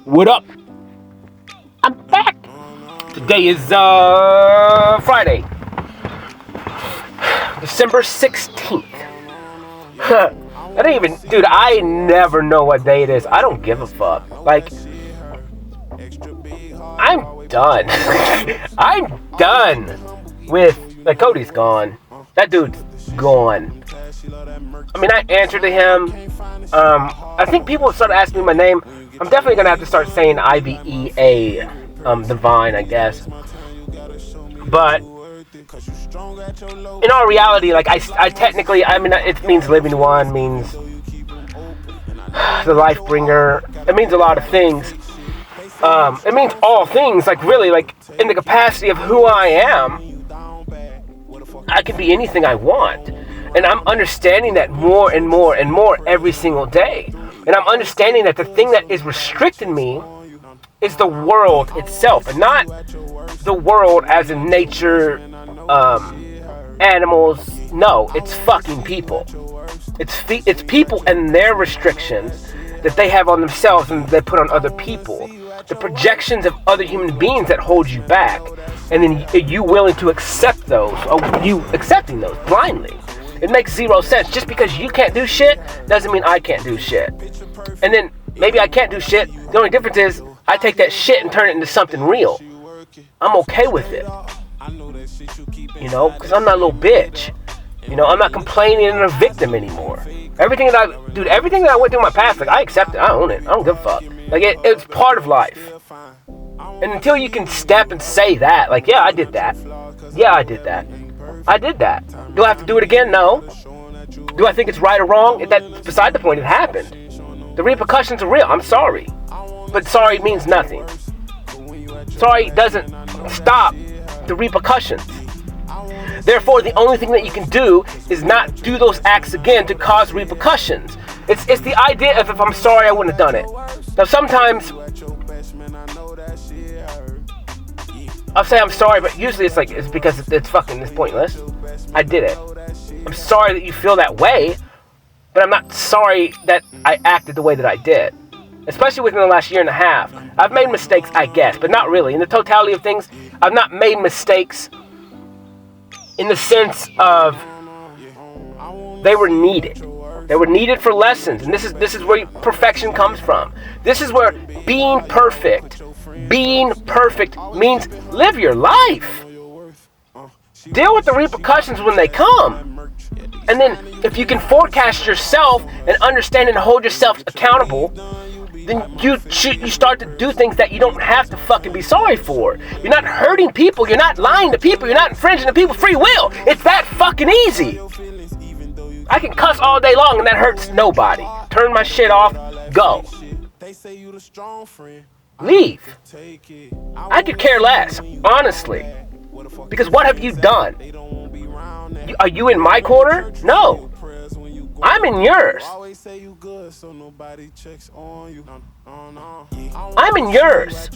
What up? I'm back. Today is Friday, December 16th. I don't even, dude, I never know what day it is. I don't give a fuck. Like, I'm done. I'm done with, like, Cody's gone. That dude's gone. I mean, I answered to him. I think people started asking me my name. I'm definitely gonna have to start saying IBEA, Divine, I guess. But in all reality, like I technically, I mean, it means living one, means the life bringer. It means a lot of things. It means all things. Like really, like in the capacity of who I am, I can be anything I want. And I'm understanding that more and more and more every single day. And I'm understanding that the thing that is restricting me is the world itself. And not the world as in nature, animals. No, it's fucking people. It's people and their restrictions that they have on themselves and they put on other people. The projections of other human beings that hold you back. And then you willing to accept those, or you accepting those blindly. It makes zero sense. Just because you can't do shit doesn't mean I can't do shit. And then maybe I can't do shit. The only difference is I take that shit and turn it into something real. I'm okay with it. You know, because I'm not a little bitch. You know, I'm not complaining and a victim anymore. Everything that I went through in my past, like I accept it. I own it. I don't give a fuck. Like it's part of life. And until you can step and say that, like, yeah, I did that. Yeah, I did that. I did that. Do I have to do it again? No. Do I think it's right or wrong? That's beside the point. It happened. The repercussions are real. I'm sorry. But sorry means nothing. Sorry doesn't stop the repercussions. Therefore, the only thing that you can do is not do those acts again to cause repercussions. It's the idea of if I'm sorry, I wouldn't have done it. Now, sometimes I'll say I'm sorry, but usually it's because it's pointless. I did it. I'm sorry that you feel that way, but I'm not sorry that I acted the way that I did. Especially within the last year and a half. I've made mistakes, I guess, but not really. In the totality of things, I've not made mistakes in the sense of they were needed. They were needed for lessons, and this is where perfection comes from. This is where being perfect means live your life. Deal with the repercussions when they come. And then if you can forecast yourself and understand and hold yourself accountable, then you start to do things that you don't have to fucking be sorry for. You're not hurting people. You're not lying to people. You're not infringing on people's free will. It's that fucking easy. I can cuss all day long and that hurts nobody. Turn my shit off. Go. Leave. I could care less, honestly. Because what have you done? Are you in my corner? No. I'm in yours. I'm in yours.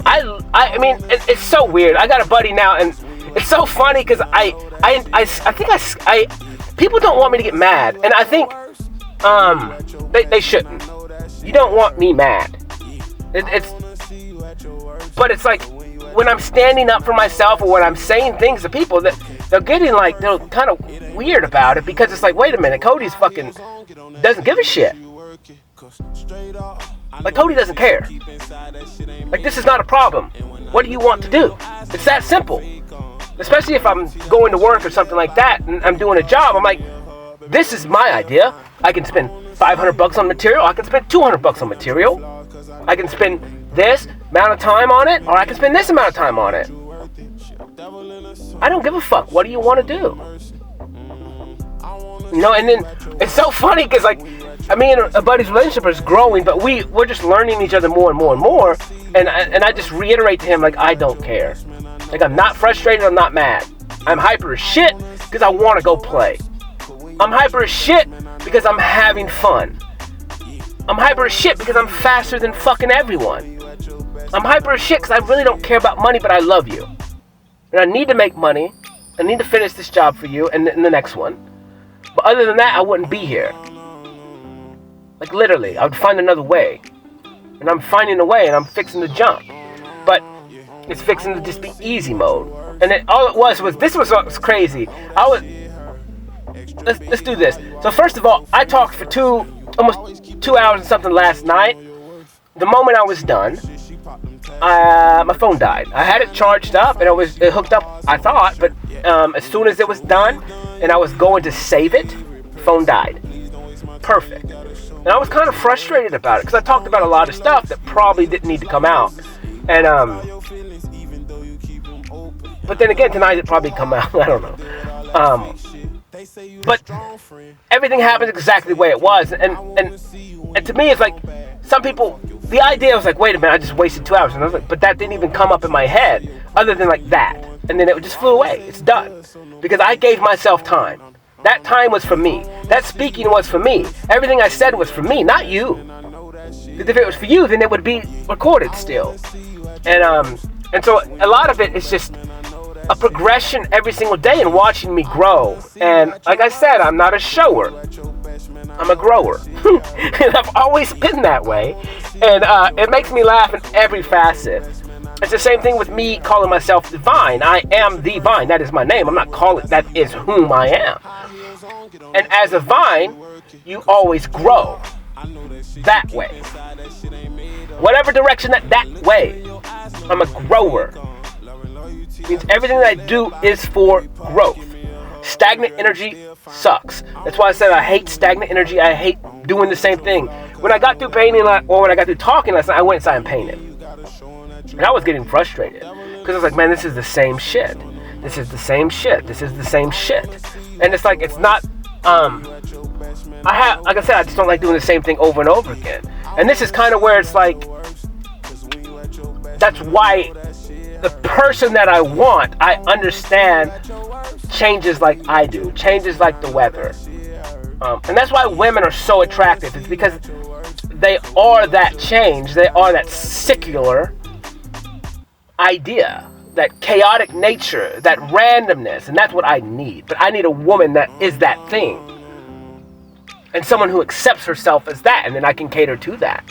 I mean, it's so weird. I got a buddy now, and it's so funny because I think people don't want me to get mad, and I think they shouldn't. You don't want me mad. But it's like when I'm standing up for myself or when I'm saying things to people that they're getting like they're kind of weird about it because it's like, wait a minute, Cody's fucking doesn't give a shit. Like Cody doesn't care. Like this is not a problem. What do you want to do? It's that simple. Especially if I'm going to work or something like that and I'm doing a job, I'm like, this is my idea. I can spend $500 on material. I can spend $200 on material. I can spend this amount of time on it, or I can spend this amount of time on it. I don't give a fuck. What do you want to do? You know, and then it's so funny because like, I mean, a buddy's relationship is growing, but we're just learning each other more and more and more. And I just reiterate to him like, I don't care. Like I'm not frustrated. I'm not mad. I'm hyper as shit because I want to go play. I'm hyper as shit because I'm having fun. I'm hyper as shit because I'm faster than fucking everyone. I'm hyper as shit because I really don't care about money, but I love you. And I need to make money. I need to finish this job for you and the next one. But other than that, I wouldn't be here. Like literally, I would find another way. And I'm finding a way and I'm fixing to jump. But it's fixing to just be easy mode. And then all it was this was what was crazy. Let's do this. So first of all, I talked for almost 2 hours and something last night. The moment I was done, my phone died. I had it charged up and it hooked up, I thought, but as soon as it was done and I was going to save it, phone died. Perfect. And I was kind of frustrated about it because I talked about a lot of stuff that probably didn't need to come out. And but then again, tonight it probably come out. I don't know. But everything happened exactly the way it was, and to me, it's like some people. The idea was like, wait a minute, I just wasted 2 hours, and I was like, but that didn't even come up in my head, other than like that, and then it just flew away. It's done because I gave myself time. That time was for me. That speaking was for me. Everything I said was for me, not you. Because if it was for you, then it would be recorded still. And so a lot of it is just a progression every single day and watching me grow. And like I said, I'm not a shower. I'm a grower. And I've always been that way. And it makes me laugh in every facet. It's the same thing with me calling myself divine. I am the vine. That is my name. I'm not calling, that is whom I am. And as a vine, you always grow that way. Whatever direction that way. I'm a grower. It means everything that I do is for growth. Stagnant energy sucks. That's why I said I hate stagnant energy. I hate doing the same thing. When I got through painting, or when I got through talking last night, I went inside and painted. And I was getting frustrated. Because I was like, man, this is the same shit. This is the same shit. This is the same shit. And it's like, it's not, like I said, I just don't like doing the same thing over and over again. And this is kind of where it's like, that's why the person that I want, I understand changes like I do. Changes like the weather. And that's why women are so attractive. It's because they are that change. They are that secular idea. That chaotic nature. That randomness. And that's what I need. But I need a woman that is that thing. And someone who accepts herself as that. And then I can cater to that.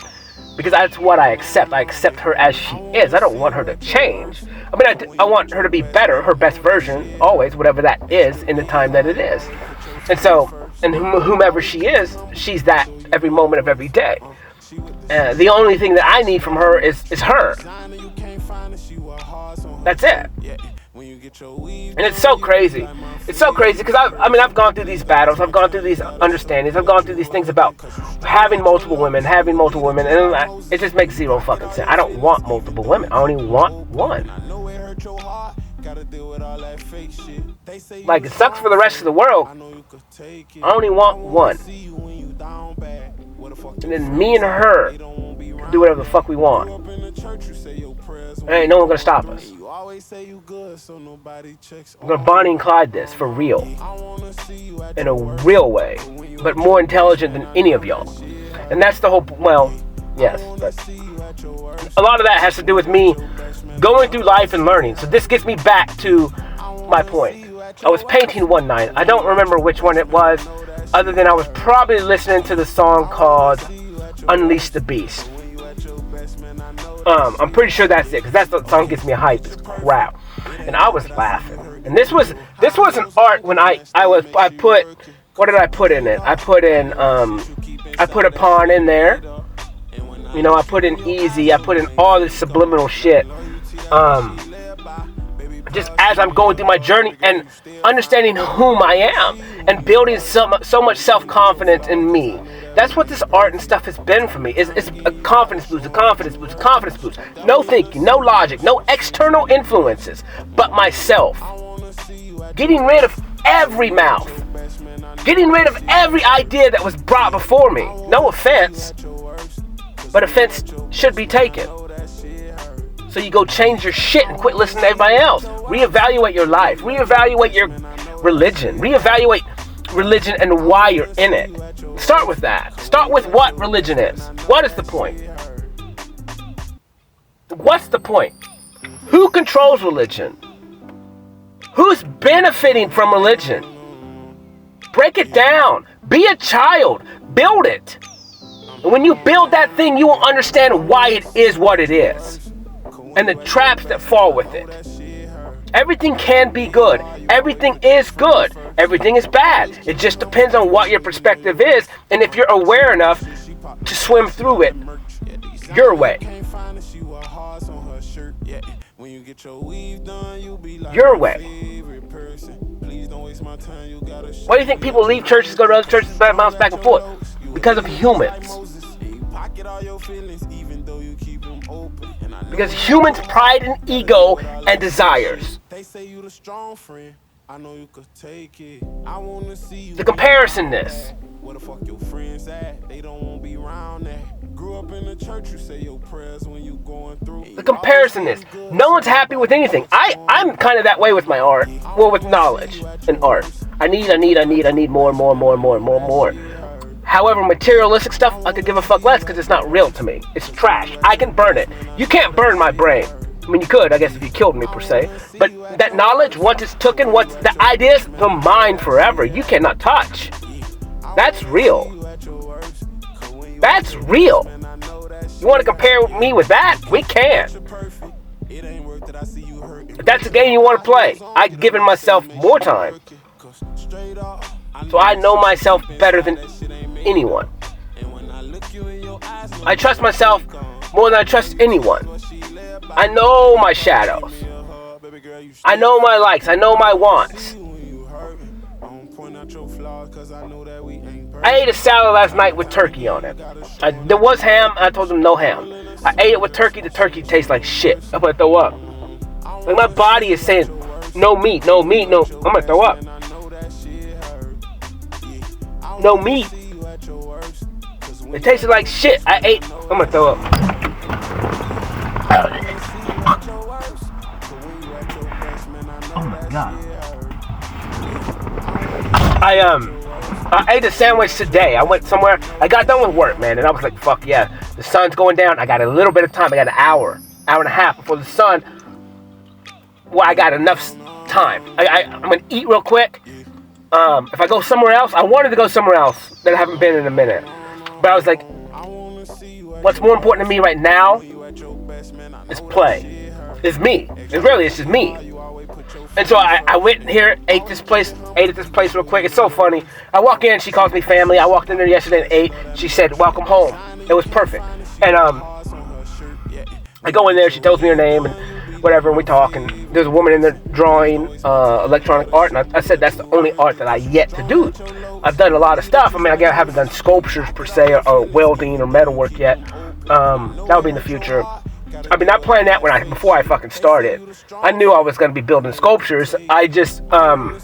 Because that's what I accept. I accept her as she is. I don't want her to change. I mean, I want her to be better, her best version, always, whatever that is, in the time that it is. And so, and whomever she is, she's that every moment of every day. The only thing that I need from her is her. That's it. And it's so crazy. It's so crazy because I've gone through these battles. I've gone through these understandings. I've gone through these things about having multiple women, and it just makes zero fucking sense. I don't want multiple women. I only want one. Like, it sucks for the rest of the world. I only want one. And then me and her can do whatever the fuck we want. And ain't no one gonna stop us. I'm gonna Bonnie and Clyde this for real. In a real way. But more intelligent than any of y'all. And that's the whole, well, yes, but a lot of that has to do with me going through life and learning. So this gets me back to my point. I was painting one night. I don't remember which one it was, other than I was probably listening to the song called Unleash the Beast. I'm pretty sure that's it, because that song gets me hype as crap. And I was laughing. And this was an art when I put, what did I put in it? I put a pawn in there. You know, I put in easy. I put in all this subliminal shit. Just as I'm going through my journey and understanding whom I am and building so much self-confidence in me. That's what this art and stuff has been for me. It's a confidence boost, a confidence boost, a confidence boost. No thinking, no logic, no external influences, but myself. Getting rid of every mouth. Getting rid of every idea that was brought before me. No offense, but offense should be taken. So you go change your shit and quit listening to everybody else. Reevaluate your life. Reevaluate your religion. Reevaluate religion and why you're in it. Start with that. Start with what religion is. What is the point? What's the point? Who controls religion? Who's benefiting from religion? Break it down. Be a child. Build it. And when you build that thing, you will understand why it is what it is. And the traps that fall with it. Everything can be good. Everything is good. Everything is bad. It just depends on what your perspective is. And if you're aware enough to swim through it your way. Your way. Why do you think people leave churches, go to other churches, bounce back and forth? Because of humans. Because humans' pride and ego and desires. The comparisonness. Where the fuck your friends at? They don't want to be around that. Grew up in the church, you say your prayers when you going through. The comparisonness. No one's happy with anything. I'm kind of that way with my art. Well, with knowledge and art. I need more. However, materialistic stuff, I could give a fuck less because it's not real to me. It's trash. I can burn it. You can't burn my brain. I mean, you could, I guess, if you killed me, per se. But that knowledge, once it's taken, what's the ideas, the mind forever. You cannot touch. That's real. That's real. You want to compare me with that? We can. If that's a game you want to play, I've given myself more time. So I know myself better than anyone. I trust myself more than I trust anyone. I know my shadows. I know my likes. I know my wants. I ate a salad last night with turkey on it. There was ham. I told them no ham. I ate it with turkey. The turkey tastes like shit. I'm gonna throw up. Like my body is saying, no meat, no meat, no. I'm gonna throw up. No meat. It tasted like shit. I ate. I'm gonna throw up. Oh my god. I ate a sandwich today. I went somewhere. I got done with work, man, and I was like, fuck yeah. The sun's going down. I got a little bit of time. I got an hour and a half before the sun. Well, I got enough time. I'm going to eat real quick. If I go somewhere else, I wanted to go somewhere else that I haven't been in a minute. But I was like, what's more important to me right now is play. It's me. It's just me. And so I went here, ate at this place real quick. It's so funny. I walk in, she calls me family. I walked in there yesterday and ate. She said, welcome home. It was perfect. And I go in there, she tells me her name and whatever, and we talk. And there's a woman in there drawing electronic art. And I said that's the only art that I yet to do. I've done a lot of stuff. I mean, I haven't done sculptures per se or welding or metalwork yet. That would be in the future. I mean, I planned that before I fucking started. I knew I was going to be building sculptures. I just, I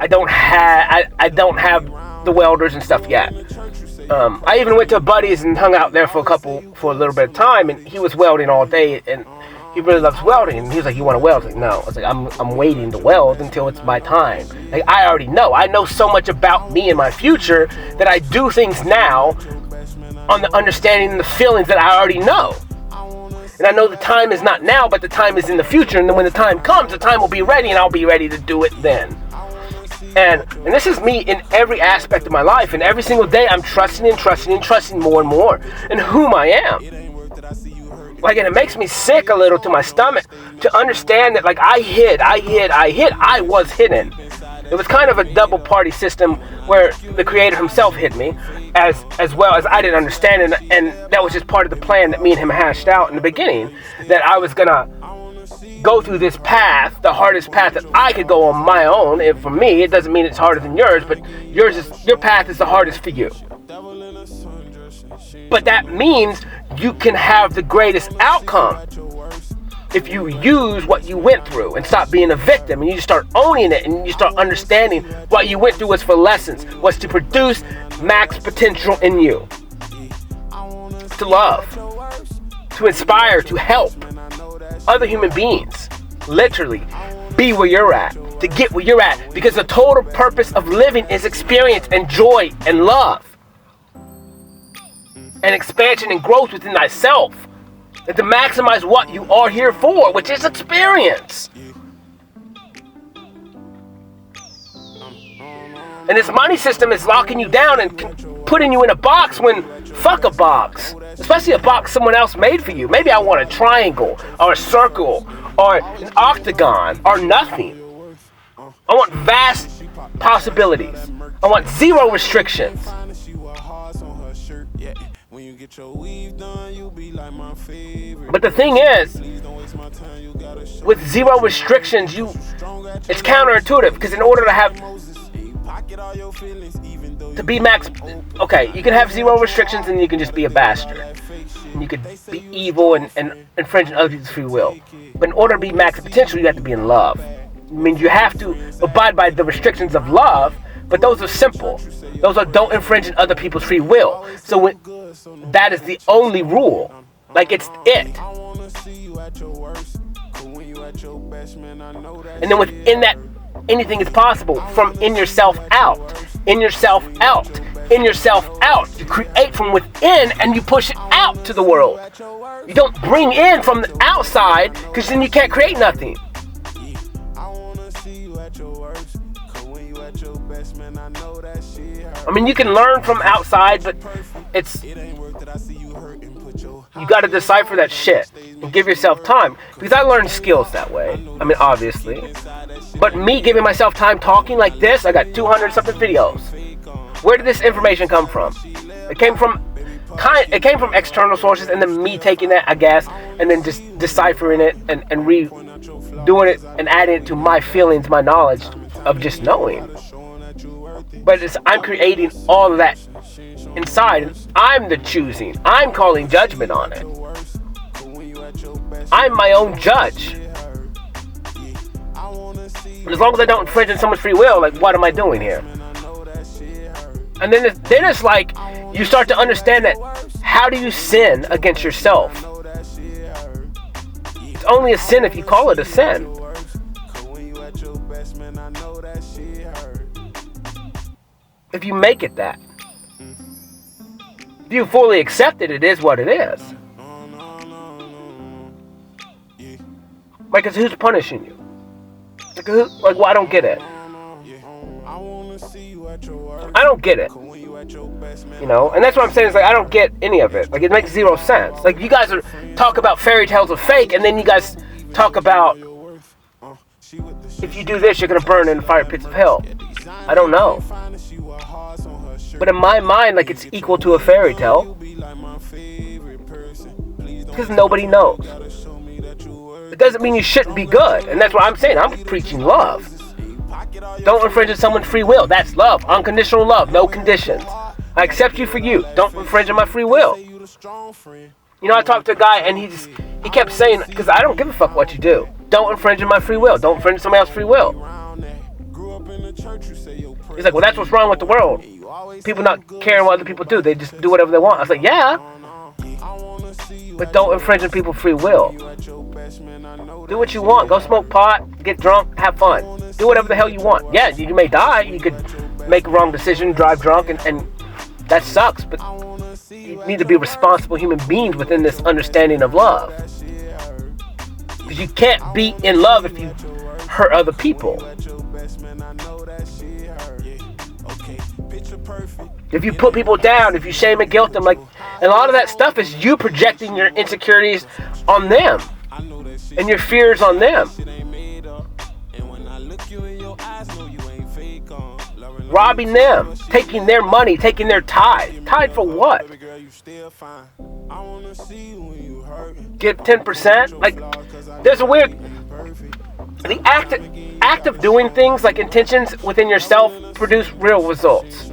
don't have the welders and stuff yet. I even went to a buddy's and hung out there for a little bit of time, and he was welding all day, and he really loves welding. And he was like, "You want to weld?" I was like, "No." I was like, "I'm waiting to weld until it's my time." Like, I already know. I know so much about me and my future that I do things now on the understanding and the feelings that I already know. And I know the time is not now, but the time is in the future. And then when the time comes, the time will be ready, and I'll be ready to do it then. And this is me in every aspect of my life. And every single day, I'm trusting more and more in whom I am. Like, and it makes me sick a little to my stomach to understand that, like, I was hidden. It was kind of a double party system where the creator himself hid me, as well as I didn't understand it, and that was just part of the plan that me and him hashed out in the beginning, that I was gonna go through this path, the hardest path that I could go on my own. And for me, it doesn't mean it's harder than yours, but your path is the hardest for you. But that means you can have the greatest outcome if you use what you went through and stop being a victim, and you just start owning it, and you start understanding what you went through was for lessons, was to produce max potential in you, to love, to inspire, to help other human beings, literally be where you're at, to get where you're at, because the total purpose of living is experience and joy and love and expansion and growth within thyself. And to maximize what you are here for, which is experience. And this money system is locking you down and putting you in a box when fuck a box. Especially a box someone else made for you. Maybe I want a triangle or a circle or an octagon or nothing. I want vast possibilities. I want zero restrictions. But the thing is, with zero restrictions, it's counterintuitive, because in order to be max, okay, you can have zero restrictions and you can just be a bastard. And you could be evil and infringe on other people's free will. But in order to be max potential, you have to be in love. I mean, you have to abide by the restrictions of love, but those are simple. Those are don't infringe on other people's free will. So that is the only rule. Like, it's it. And then within that, anything is possible. From in yourself out. In yourself out. In yourself out. You create from within and you push it out to the world. You don't bring in from the outside, because then you can't create nothing. I mean, you can learn from outside, but you got to decipher that shit and give yourself time. Because I learned skills that way. I mean, obviously. But me giving myself time talking like this, I got 200 something videos. Where did this information come from? It came from external sources, and then me taking that, I guess, and then just deciphering it and redoing it and adding it to my feelings, my knowledge of just knowing. But I'm creating all of that inside, and I'm the choosing. I'm calling judgment on it. I'm my own judge. And as long as I don't infringe on someone's free will, like, what am I doing here? And then it's like you start to understand that how do you sin against yourself? It's only a sin if you call it a sin. If you make it that. If you fully accept it, it is what it is. Like, who's punishing you? Well, I don't get it. I don't get it. You know, and that's what I'm saying, is like, I don't get any of it. Like, it makes zero sense. Like, you guys talk about fairy tales are fake, and then you guys talk about if you do this, you're going to burn in the fire pits of hell. I don't know. But in my mind, like, it's equal to a fairy tale. Because nobody knows. It doesn't mean you shouldn't be good. And that's what I'm saying. I'm preaching love. Don't infringe on someone's free will. That's love. Unconditional love. No conditions. I accept you for you. Don't infringe on my free will. You know, I talked to a guy and he kept saying, because I don't give a fuck what you do. Don't infringe on my free will. Don't infringe on somebody else's free will. He's like, well, that's what's wrong with the world. People not caring what other people do. They just do whatever they want. I was like, yeah. But don't infringe on people's free will. Do what you want. Go smoke pot, get drunk, have fun. Do whatever the hell you want. Yeah, you may die. You could make a wrong decision, drive drunk, and that sucks. But you need to be responsible human beings within this understanding of love. Because you can't be in love if you hurt other people. If you put people down, if you shame and guilt them, like, and a lot of that stuff is you projecting your insecurities on them and your fears on them. Robbing them, taking their money, taking their tithe. Tithe for what? Give 10%? Like, there's a weird... The act of doing things, like intentions within yourself, produce real results.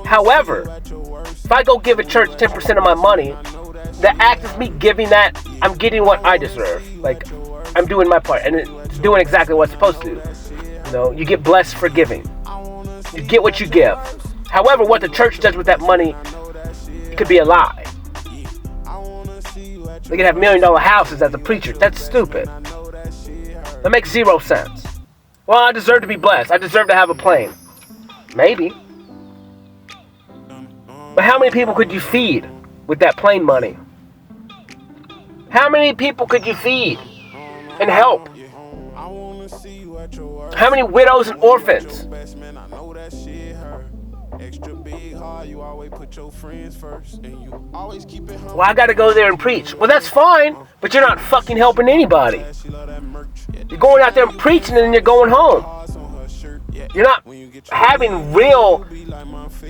However, if I go give a church 10% of my money, the act of me giving that, I'm getting what I deserve. Like, I'm doing my part, and it's doing exactly what it's supposed to do. You know, you get blessed for giving. You get what you give. However, what the church does with that money, it could be a lie. They could have $1 million houses as a preacher. That's stupid. That makes zero sense. Well, I deserve to be blessed. I deserve to have a plane. Maybe. But how many people could you feed with that plane money? How many people could you feed and help? How many widows and orphans? Well, I gotta go there and preach. Well, that's fine, but you're not fucking helping anybody. You're going out there and preaching and then you're going home. You're not having real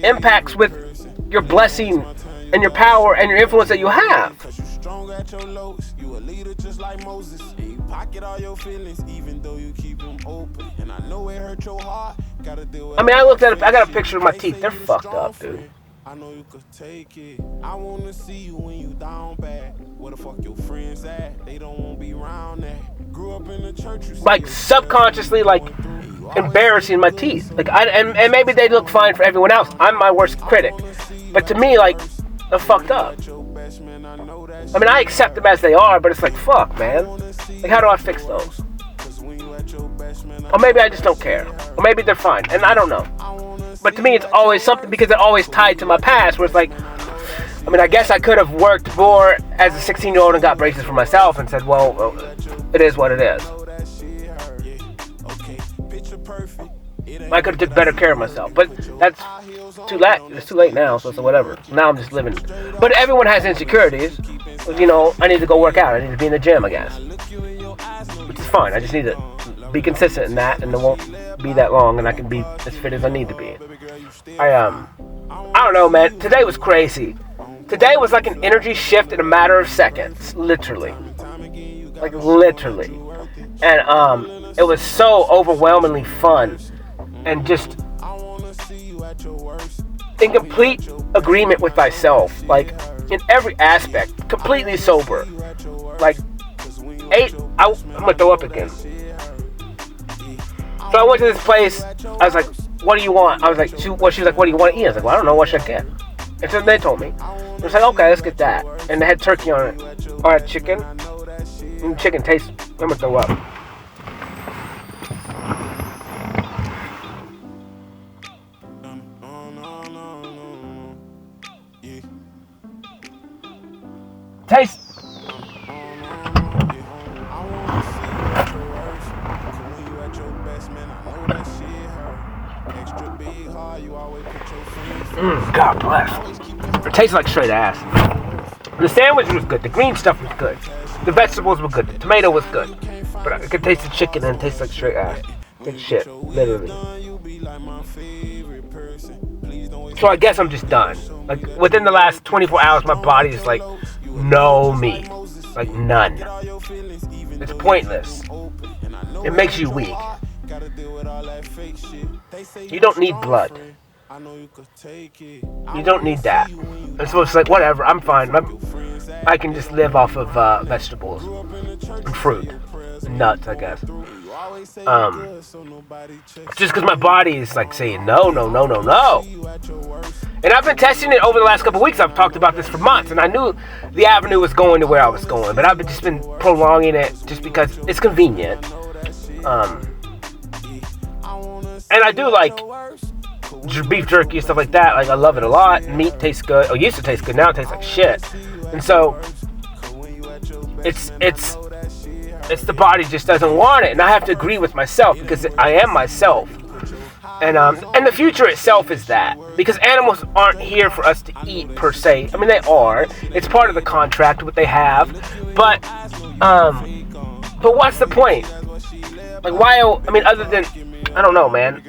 impacts with your blessing and your power and your influence that you have. I mean, I looked at it, I got a picture of my teeth. They're fucked up, dude. I know you could take it. I wanna see you when you down bad. Where the fuck your friends at? They don't wanna be around that. Grew up in the church. Like subconsciously, like embarrassing my teeth. Like and maybe they look fine for everyone else. I'm my worst critic. But to me, like, they're fucked up. I mean, I accept them as they are, but it's like, fuck, man. Like, how do I fix those? Or maybe I just don't care. Or maybe they're fine, and I don't know. But to me, it's always something because they're always tied to my past, where it's like, I mean, I guess I could have worked more as a 16-year-old and got braces for myself and said, well, it is what it is. I could have took better care of myself, but that's too late. It's too late now, so whatever. Now I'm just living. But everyone has insecurities. You know, I need to go work out. I need to be in the gym, I guess. Which is fine. I just need to be consistent in that, and it won't be that long, and I can be as fit as I need to be. I don't know, man. Today was crazy. Today was like an energy shift in a matter of seconds, literally. Like literally. And it was so overwhelmingly fun, and just in complete agreement with myself, like in every aspect, completely sober. Like I'm gonna throw up again. So I went to this place. I was like, "What do you want?" I was like, she was like, "What do you want to eat?" I was like, "Well, I don't know. What should I get?" And so they told me. I was like, "Okay, let's get that." And they had turkey on it, or chicken. And chicken tastes. I'm gonna throw up. Taste. God bless. It tastes like straight ass. The sandwich was good. The green stuff was good. The vegetables were good. The tomato was good. But I could taste the chicken and it tastes like straight ass. Good shit. Literally. So I guess I'm just done. Like, within the last 24 hours, my body is like, no meat. Like, none. It's pointless. It makes you weak. You don't need blood. You don't need that. And so it's like, whatever, I'm fine. I can just live off of vegetables and fruit. And nuts, I guess. Just because my body is like saying no. And I've been testing it over the last couple of weeks. I've talked about this for months, and I knew the avenue was going to where I was going, but I've just been prolonging it just because it's convenient. And I do like beef jerky and stuff like that. Like, I love it a lot. Meat tastes good. Oh, it used to taste good. Now it tastes like shit. And so it's the body just doesn't want it, and I have to agree with myself because I am myself. And the future itself is that, because animals aren't here for us to eat per se. I mean, they are. It's part of the contract, what they have. But what's the point? Like, why? I mean, other than, I don't know, man.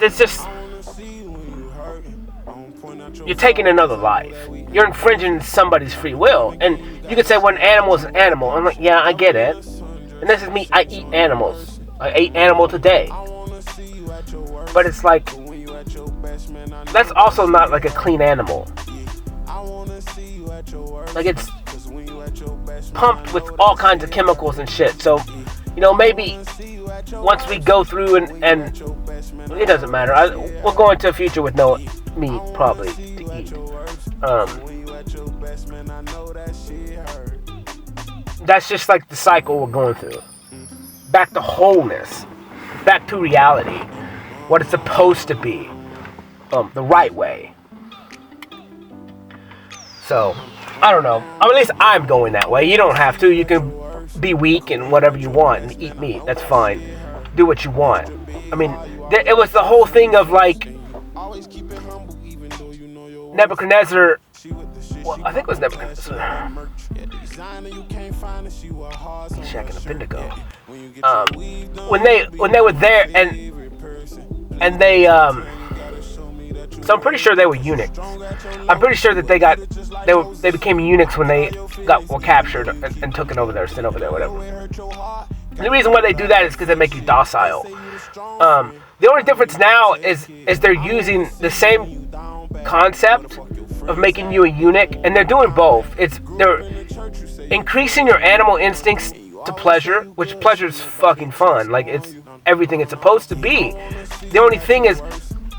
It's just, you're taking another life. You're infringing somebody's free will. And you could say, well, an animal is an animal. I'm like, yeah, I get it. And this is me. I eat animals. I ate animal today. But it's like, that's also not like a clean animal. Like, it's pumped with all kinds of chemicals and shit. So, you know, maybe once we go through and it doesn't matter. We'll go into a future with no meat, probably, to eat. That's just like the cycle we're going through. Back to wholeness. Back to reality. What it's supposed to be. The right way. So, I don't know. At least I'm going that way. You don't have to. You can be weak and whatever you want and eat meat. That's fine. Do what you want. I mean, it was the whole thing of like Nebuchadnezzar, well, I think it was Nebuchadnezzar, Shack and Abednego, when they were there, and they so I'm pretty sure they were eunuchs. I'm pretty sure that they became eunuchs when they were captured and taken over there, sent over there, whatever. And the reason why they do that is because they make you docile. The only difference now is they're using the same concept of making you a eunuch, and they're doing both. They're increasing your animal instincts to pleasure, which pleasure is fucking fun. Like, it's everything it's supposed to be. The only thing is,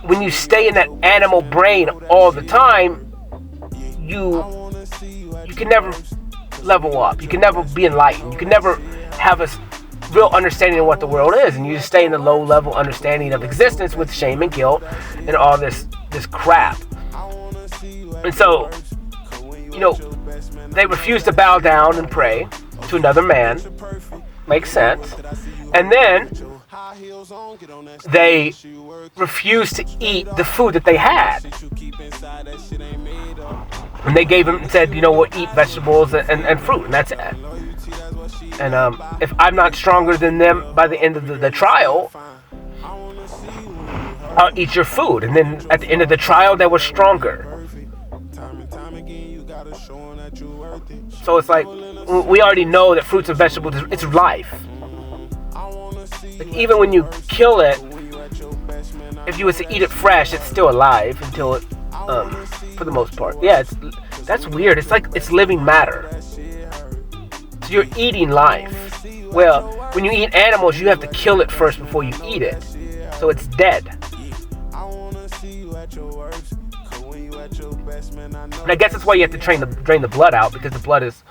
when you stay in that animal brain all the time, you can never level up. You can never be enlightened. You can never have a real understanding of what the world is, and you just stay in the low level understanding of existence with shame and guilt and all this crap. And so, they refuse to bow down and pray to another man. Makes sense. And then they refused to eat the food that they had. And they gave him, said, we'll eat vegetables and fruit, and that's it. And if I'm not stronger than them by the end of the trial, I'll eat your food. And then at the end of the trial, they were stronger. So it's like, we already know that fruits and vegetables, it's life. Like, even when you kill it, if you was to eat it fresh, it's still alive until it, for the most part. Yeah, that's weird. It's like it's living matter. So you're eating life. Well, when you eat animals, you have to kill it first before you eat it. So it's dead. And I guess that's why you have to drain the blood out, because the blood is,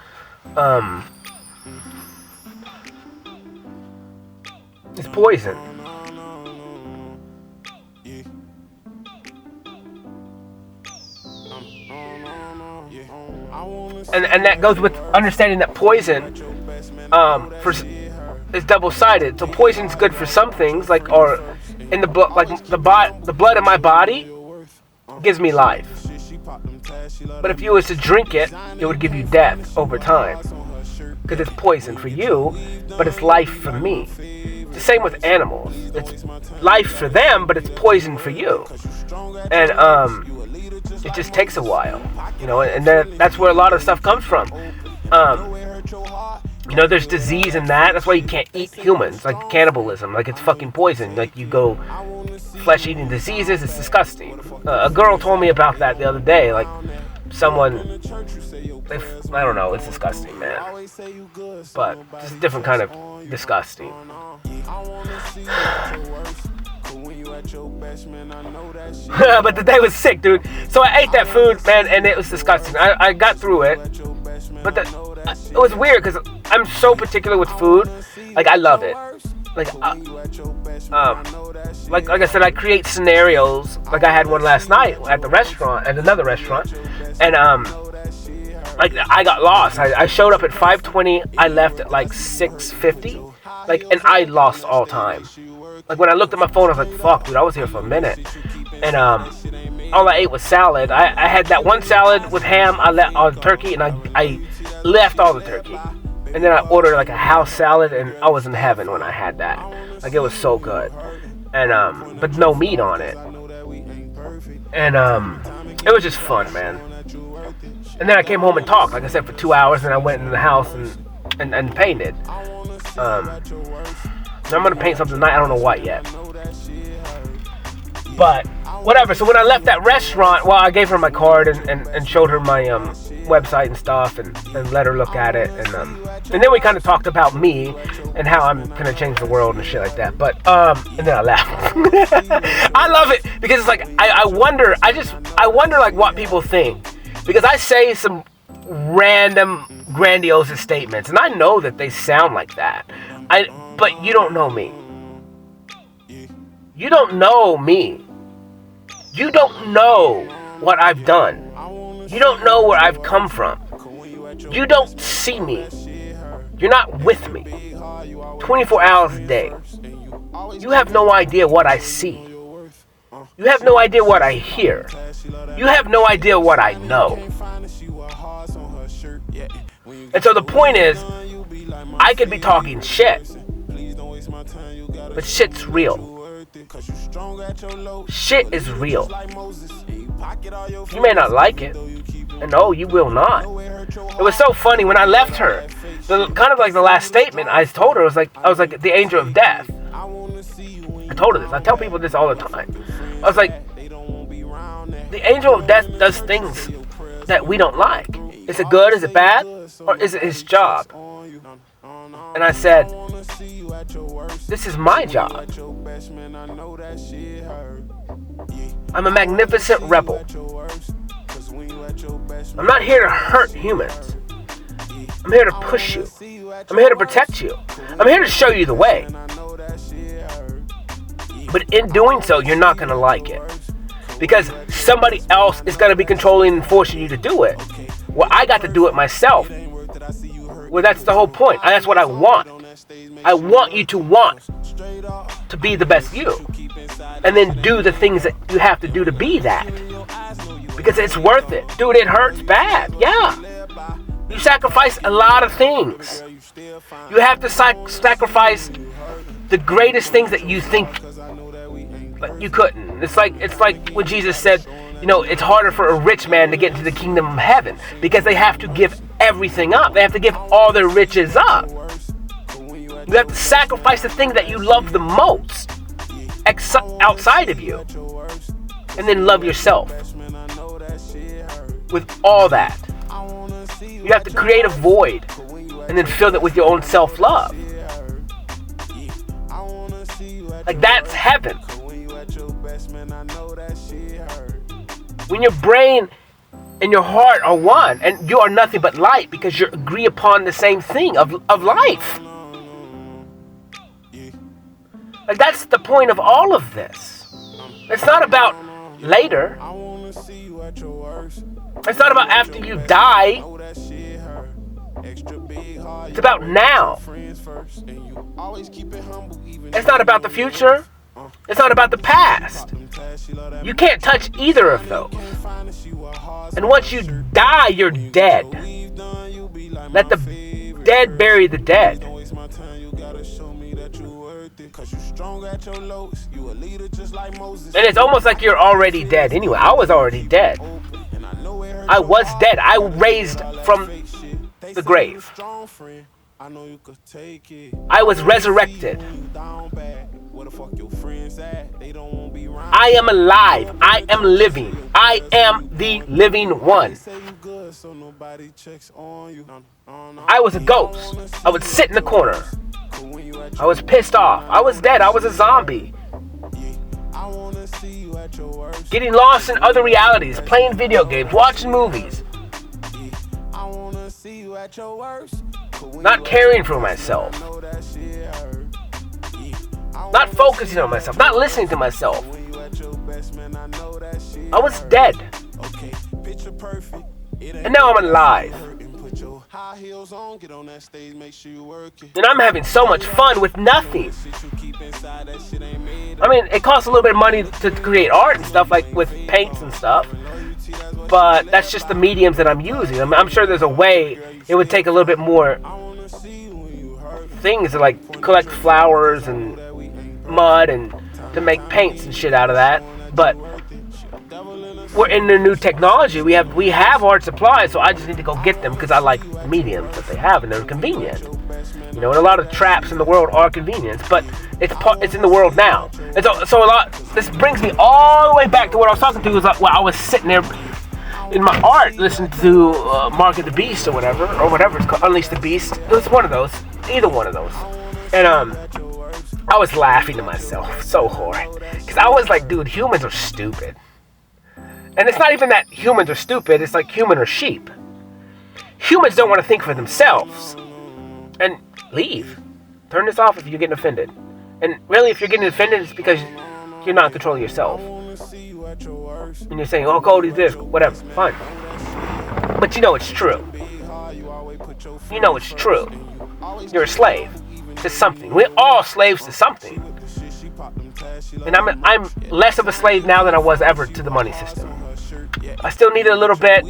it's poison. And that goes with understanding that poison is double-sided. So poison's good for some things, like, or in the blood, like the blood in my body gives me life. But if you was to drink it, it would give you death over time, because it's poison for you, but it's life for me. It's the same with animals. It's life for them, but it's poison for you. And it just takes a while, and that's where a lot of stuff comes from. There's disease in that. That's why you can't eat humans, like cannibalism. Like, it's fucking poison. Like, you go flesh-eating diseases. It's disgusting. A girl told me about that the other day. Like, someone, I don't know. It's disgusting, man. But just a different kind of disgusting. But the day was sick, dude. So I ate that food, man, and it was disgusting. I got through it, but it was weird because I'm so particular with food. Like, I love it. Like, like I said, I create scenarios. Like, I had one last night at the restaurant, at another restaurant, and like, I got lost. I showed up at 5:20. I left at like 6:50. Like, and I lost all time. Like, when I looked at my phone, I was like, fuck, dude, I was here for a minute. And all I ate was salad. I had that one salad with ham. I left all the turkey, and I left all the turkey. And then I ordered like a house salad, and I was in heaven when I had that. Like, it was so good. And but no meat on it. And it was just fun, man. And then I came home and talked, like I said, for 2 hours, and I went in the house and painted. I'm gonna paint something tonight. I don't know what yet. But whatever. So when I left that restaurant, well, I gave her my card and showed her my website and stuff, and let her look at it, and then we kind of talked about me and how I'm gonna change the world and shit like that. But and then I left. I love it because it's like I wonder like what people think, because I say some random grandiose statements, and I know that they sound like that. But you don't know me. You don't know me. You don't know what I've done. You don't know where I've come from. You don't see me. You're not with me 24 hours a day. You have no idea what I see. You have no idea what I hear. You have no idea what I know. And so the point is, I could be talking shit, but shit's real. Shit is real. You may not like it, and no, you will not. It was so funny when I left her. Kind of like the last statement I told her, I was like the angel of death. I told her this. I tell people this all the time. I was like, the angel of death does things that we don't like. Is it good? Is it bad? Or is it his job? And I said, this is my job. I'm a magnificent rebel. I'm not here to hurt humans. I'm here to push you. I'm here to protect you. I'm here to show you the way. But in doing so, you're not going to like it. Because somebody else is going to be controlling and forcing you to do it. Well, I got to do it myself. Well, that's the whole point. That's what I want. I want you to want to be the best you. And then do the things that you have to do to be that. Because it's worth it. Dude, it hurts bad. Yeah. You sacrifice a lot of things. You have to sacrifice the greatest things that you think you couldn't. It's like when Jesus said, it's harder for a rich man to get into the kingdom of heaven because they have to give everything up. They have to give all their riches up. You have to sacrifice the thing that you love the most outside of you, and then love yourself with all that. You have to create a void and then fill it with your own self-love. Like, that's heaven. When your brain and your heart are one, and you are nothing but light because you agree upon the same thing of life. Like, that's the point of all of this. It's not about later. It's not about after you die. It's about now. It's not about the future. It's not about the past. You can't touch either of those. And once you die, you're dead. Let the dead bury the dead. And it's almost like you're already dead. Anyway, I was already dead. I was dead. I raised from the grave. I was resurrected. I am alive. I am living. I am the living one. I was a ghost. I would sit in the corner. I was pissed off. I was dead. I was a zombie. Getting lost in other realities, playing video games, watching movies. Not caring for myself. Not focusing on myself. Not listening to myself. I was dead. And now I'm alive. And I'm having so much fun with nothing. I mean, it costs a little bit of money to create art and stuff, like with paints and stuff. But that's just the mediums that I'm using. I'm sure there's a way it would take a little bit more things to like collect flowers and mud and to make paints and shit out of that. But we're in the new technology. We have art supplies, so I just need to go get them because I like mediums that they have and they're convenient. And a lot of traps in the world are convenience, but it's in the world now. And so a lot. This brings me all the way back to what I was talking to. Was like, I was sitting there in my art listening to Mark of the Beast or whatever it's called, Unleash the Beast. It was one of those, either one of those, and I was laughing to myself so hard because I was like, dude, humans are stupid. And it's not even that humans are stupid, it's like human or sheep. Humans don't want to think for themselves. And leave. Turn this off if you're getting offended. And really, if you're getting offended, it's because you're not controlling yourself. And you're saying, oh, Cody's this, whatever, fine. But you know it's true. You know it's true. You're a slave to something. We're all slaves to something. And I'm less of a slave now than I was ever to the money system. I still need it a little bit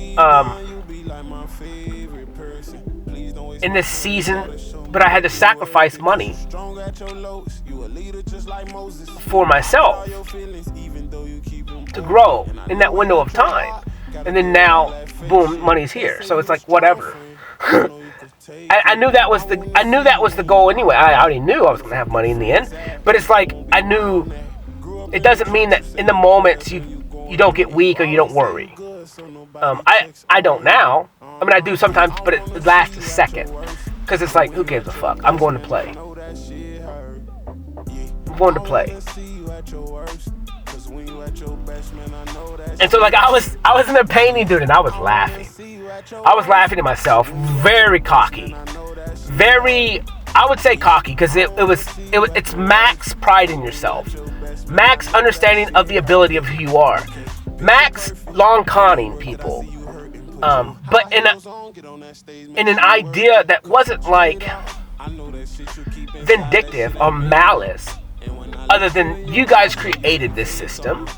in this season, but I had to sacrifice money for myself to grow in that window of time. And then now, boom, money's here. So it's like whatever. I knew that was the goal anyway. I already knew I was going to have money in the end. But it's like I knew it doesn't mean that in the moments you don't get weak or you don't worry. I don't now. I mean, I do sometimes, but it lasts a second. Because it's like, who gives a fuck? I'm going to play. I'm going to play. And so, like, I was in a painting, dude, and I was laughing. I was laughing at myself. Very cocky. Very, I would say cocky, because it's max pride in yourself. Max understanding of the ability of who you are. Max long conning people. But in an idea that wasn't like vindictive or malice, other than you guys created this system.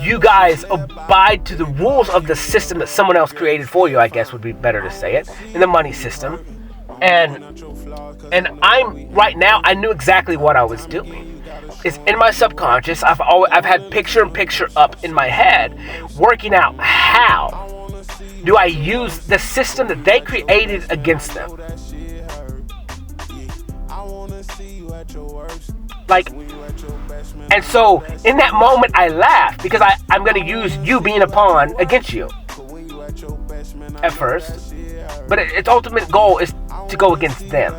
You guys abide to the rules of the system that someone else created for you, I guess would be better to say it, in the money system. And I'm right now, I knew exactly what I was doing. It's in my subconscious. I've had picture up in my head, working out how do I use the system that they created against them. Like, and so in that moment I laughed because I'm going to use you being a pawn against you at first, but its ultimate goal is to go against them.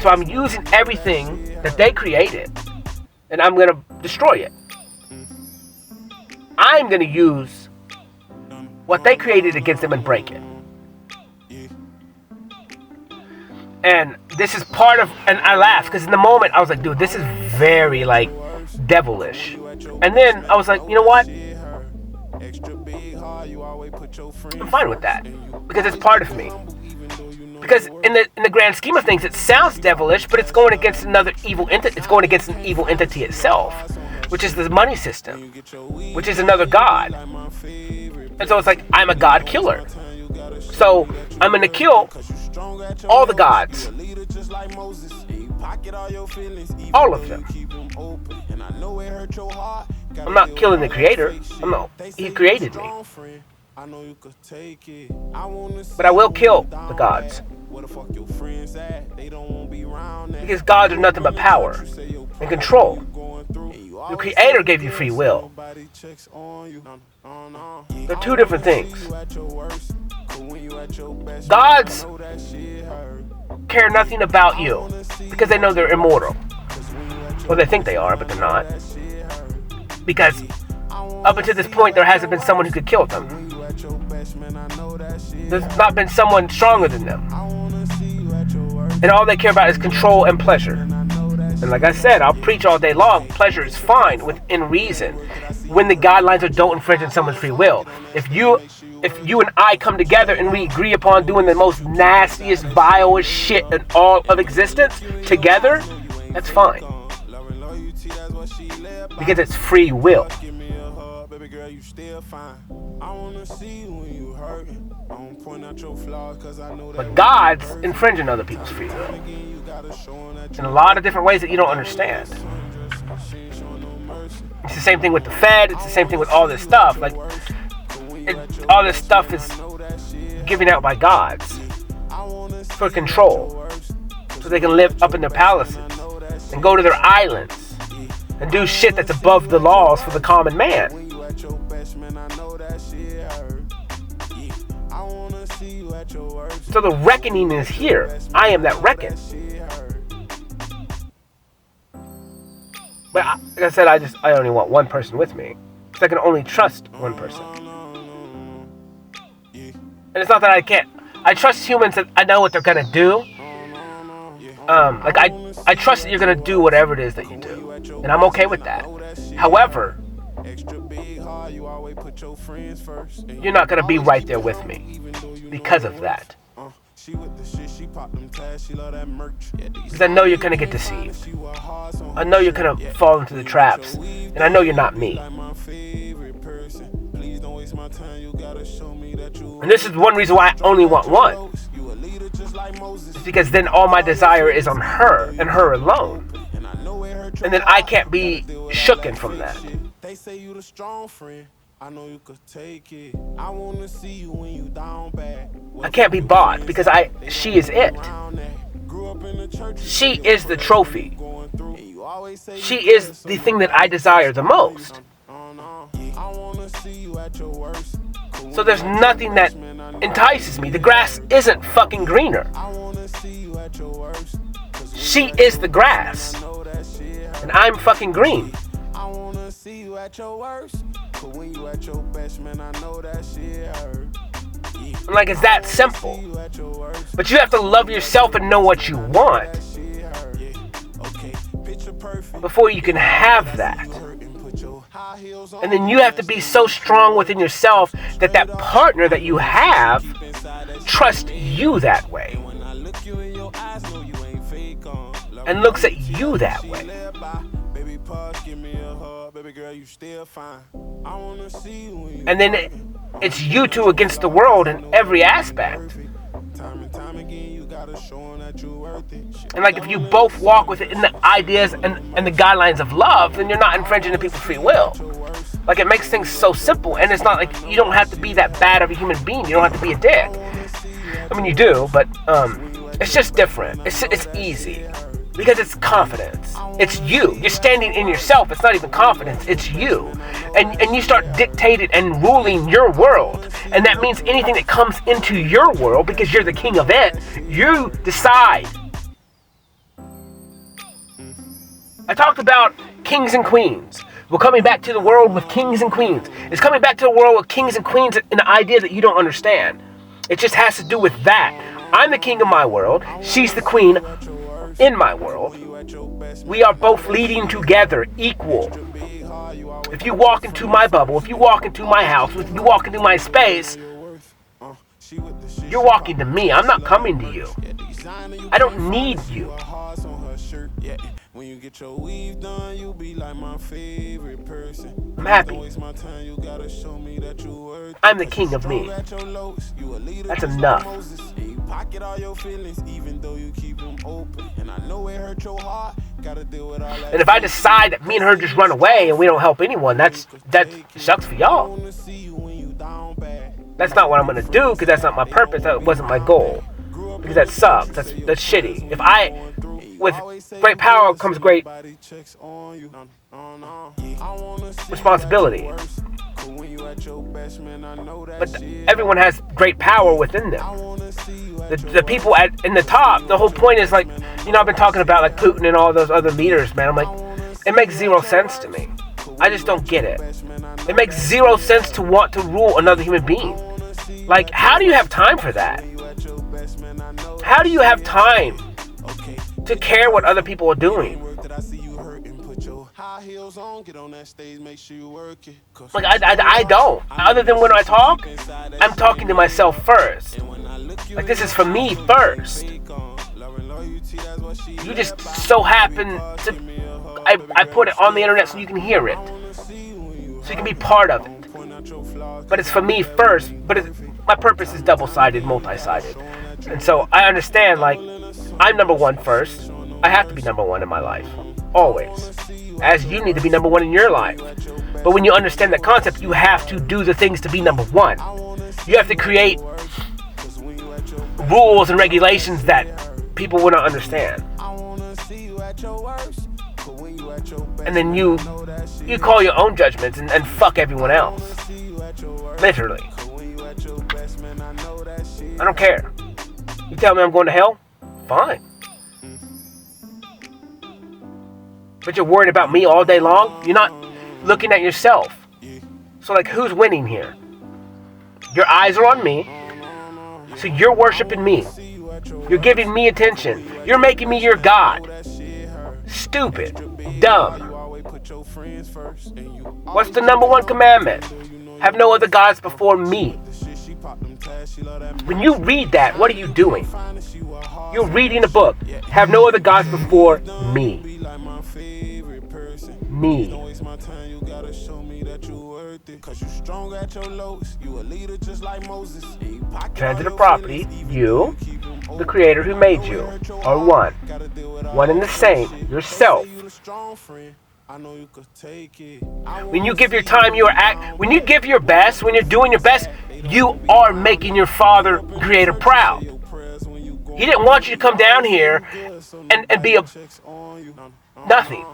So I'm using everything that they created and I'm going to destroy it. I'm going to use what they created against them and break it. And this is part of, and I laughed because in the moment I was like, dude, this is very like devilish. And then I was like, you know what? I'm fine with that because it's part of me. Because in the grand scheme of things, it sounds devilish, but it's going against another evil entity. It's going against an evil entity itself, which is the money system, which is another god. And so it's like, I'm a god killer. So I'm going to kill all the gods. All of them. I'm not killing the creator. He created me. But I will kill the gods. Because gods are nothing but power and control. The creator gave you free will. They're two different things. Gods care nothing about you because they know they're immortal. Well, they think they are, but they're not. Because up until this point, there hasn't been someone who could kill them. There's not been someone stronger than them. And all they care about is control and pleasure. And like I said, I'll preach all day long. Pleasure is fine within reason when the guidelines don't infringe on someone's free will. If you and I come together and we agree upon doing the most nastiest, vilest shit in all of existence together, that's fine. Because it's free will. But God's infringing other people's free will in a lot of different ways that you don't understand. It's the same thing with the Fed. It's the same thing with all this stuff. Like, all this stuff is given out by gods for control, so they can live up in their palaces and go to their islands and do shit that's above the laws for the common man. So the reckoning is here. I am that reckon. But like I said, I only want one person with me, because I can only trust one person. And it's not that I can't. I trust humans that I know what they're gonna do. Like I trust that you're gonna do whatever it is that you do, and I'm okay with that. However, you're not gonna be right there with me because of that. Because I know you're going to get deceived. I know you're going to fall into the traps. And I know you're not me. And this is one reason why I only want one. It's because then all my desire is on her and her alone. And then I can't be shooken from that. They say you the strong friend. I know you could take it. I wanna see you when you down bad. I can't be bought because she is it. She is the trophy. She is the thing that I desire the most. So there's nothing that entices me. The grass isn't fucking greener. She is the grass. And I'm fucking green. I'm like, it's that simple. But you have to love yourself and know what you want before you can have that. And then you have to be so strong within yourself that that partner that you have trusts you that way and looks at you that way. And then it's you two against the world in every aspect. And like, if you both walk within the ideas and the guidelines of love, then you're not infringing the people's free will. Like, it makes things so simple. And it's not like you don't have to be that bad of a human being. You don't have to be a dick. I mean, you do, but it's just different. It's easy. Because it's confidence. It's you. You're standing in yourself. It's not even confidence. It's you. And you start dictating and ruling your world. And that means anything that comes into your world, because you're the king of it, you decide. I talked about kings and queens. We're coming back to the world with kings and queens. It's coming back to the world with kings and queens in an idea that you don't understand. It just has to do with that. I'm the king of my world. She's the queen in my world. We are both leading together, equal. If you walk into my bubble, if you walk into my house, if you walk into my space, you're walking to me. I'm not coming to you. I don't need you. I'm happy. I'm the king of me. That's enough. Pocket all your feelings, even though you keep them open. And I know it hurt your heart. Gotta deal with all that. And if I decide that me and her just run away and we don't help anyone, that sucks for y'all. That's not what I'm gonna do, because that's not my purpose. That wasn't my goal. Because that sucks. That's shitty. With great power comes great responsibility. But everyone has great power within them. The people in the top, the whole point is, like, I've been talking about like Putin and all those other leaders, man. I'm like, it makes zero sense to me. I just don't get it. It makes zero sense to want to rule another human being. Like, how do you have time for that? How do you have time to care what other people are doing? Like, I don't. Other than when I talk, I'm talking to myself first. Like, this is for me first. You just so happen to... I put it on the internet so you can hear it. So you can be part of it. But it's for me first. But my purpose is double-sided, multi-sided. And so I understand, like, I'm number one first. I have to be number one in my life. Always. As you need to be number one in your life. But when you understand that concept, you have to do the things to be number one. You have to create rules and regulations that people will not understand. And then you call your own judgments and fuck everyone else. Literally. I don't care. You tell me I'm going to hell? Fine. But you're worried about me all day long? You're not looking at yourself. So, like, who's winning here? Your eyes are on me. So you're worshiping me. You're giving me attention. You're making me your God. Stupid. Dumb. What's the number one commandment? Have no other gods before me. When you read that, what are you doing? You're reading a book. Have no other gods before me. Me. Transitive property, you, the creator who made you, are one. One and the same, yourself. When you give your time, when you give your best, when you're doing your best, you are making your Father, Creator, proud. He didn't want you to come down here and be a nothing.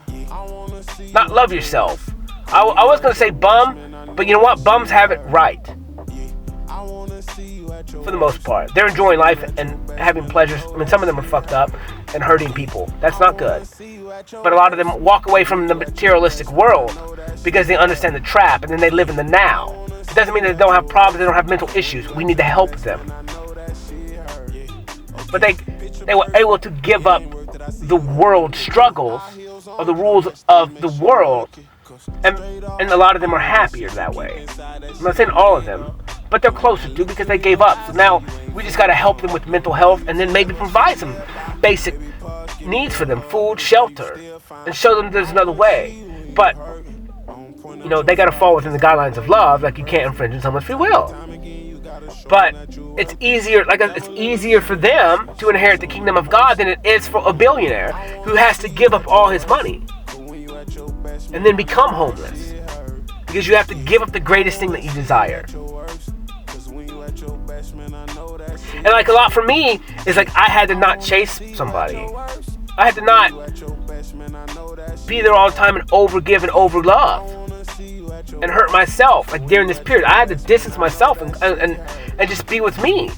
Not love yourself. I was going to say bum, but you know what? Bums have it right. For the most part. They're enjoying life and having pleasures. I mean, some of them are fucked up and hurting people. That's not good. But a lot of them walk away from the materialistic world because they understand the trap, and then they live in the now. It doesn't mean that they don't have problems, they don't have mental issues. We need to help them. But they were able to give up the world struggles or the rules of the world, and a lot of them are happier that way. I'm not saying all of them, but they're closer to, because they gave up. So now we just got to help them with mental health, and then maybe provide some basic needs for them, food, shelter, and show them there's another way. But you know, they got to fall within the guidelines of love. Like, you can't infringe on someone's free will. But it's easier for them to inherit the kingdom of God than it is for a billionaire who has to give up all his money and then become homeless, because you have to give up the greatest thing that you desire. And like, a lot for me is like, I had to not chase somebody. I had to not be there all the time and overgive and overlove and hurt myself. Like, during this period, I had to distance myself and just be with me.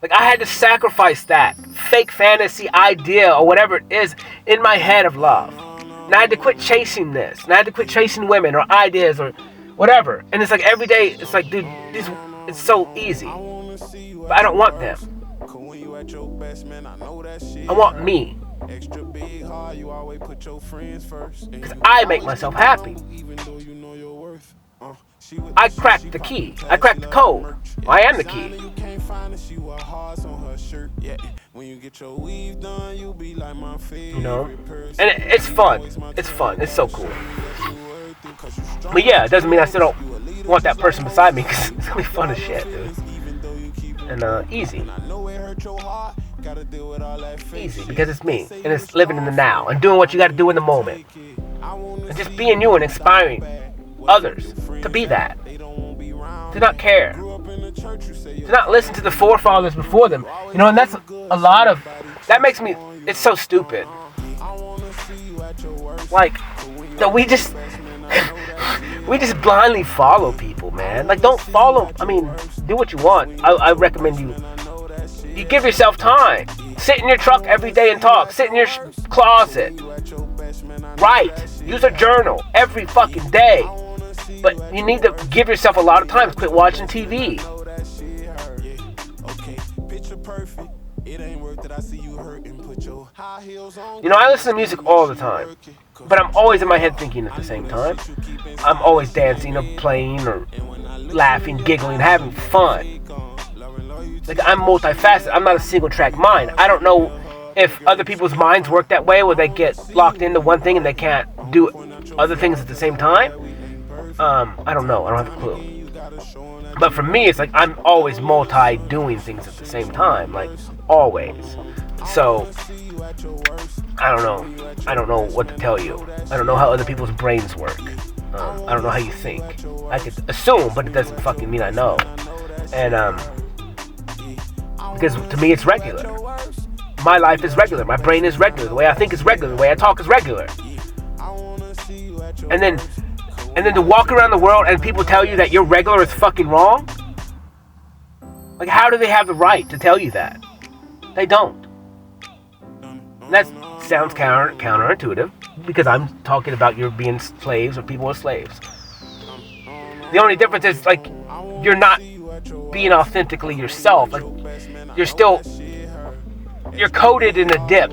Like, I had to sacrifice that fake fantasy idea or whatever it is in my head of love. And I had to quit chasing this. And I had to quit chasing women or ideas or whatever. And it's like, every day, it's like, dude, it's so easy. But I don't want them. I want me. Because I make myself happy. I cracked the key. I cracked the code. I am the key. You know? And it's fun. It's fun. It's so cool. But yeah, it doesn't mean I still don't want that person beside me, because it's going to be fun as shit, dude. And easy. Easy, because it's me. And it's living in the now. And doing what you got to do in the moment. And just being you and inspiring others to be that. To not care. To not listen to the forefathers before them. You know, and that's a lot of... That makes me... It's so stupid. Like, that we just... we just blindly follow people, man. Like, don't follow... I mean, do what you want. I recommend you give yourself time. Sit in your truck every day and talk. Sit in your closet. Write. Use a journal every fucking day. But you need to give yourself a lot of time. Quit watching TV. You know, I listen to music all the time. But I'm always in my head thinking at the same time. I'm always dancing or playing or laughing, giggling, having fun. Like, I'm multifaceted. I'm not a single track mind. I don't know if other people's minds work that way, where they get locked into one thing and they can't do other things at the same time. I don't know. I don't have a clue. But for me, it's like I'm always doing things at the same time. Like, always. So, I don't know. I don't know what to tell you. I don't know how other people's brains work. I don't know how you think. I could assume, but it doesn't fucking mean I know. And, because to me it's regular. My life is regular. My brain is regular. The way I think is regular. The way I talk is regular. And then to walk around the world and people tell you that you're regular is fucking wrong? Like, how do they have the right to tell you that? They don't. And that sounds counterintuitive, because I'm talking about you're being slaves or people are slaves. The only difference is, like, you're not being authentically yourself. Like, you're coded in a dip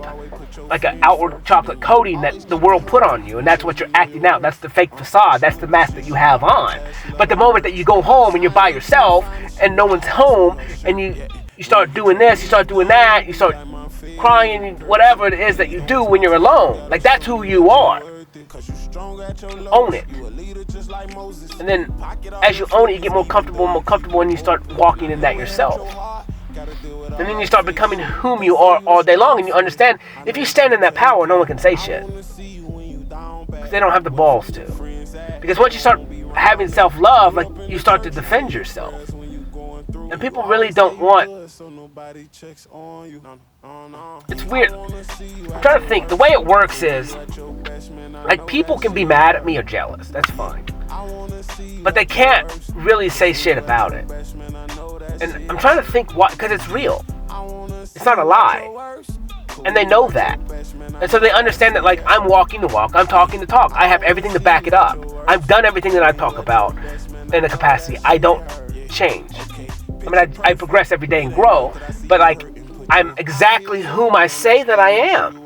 like an outward chocolate coating that the world put on you, and that's what you're acting out. That's the fake facade. That's the mask that you have on. But the moment that you go home and you're by yourself and no one's home, and you start doing this, you start doing that, you start crying, whatever it is that you do when you're alone, like that's who you are. Own it. And then as you own it, you get more comfortable, and you start walking in that yourself. And then you start becoming whom you are all day long, and you understand if you stand in that power, no one can say shit. Because they don't have the balls to. Because once you start having self-love, like, you start to defend yourself. And people really don't want... It's weird. I'm trying to think. The way it works is, like, people can be mad at me or jealous. That's fine. But they can't really say shit about it. And I'm trying to think why, because it's real. It's not a lie. And they know that. And so they understand that, like, I'm walking the walk, I'm talking the talk. I have everything to back it up. I've done everything that I talk about in a capacity. I don't change. I mean, I progress every day and grow, but, like, I'm exactly whom I say that I am.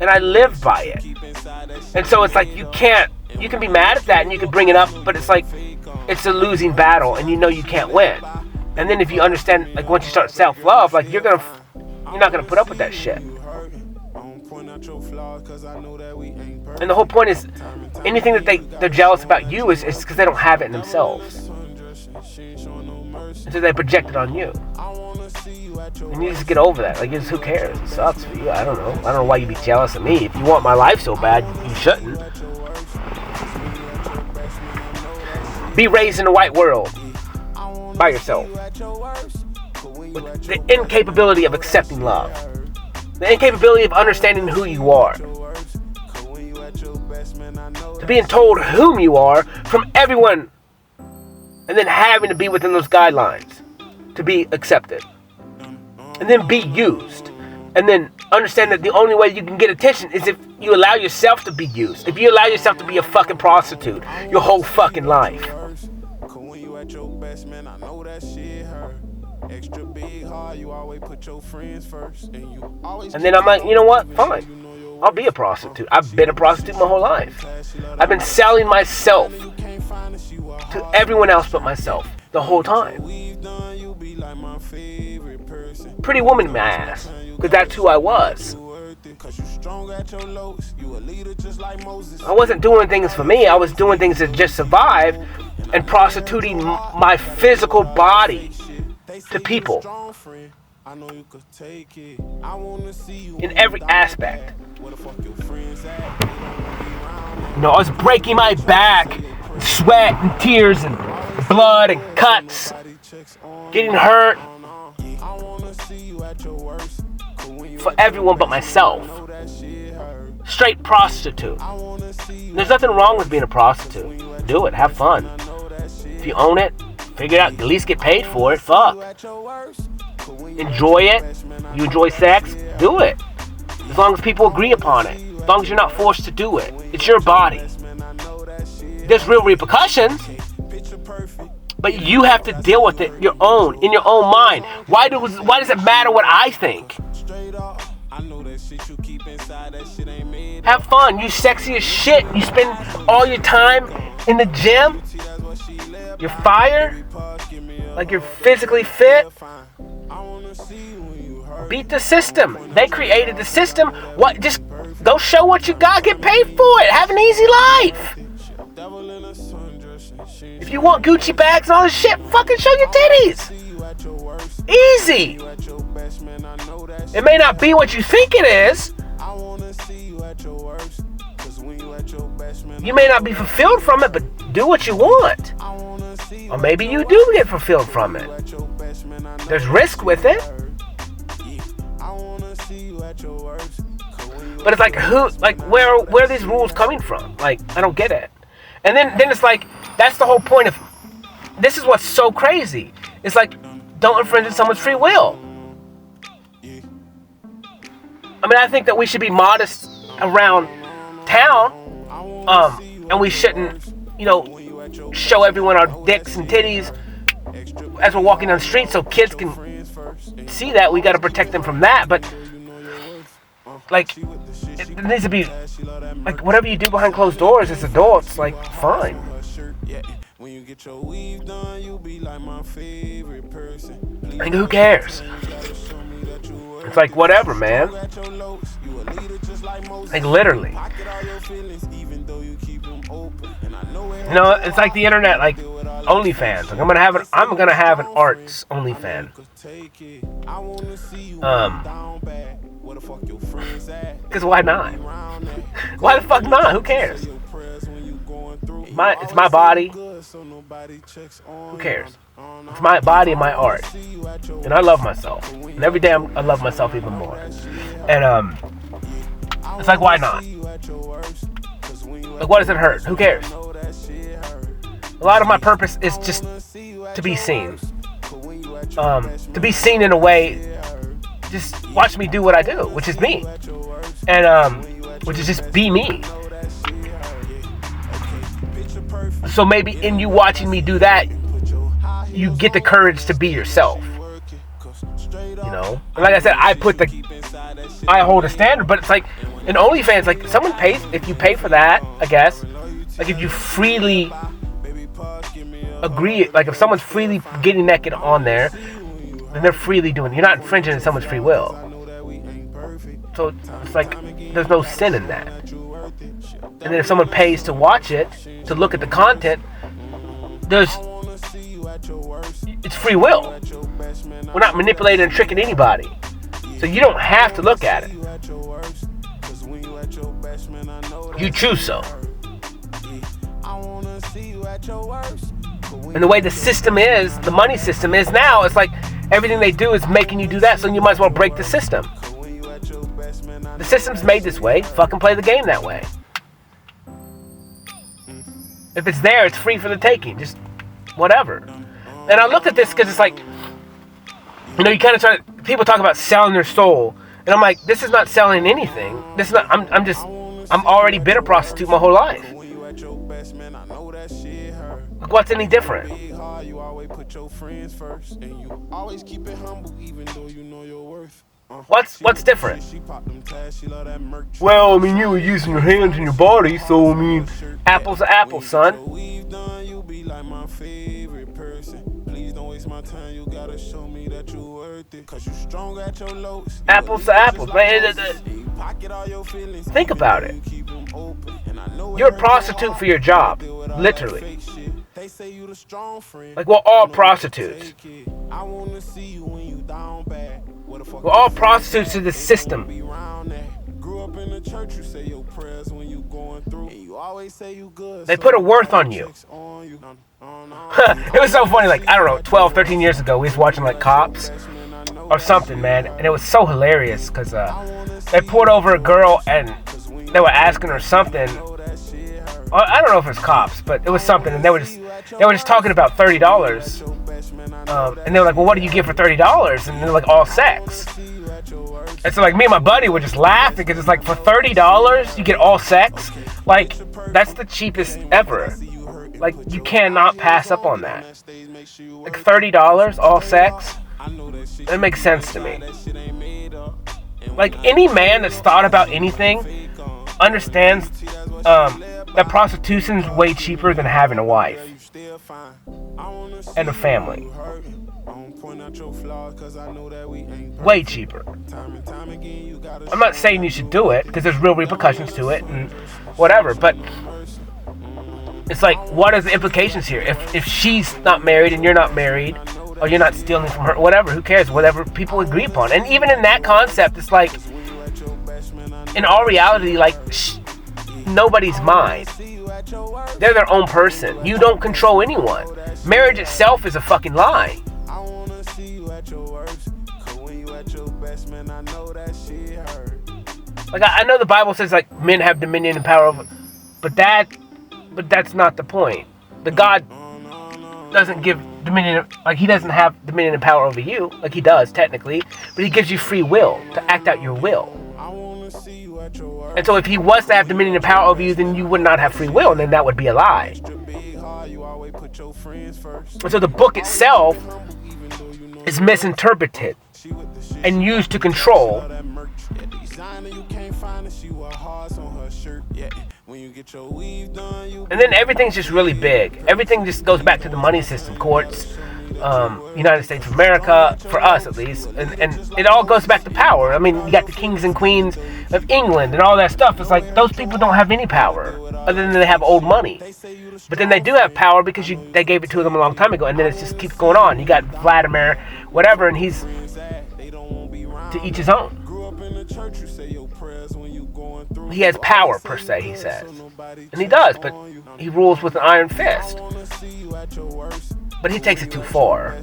And I live by it. And so it's like you can be mad at that and you can bring it up, but it's like it's a losing battle and you know you can't win. And then if you understand, like, once you start self-love, like, you're not gonna put up with that shit. And the whole point is, anything that they're jealous about you is because they don't have it in themselves. And so they project it on you. And you just get over that. Like, just, who cares? It sucks for you. I don't know why you'd be jealous of me. If you want my life so bad, you shouldn't. Be raised in a white world by yourself, with the incapability of accepting love, the incapability of understanding who you are, to being told whom you are from everyone, and then having to be within those guidelines to be accepted, and then be used, and then understand that the only way you can get attention is if you allow yourself to be used. If you allow yourself to be a fucking prostitute your whole fucking life. And then I'm like, you know what? Fine. I'll be a prostitute. I've been a prostitute my whole life. I've been selling myself to everyone else but myself the whole time. Pretty woman in my ass. Because that's who I was. I wasn't doing things for me. I was doing things to just survive and prostituting my physical body to people. In every aspect. You know, I was breaking my back, sweat and tears and blood and cuts, getting hurt for everyone but myself. Straight prostitute. There's nothing wrong with being a prostitute. Do it, have fun. If you own it, figure it out, at least get paid for it. Fuck. Enjoy it. You enjoy sex, do it. As long as people agree upon it. As long as you're not forced to do it. It's your body. There's real repercussions, but you have to deal with it in your own mind. Why does it matter what I think? Have fun. You sexy as shit. You spend all your time in the gym. You're fire. Like, you're physically fit. Beat the system. They created the system. What? Just go show what you got. Get paid for it. Have an easy life. If you want Gucci bags and all this shit, fucking show your titties. Easy. It may not be what you think it is. You may not be fulfilled from it, but do what you want. Or maybe you do get fulfilled from it. There's risk with it. But it's like, where are these rules coming from? Like, I don't get it. And then it's like, that's the whole point of, this is what's so crazy. It's like, don't infringe on someone's free will. I mean, I think that we should be modest around town, and we shouldn't, show everyone our dicks and titties as we're walking down the street so kids can see that. We got to protect them from that. But like, it needs to be, like, whatever you do behind closed doors as adults, like, fine. When you get your weave done, you be like my favorite person. Like, who cares? It's like, whatever, man. Like, literally. You know, it's like the internet, like OnlyFans. Like, I'm gonna have an arts OnlyFans. Because why not? Why the fuck not? Who cares? It's my body. Who cares? It's my body and my art. And I love myself. And every day I love myself even more. And it's like, why not? Like, what does it hurt? Who cares? A lot of my purpose is just to be seen. To be seen in a way, just watch me do what I do, which is me. And which is just be me. So maybe in you watching me do that, you get the courage to be yourself. You know? And like I said, I hold a standard, but it's like in OnlyFans, like someone pays, if you pay for that, I guess. Like if you freely agree, like if someone's freely getting naked on there, then they're freely doing it. You're not infringing on someone's free will. So it's like there's no sin in that. And then if someone pays to watch it, to look at the content, it's free will. We're not manipulating and tricking anybody. So you don't have to look at it. You choose so. And the way the system is, the money system is now, it's like everything they do is making you do that, so you might as well break the system. The system's made this way, fucking play the game that way. If it's there, it's free for the taking, just whatever. And I looked at this because it's like, you know, you kind of people talk about selling their soul, and I'm like, this is not selling anything. This is not. I'm already been a prostitute my whole life. Like, what's any different? What's different? Well, I mean, you were using your hands and your body, so I mean, apples to apples, son. Apples to apples, man. Think about it. You're a prostitute for your job, literally. Like, we're all prostitutes. We're all prostitutes to the system. They put a worth on you. It was so funny, like, I don't know, 12, 13 years ago, we was watching, like, Cops or something, man, and it was so hilarious, because they pulled over a girl, and they were asking her something. I don't know if it was Cops, but it was something, and they were just talking about $30, and they were like, well, what do you get for $30? And they're like, all sex. And so, like, me and my buddy were just laughing, because it's like, for $30, you get all sex? Like, that's the cheapest ever. Like, you cannot pass up on that. Like, $30, all sex? That makes sense to me. Like, any man that's thought about anything understands that prostitution's way cheaper than having a wife and a family. Way cheaper. I'm not saying you should do it, because there's real repercussions to it and whatever, but it's like, what are the implications here? If she's not married and you're not married, or you're not stealing from her, whatever, who cares? Whatever people agree upon. And even in that concept, it's like, in all reality, like, nobody's mine. They're their own person. You don't control anyone. Marriage itself is a fucking lie. Like, I know the Bible says, like, men have dominion and power over, but that's not the point. The God doesn't give dominion, like, he doesn't have dominion and power over you, like he does technically, but he gives you free will to act out your will. And so if he was to have dominion and power over you, then you would not have free will, and then that would be a lie. And so the book itself is misinterpreted and used to control China, you can't find it. She wear hearts on her shirt. Yeah. When you get your weave done, you. And then everything's just really big. Everything just goes back to the money system, courts, United States of America, for us at least, and it all goes back to power. I mean, you got the kings and queens of England and all that stuff. It's like those people don't have any power other than they have old money. But then they do have power because they gave it to them a long time ago, and then it just keeps going on. You got Vladimir, whatever, and he's to each his own. He has power, per se, he says. And he does, but he rules with an iron fist. But he takes it too far.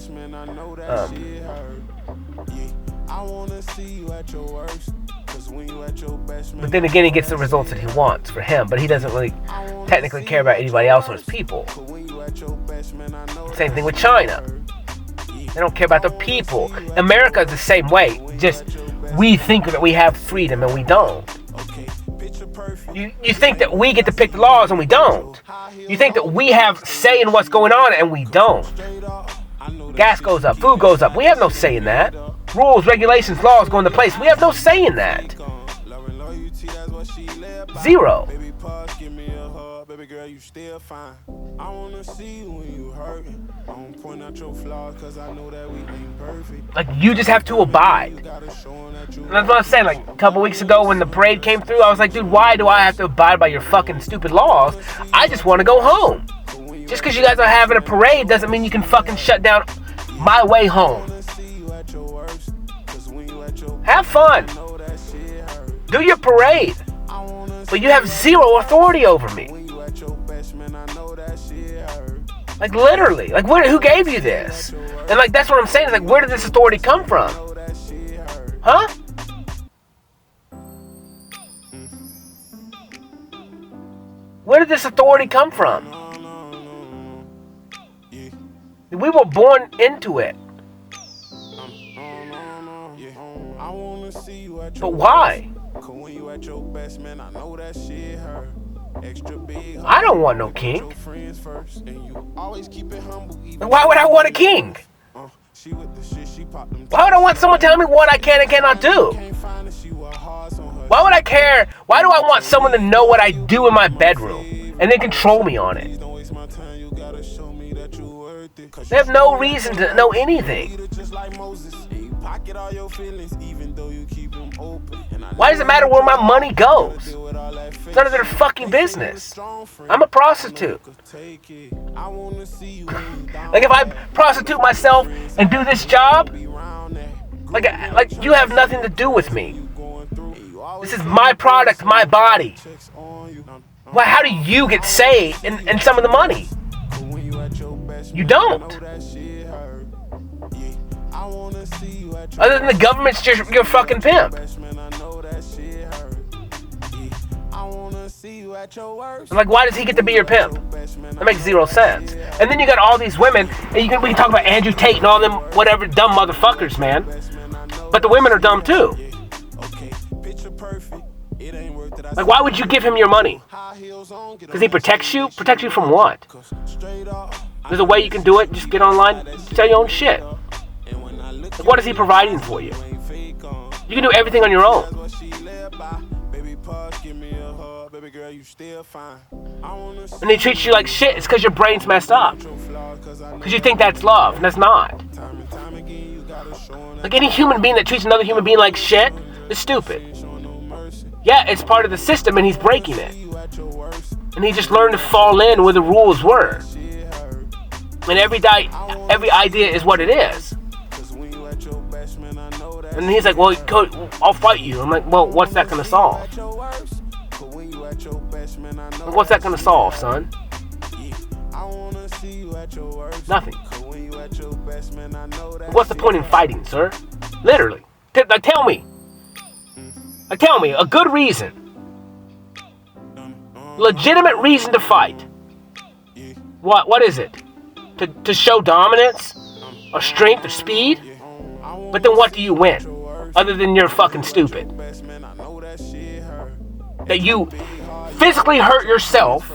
But then again, he gets the results that he wants for him, but he doesn't really technically care about anybody else or his people. Same thing with China. They don't care about the people. America is the same way. Just we think that we have freedom and we don't. You think that we get to pick the laws and we don't. You think that we have say in what's going on and we don't. Gas goes up, food goes up. We have no say in that. Rules, regulations, laws go into place. We have no say in that. Zero. Baby girl, you still fine. I wanna see you when you hurting. I don't point out your flaws cause I know that we ain't perfect. Like, you just have to abide. And that's what I'm saying. Like, a couple weeks ago when the parade came through, I was like, dude, why do I have to abide by your fucking stupid laws? I just want to go home. Just because you guys are having a parade doesn't mean you can fucking shut down my way home. Have fun. Do your parade. But you have zero authority over me. Like, literally. Like, who gave you this? And, like, that's what I'm saying. Like, where did this authority come from? Huh? Where did this authority come from? We were born into it. But why? I don't want no king. Why would I want a king? Why would I want someone telling me what I can and cannot do? Why would I care? Why do I want someone to know what I do in my bedroom and then control me on it? They have no reason to know anything. Why does it matter where my money goes? It's none of their fucking business. I'm a prostitute. Like, if I prostitute myself and do this job, like you have nothing to do with me. This is my product, my body. Well, how do you get say in some of the money? You don't. Other than the government's your fucking pimp. I'm like, why does he get to be your pimp? That makes zero sense. And then you got all these women, and we can talk about Andrew Tate and all them whatever dumb motherfuckers, man. But the women are dumb too. Like, why would you give him your money? Because he protects you? Protects you from what? There's a way you can do it. Just get online, sell your own shit. Like, what is he providing for you? You can do everything on your own. And he treats you like shit. It's because your brain's messed up. Because you think that's love, and that's not. Like, any human being that treats another human being like shit is stupid. Yeah, it's part of the system, and he's breaking it. And he just learned to fall in where the rules were. And every idea is what it is. And he's like, well, I'll fight you. I'm like, well, what's that going to solve? What's that going to solve, son? Nothing. What's the point in fighting, sir? Literally. Tell me. Tell me, a good reason. Legitimate reason to fight. What is it? To show dominance? Or strength or speed? But then what do you win? Other than you're fucking stupid. That you physically hurt yourself.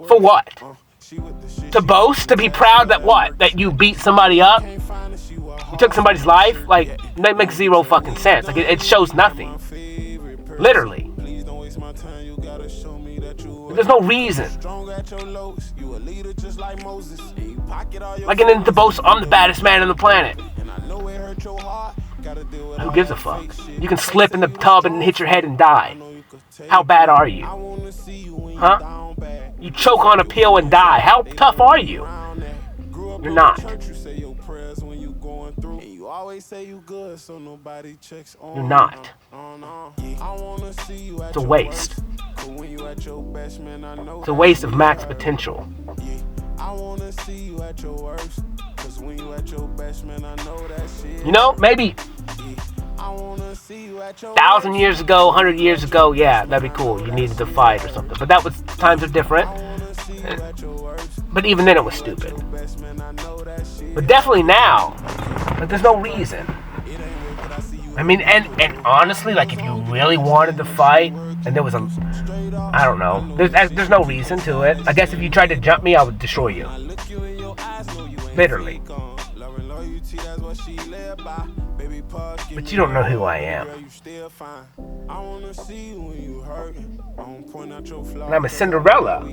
For what? To boast? To be proud that what? That you beat somebody up? You took somebody's life, like, that makes zero fucking sense. Like, it shows nothing. Literally. There's no reason. Like, and then to boast, I'm the baddest man on the planet. Who gives a fuck? You can slip in the tub and hit your head and die. How bad are you? Huh? You choke on a pill and die. How tough are you? You're not. You're not. It's a waste. It's a waste of max potential. You know, maybe 1,000 years ago, 100 years ago, yeah, that'd be cool. You needed to fight or something. But that was, times are different. But even then it was stupid. But definitely now, like, there's no reason. I mean, and honestly, like, if you really wanted to fight, and there was I don't know, there's no reason to it. I guess if you tried to jump me, I would destroy you. Literally. But you don't know who I am. And I'm a Cinderella.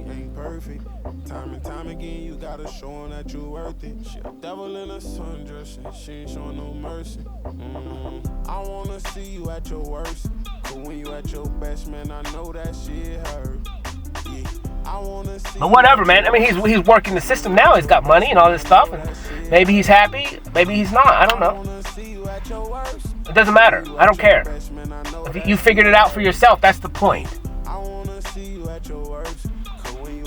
Time and time again, you gotta show them that you worth it. She a devil in a sundress, and she ain't showing no mercy. I wanna see you at your worst, but when you at your best, man, I know that shit hurt. Yeah. But whatever, man. I mean, he's working the system now. He's got money and all this stuff, and maybe he's happy, maybe he's not. I don't know. It doesn't matter. I don't care. If you figured it out for yourself, that's the point.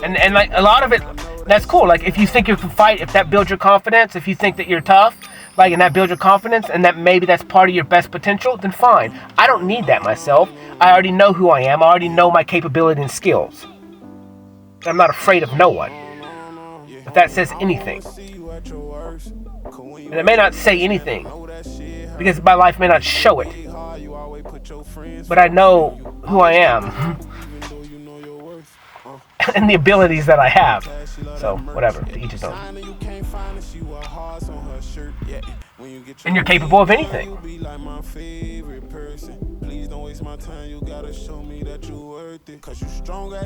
And like a lot of it, that's cool. Like, if you think you can fight, if that builds your confidence, if you think that you're tough, like, and that builds your confidence, and that maybe that's part of your best potential, then fine. I don't need that myself. I already know who I am. I already know my capability and skills. I'm not afraid of no one. If that says anything. And it may not say anything, because my life may not show it. But I know who I am. And the abilities that I have. So, whatever, to each his own. And you're capable of anything.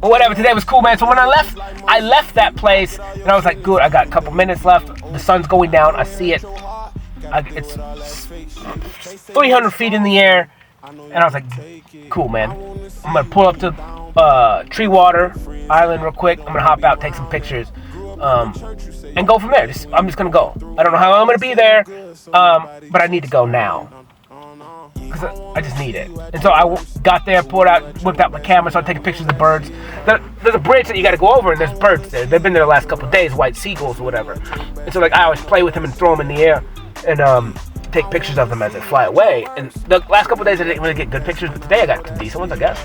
But whatever, today was cool, man. So when I left that place, and I was like, good, I got a couple minutes left. The sun's going down, I see it. It's 300 feet in the air. And I was like, cool, man. I'm going to pull up to Treewater Island real quick. I'm going to hop out, take some pictures, and go from there. I'm just going to go. I don't know how long I'm going to be there, but I need to go now. Because I just need it. And so I got there, whipped out my camera, started taking pictures of the birds. There's a bridge that you got to go over, and there's birds there. They've been there the last couple of days, white seagulls or whatever. And so, like, I always play with them and throw them in the air. And, take pictures of them as they fly away. And the last couple of days I didn't really get good pictures, but today I got some decent ones, I guess.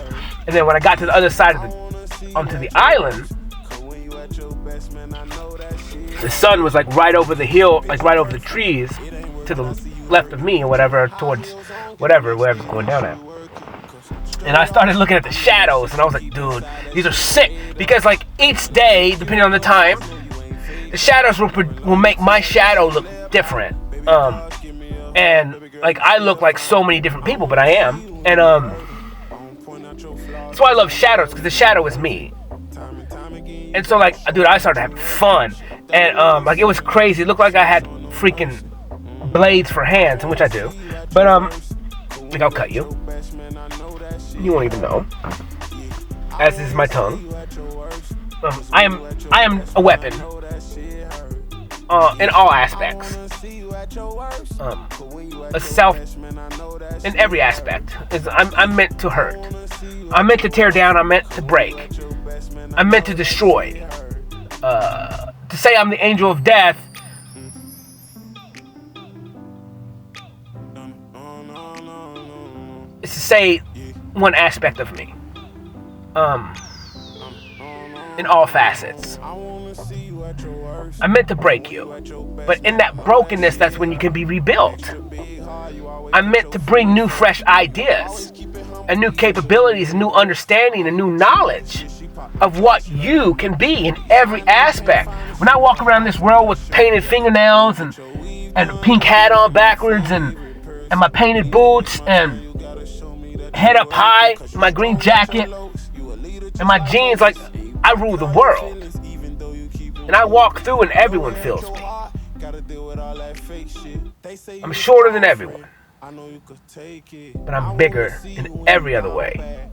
And then when I got to the other side onto the island, the sun was like right over the hill, like right over the trees to the left of me or whatever, towards wherever's going down at. And I started looking at the shadows, and I was like, dude, these are sick. Because, like, each day, depending on the time, the shadows will make my shadow look different. And, like, I look like so many different people, but I am. And, that's why I love shadows, because the shadow is me. And so, like, dude, I started having fun. And, like, it was crazy. It looked like I had freaking blades for hands, which I do. But, like, I'll cut you. You won't even know. As is my tongue. I am a weapon. In all aspects. A self in every aspect. I'm meant to hurt. I'm meant to tear down. I'm meant to break. I'm meant to destroy. To say I'm the angel of death is to say one aspect of me. In all facets. I'm meant to break you. But in that brokenness, that's when you can be rebuilt. I'm meant to bring new, fresh ideas, and new capabilities, and new understanding, and new knowledge of what you can be in every aspect. When I walk around this world with painted fingernails and and a pink hat on backwards and my painted boots and head up high, my green jacket and my jeans, like I rule the world. And I walk through and everyone feels me. I'm shorter than everyone, but I'm bigger in every other way.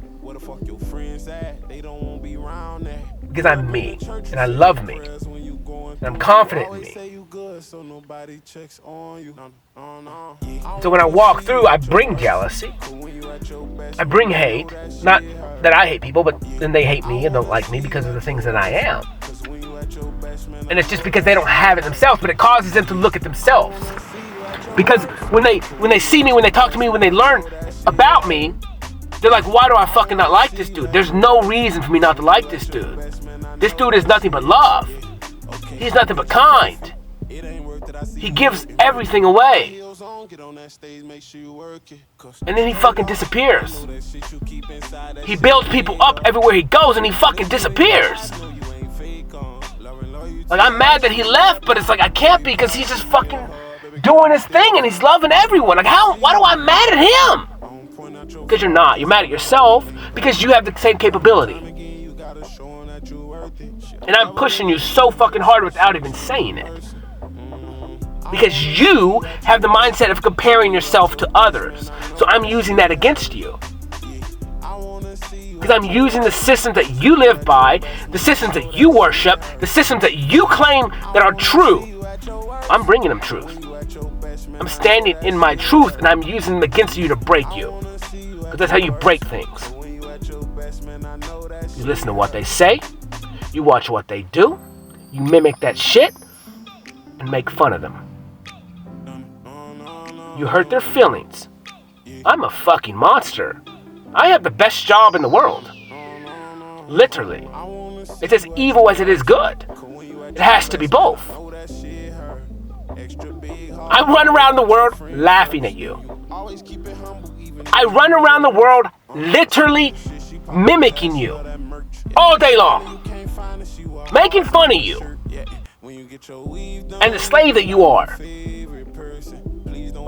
Because I'm me, and I love me, and I'm confident in me. So when I walk through, I bring jealousy, I bring hate. Not that I hate people, but then they hate me and don't like me because of the things that I am. And it's just because they don't have it themselves, but it causes them to look at themselves. Because when they see me, when they talk to me, when they learn about me, they're like, why do I fucking not like this dude? There's no reason for me not to like this dude. This dude is nothing but love. He's nothing but kind. He gives everything away. And then he fucking disappears. He builds people up everywhere he goes and he fucking disappears. Like, I'm mad that he left, but it's like I can't be because he's just fucking doing his thing and he's loving everyone. Like, why do I mad at him? Because you're not. You're mad at yourself because you have the same capability. And I'm pushing you so fucking hard without even saying it. Because you have the mindset of comparing yourself to others. So I'm using that against you. Because I'm using the systems that you live by, the systems that you worship, the systems that you claim that are true. I'm bringing them truth. I'm standing in my truth and I'm using them against you to break you. Because that's how you break things. You listen to what they say, you watch what they do, you mimic that shit, and make fun of them. You hurt their feelings. I'm a fucking monster. I have the best job in the world. Literally. It's as evil as it is good. It has to be both. I run around the world laughing at you. I run around the world literally mimicking you all day long, making fun of you and the slave that you are.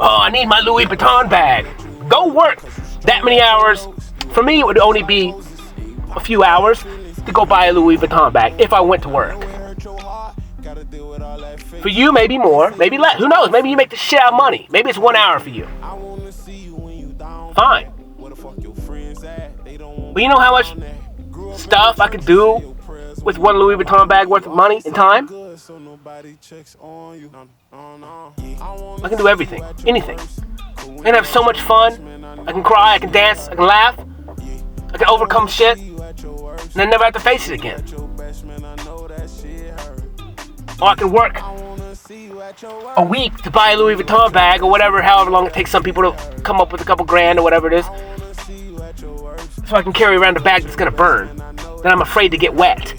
Oh, I need my Louis Vuitton bag. Go work that many hours. For me, it would only be a few hours to go buy a Louis Vuitton bag if I went to work. For you, maybe more, maybe less. Who knows? Maybe you make the shit out of money. Maybe it's 1 hour for you. Fine. But you know how much stuff I could do with one Louis Vuitton bag worth of money and time? I can do everything, anything. I can have so much fun. I can cry, I can dance, I can laugh. I can overcome shit and then never have to face it again. Or I can work a week to buy a Louis Vuitton bag or whatever, however long it takes some people to come up with a couple grand or whatever it is. So I can carry around a bag that's gonna burn. Then I'm afraid to get wet.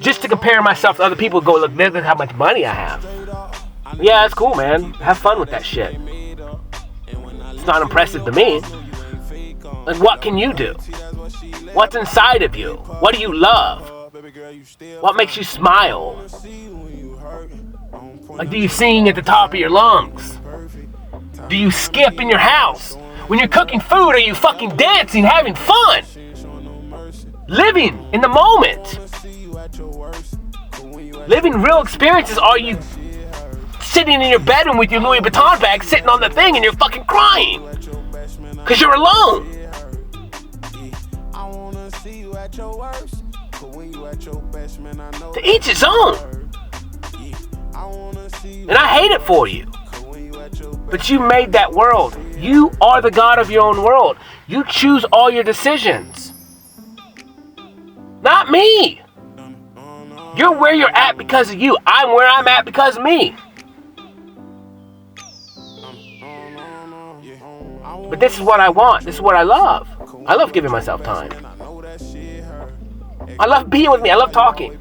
Just to compare myself to other people, go, look, look how much money I have. Yeah, that's cool, man. Have fun with that shit. It's not impressive to me. Like, what can you do? What's inside of you? What do you love? What makes you smile? Like, do you sing at the top of your lungs? Do you skip in your house? When you're cooking food, are you fucking dancing, having fun? Living in the moment. Living real experiences. Are you sitting in your bedroom with your Louis Vuitton bag, sitting on the thing, and you're fucking crying? Because you're alone. To each his own. And I hate it for you. But you made that world. You are the God of your own world. You choose all your decisions. Not me. You're where you're at because of you. I'm where I'm at because of me. But this is what I want. This is what I love. I love giving myself time. I love being with me. I love talking.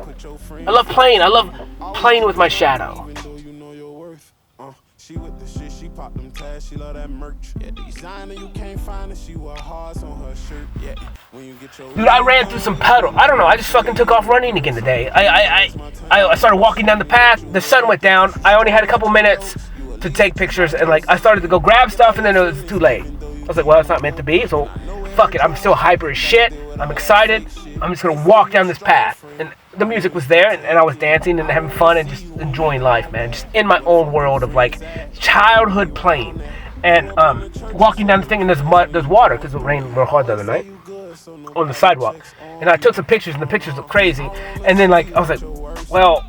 I love playing. I love playing with my shadow. she love that merch. Yeah, designer, you can't find it. She wear hearts on her shirt. Yeah, when you get your Dude, I ran through some puddle. I don't know. I just fucking took off running again today. I started walking down the path. The sun went down. I only had a couple minutes to take pictures, and like I started to go grab stuff, and then it was too late. I was like, well, it's not meant to be, so fuck it. I'm still hyper as shit. I'm excited. I'm just gonna walk down this path. And the music was there, and I was dancing and having fun and just enjoying life, man. Just in my own world of like childhood playing. And walking down the thing, and there's water because it rained real hard the other night on the sidewalk. And I took some pictures, and the pictures look crazy. And then like I was like, well,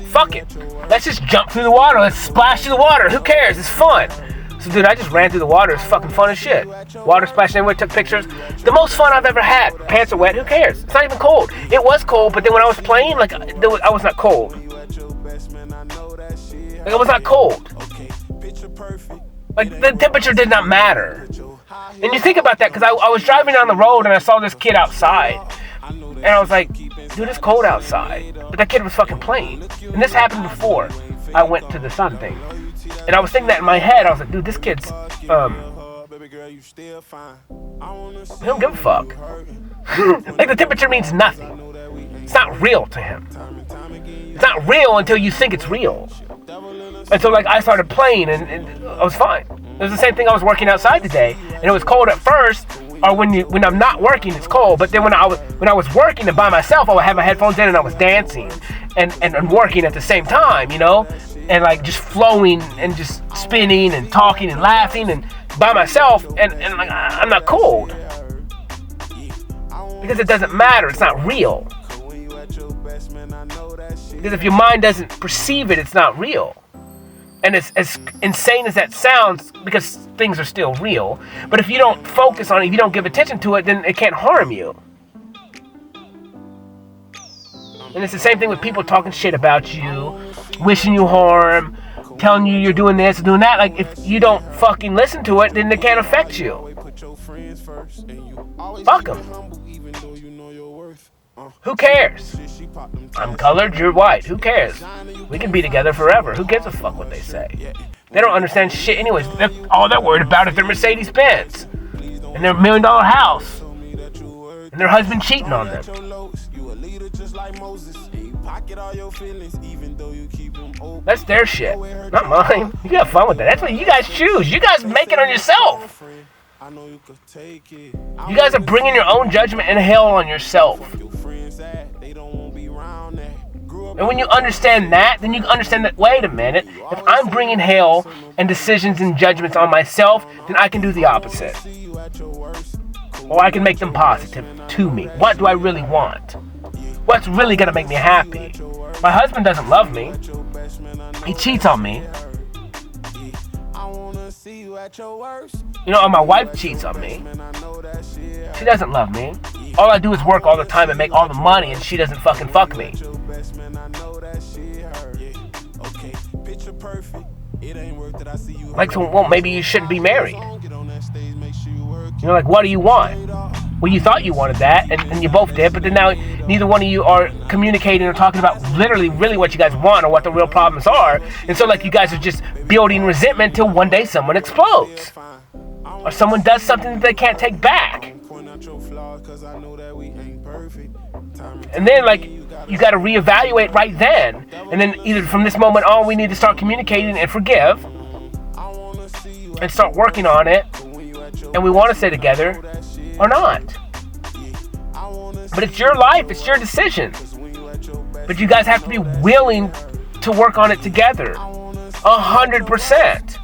fuck it. Let's just jump through the water. Let's splash through the water. Who cares? It's fun. So, dude, I just ran through the water. It's fucking fun as shit. Water splashing everywhere, took pictures. The most fun I've ever had. Pants are wet. Who cares? It's not even cold. It was cold, but then when I was playing, like, I was not cold. Like, I was not cold. Like, the temperature did not matter. And you think about that, because I was driving down the road, and I saw this kid outside. And I was like, dude, it's cold outside. But that kid was fucking playing. And this happened before I went to the sun thing. And I was thinking that in my head. I was like, dude, this kid's, he don't give a fuck. Like, the temperature means nothing. It's not real to him. It's not real until you think it's real. And so, like, I started playing, and I was fine. It was the same thing. I was working outside today, and it was cold at first. Or when I'm not working, it's cold. But then when I was working and by myself, I would have my headphones in and I was dancing and working at the same time, you know, and like just flowing and just spinning and talking and laughing and by myself, and like I'm not cold because it doesn't matter. It's not real. Because if your mind doesn't perceive it, it's not real. And it's as insane as that sounds, because things are still real. But if you don't focus on it, if you don't give attention to it, then it can't harm you. And it's the same thing with people talking shit about you, wishing you harm, telling you you're doing this and doing that. Like, if you don't fucking listen to it, then it can't affect you. Fuck them. Who cares? I'm colored, you're white. Who cares? We can be together forever. Who gives a fuck what they say? They don't understand shit anyways. All they're worried about is their Mercedes-Benz and their $1 million house and their husband cheating on them. That's their shit, not mine. You got fun with that. That's what you guys choose. You guys make it on yourself. You guys are bringing your own judgment and hell on yourself. And when you understand that, then you understand that, wait a minute, if I'm bringing hell and decisions and judgments on myself, then I can do the opposite. Or I can make them positive to me. What do I really want? What's really going to make me happy? My husband doesn't love me. He cheats on me. You know, my wife cheats on me. She doesn't love me. All I do is work all the time and make all the money, and she doesn't fucking fuck me. Like, so, well, maybe you shouldn't be married. You know, like, what do you want? Well, you thought you wanted that, and you both did, but then now neither one of you are communicating or talking about literally really what you guys want or what the real problems are. And so, like, you guys are just building resentment till one day someone explodes. Or someone does something that they can't take back. And then, like, you got to reevaluate right then. And then either from this moment on, we need to start communicating and forgive. And start working on it. And we want to stay together. Or not. But it's your life. It's your decision. But you guys have to be willing to work on it together. 100%.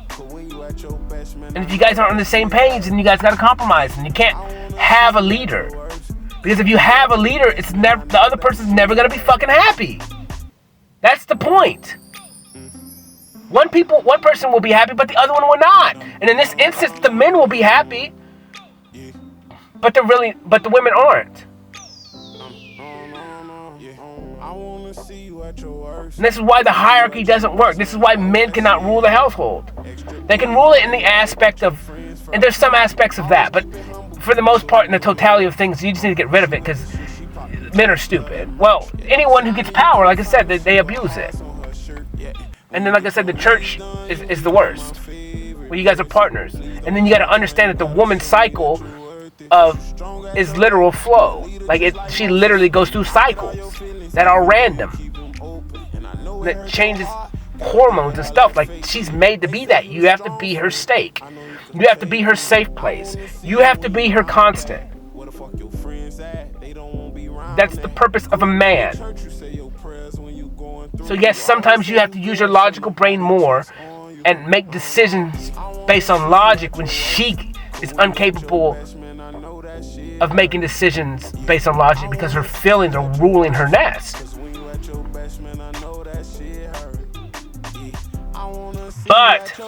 And if you guys aren't on the same page, then you guys got to compromise. And you can't have a leader. Because if you have a leader, it's never, the other person's never going to be fucking happy. That's the point. One person will be happy, but the other one will not. And in this instance, the men will be happy. But the women aren't. And this is why the hierarchy doesn't work. This is why men cannot rule the household. They can rule it in the aspect of, and there's some aspects of that, but for the most part, in the totality of things, you just need to get rid of it because men are stupid. Well, anyone who gets power, like I said, they abuse it. And then, like I said, the church is the worst. Where you guys are partners. And then you got to understand that the woman's cycle is literal flow. Like she literally goes through cycles that are random. That changes hormones and stuff. Like she's made to be that. You have to be her stake. You have to be her safe place. You have to be her constant. That's the purpose of a man. So yes, sometimes you have to use your logical brain more and make decisions based on logic when she is incapable of making decisions based on logic because her feelings are ruling her nest. But,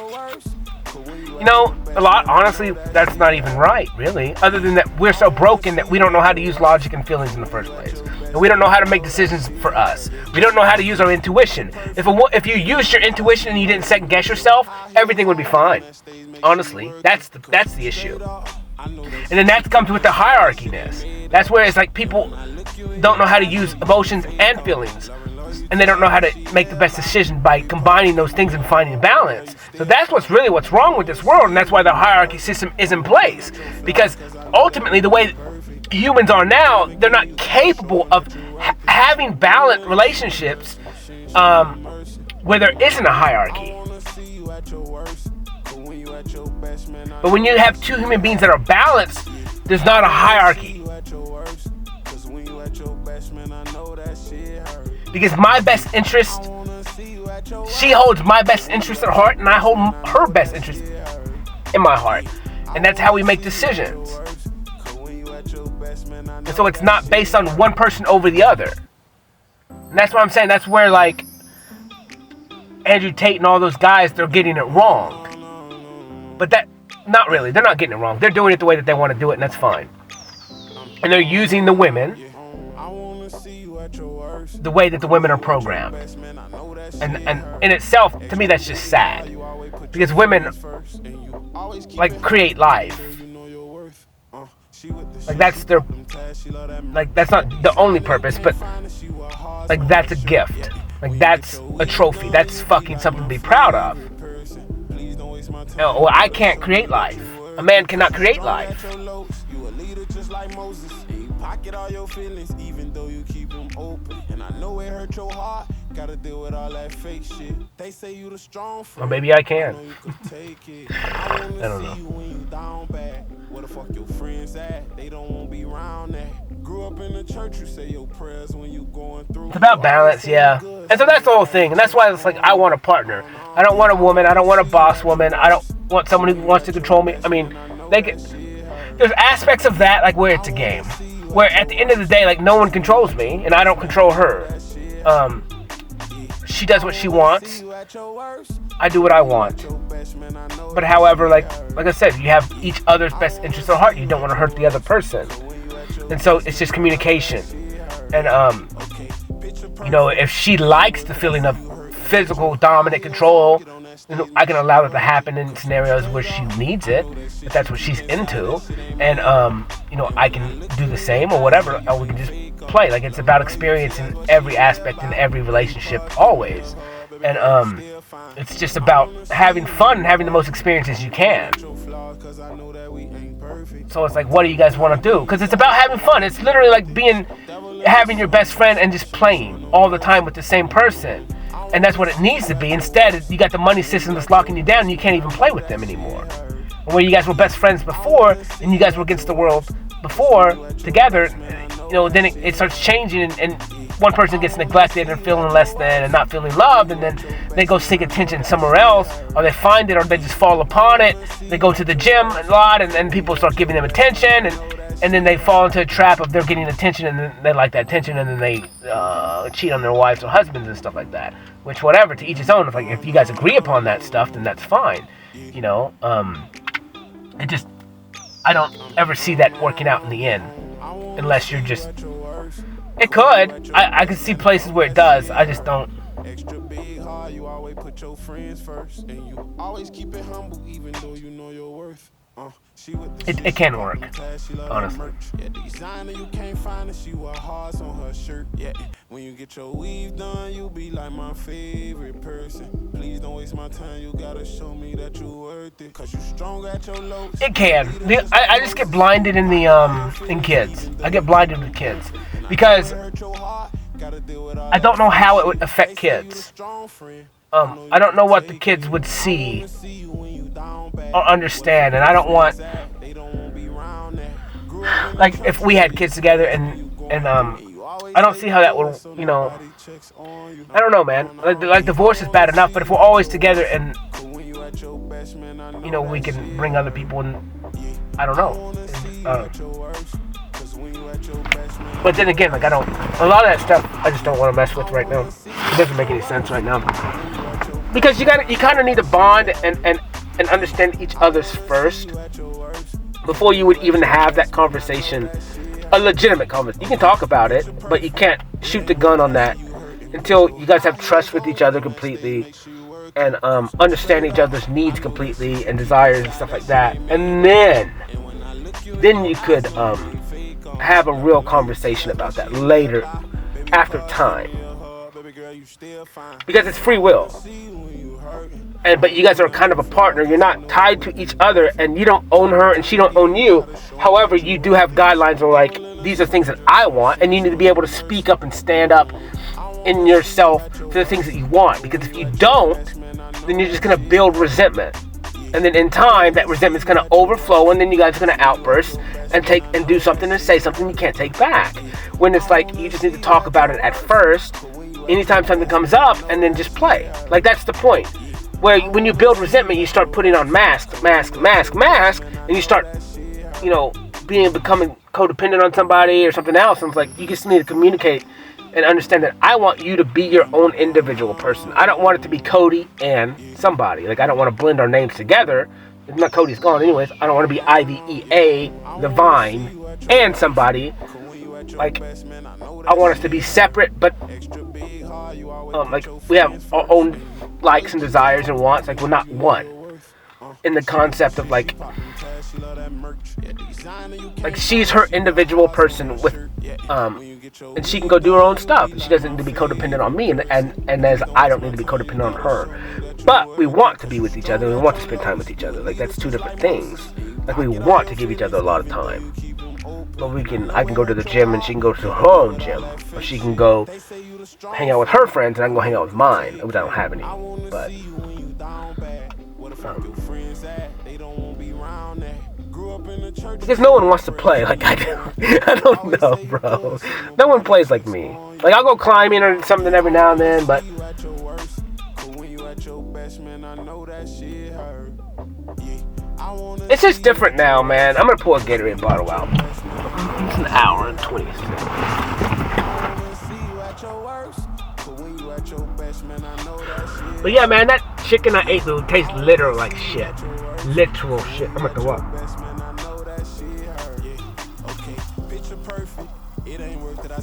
honestly, that's not even right, really. Other than that, we're so broken that we don't know how to use logic and feelings in the first place. And we don't know how to make decisions for us. We don't know how to use our intuition. If you used your intuition and you didn't second guess yourself, everything would be fine. Honestly, that's the issue. And then that comes with the hierarchy-ness. That's where it's like people don't know how to use emotions and feelings. And they don't know how to make the best decision by combining those things and finding balance. So that's what's wrong with this world, and that's why the hierarchy system is in place. Because ultimately, the way humans are now, they're not capable of having balanced relationships where there isn't a hierarchy. But when you have two human beings that are balanced, there's not a hierarchy. Because my best interest, she holds my best interest at heart, and I hold her best interest in my heart. And that's how we make decisions. And so it's not based on one person over the other. And that's what I'm saying. That's where, like, Andrew Tate and all those guys, they're getting it wrong. But not really. They're not getting it wrong. They're doing it the way that they want to do it, and that's fine. And they're using the women the way that the women are programmed. And in itself, to me, that's just sad. Because women, like, create life. Like, that's their, like, that's not the only purpose, but, like, that's a gift. Like, that's a trophy. That's fucking something to be proud of. Well, I can't create life. A man cannot create life. Pocket all your feelings, even though you keep them open. And I know it hurt your heart. Gotta deal with all that fake shit. They say you the strong friend. Or maybe I can. I don't know. When you down bad. Where the fuck your friends at? They don't want to be around that. Grew up in the church, you say your prayers when you going through. It's about balance, yeah. And so that's the whole thing. And that's why it's like I want a partner. I don't want a woman. I don't want a boss woman. I don't want someone who wants to control me. I mean, there's aspects of that, like, where it's a game. Where at the end of the day, like, no one controls me, and I don't control her. She does what she wants. I do what I want. But however, like I said, you have each other's best interest at heart. You don't want to hurt the other person. And so it's just communication. And, if she likes the feeling of physical dominant control, I can allow that to happen in scenarios where she needs it, if that's what she's into, and I can do the same or whatever, or we can just play. Like, it's about experience in every aspect in every relationship, always, and it's just about having fun and having the most experiences you can. So it's like, what do you guys want to do? Because it's about having fun. It's literally like having your best friend and just playing all the time with the same person. And that's what it needs to be. Instead, you got the money system that's locking you down and you can't even play with them anymore. Where you guys were best friends before and you guys were against the world before together, then it starts changing and one person gets neglected and feeling less than and not feeling loved, and then they go seek attention somewhere else, or they find it, or they just fall upon it. They go to the gym a lot and then people start giving them attention, and then they fall into a trap of they're getting attention, and then they like that attention, and then they cheat on their wives or husbands and stuff like that. Which, whatever, to each his own. If you guys agree upon that stuff, then that's fine. I don't ever see that working out in the end, unless you're just. It could. I could see places where it does. I just don't. Extra big heart, you always put your friends first, and you always keep it humble, even though you know your worth. It can work, honestly. Yeah, designer, you can't find it. She wear hearts on her shirt. Yeah, when you get your weave done, you be like my favorite person. Please don't waste my time. You gotta show me that you worth it. Cause you strong at your lows. It can. I just get blinded in the in kids. I get blinded with kids because I don't know how it would affect kids. I don't know what the kids would see or understand, and I don't want, like, if we had kids together and I don't see how that would, I don't know, man. Like divorce is bad enough, but if we're always together and we can bring other people in, I don't know. But then again, like, a lot of that stuff I just don't want to mess with right now. It doesn't make any sense right now. Because you kind of need to bond and understand each other's first before you would even have that conversation, a legitimate conversation. You can talk about it, but you can't shoot the gun on that until you guys have trust with each other completely and understand each other's needs completely and desires and stuff like that. And then you could have a real conversation about that later, after time, because it's free will. But you guys are kind of a partner. You're not tied to each other, and you don't own her, and she don't own you. However, you do have guidelines where, like, these are things that I want, and you need to be able to speak up and stand up in yourself for the things that you want. Because if you don't, then you're just gonna build resentment, and then in time, that resentment's gonna overflow, and then you guys are gonna outburst and do something and say something you can't take back. When it's like you just need to talk about it at first, anytime something comes up, and then just play. Like, that's the point. Where when you build resentment, you start putting on mask, and you start, becoming codependent on somebody or something else. And it's like, you just need to communicate and understand that I want you to be your own individual person. I don't want it to be Cody and somebody. Like, I don't want to blend our names together. If not, Cody's gone anyways. I don't want to be IVEA, the Vine, and somebody. Like, I want us to be separate, but like, we have our own likes and desires and wants. Like, we're not one. In the concept of like she's her individual person with and she can go do her own stuff. She doesn't need to be codependent on me, and as I don't need to be codependent on her. But we want to be with each other. We want to spend time with each other. Like, that's two different things. Like, we want to give each other a lot of time. But I can go to the gym and she can go to her own gym, or she can go hang out with her friends and I can go hang out with mine. I don't have any, but because no one wants to play like I do. I don't know, bro. No one plays like me. Like, I'll go climbing or something every now and then, but it's just different now, man. I'm gonna pull a Gatorade bottle out. It's an hour and 26. But yeah, man, that chicken I ate, dude, tastes literal like shit. Literal shit. I'm gonna throw up.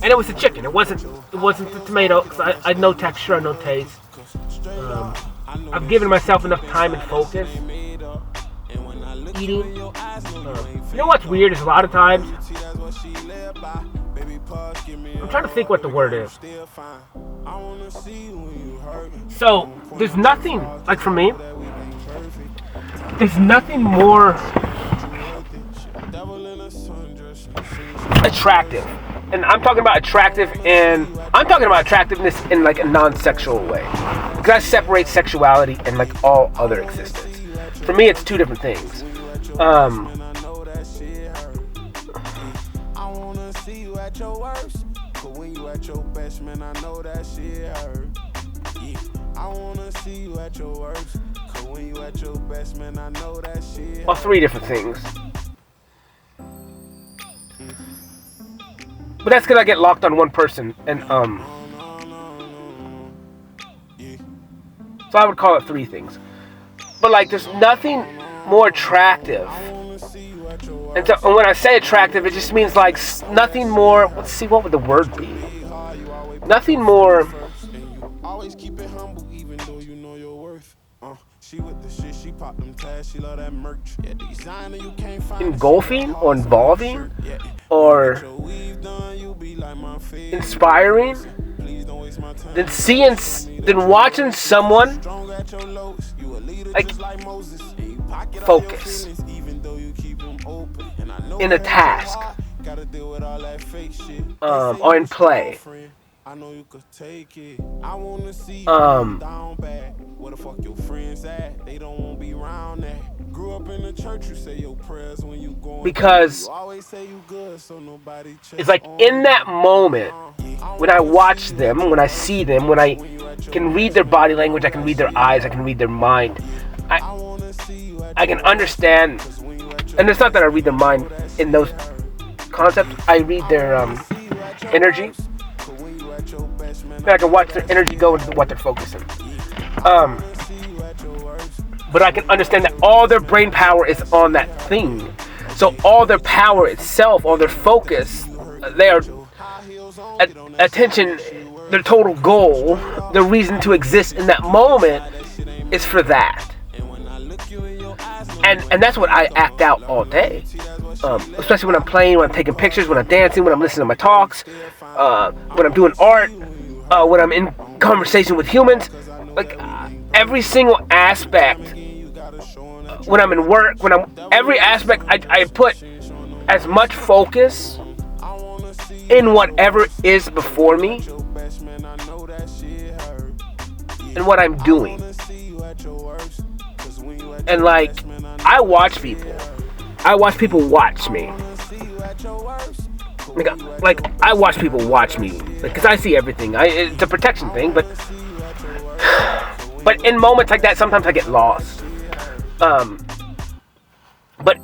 And it was the chicken. It wasn't the tomato, because I had no texture, no taste. I've given myself enough time and focus eating. You know what's weird is a lot of times, I'm trying to think what the word is. So, there's nothing, like, for me, there's nothing more attractive. And I'm talking about attractiveness in, like, a non-sexual way. Because I separate sexuality and, like, all other existence. For me, it's two different things. Well, three different things. But that's because I get locked on one person, and so I would call it three things. But, like, there's nothing more attractive. And so when I say attractive, it just means, like, nothing more. Let's see, what would the word be? Nothing more. She with the shit, she pop them tags, she love that merch. Yeah, designer, you can't find engulfing or involving or inspiring than watching someone like focus in a task or in play. I know you could take it. I wanna see you down bad. Where the fuck your friends at? They don't wanna be around that. Grew up in the church, you say your prayers when you going. Because you always say you good, so nobody it's like in that moment when I watch them, when I see them, when I can read their body language, I can read their eyes, I can read their mind. I can understand, and it's not that I read their mind in those concepts. I read their energy. I can watch their energy go into what they're focusing. But I can understand that all their brain power is on that thing. So all their power itself, all their focus, their attention, their total goal, the reason to exist in that moment is for that. And that's what I act out all day. Especially when I'm playing, when I'm taking pictures, when I'm dancing, when I'm listening to my talks, when I'm doing art, when I'm in conversation with humans. Like every single aspect, when I'm in work, every aspect I put as much focus in whatever is before me and what I'm doing. And like, I watch people watch me. Like I watch people watch me, because I see everything. It's a protection thing, but in moments like that, sometimes I get lost. But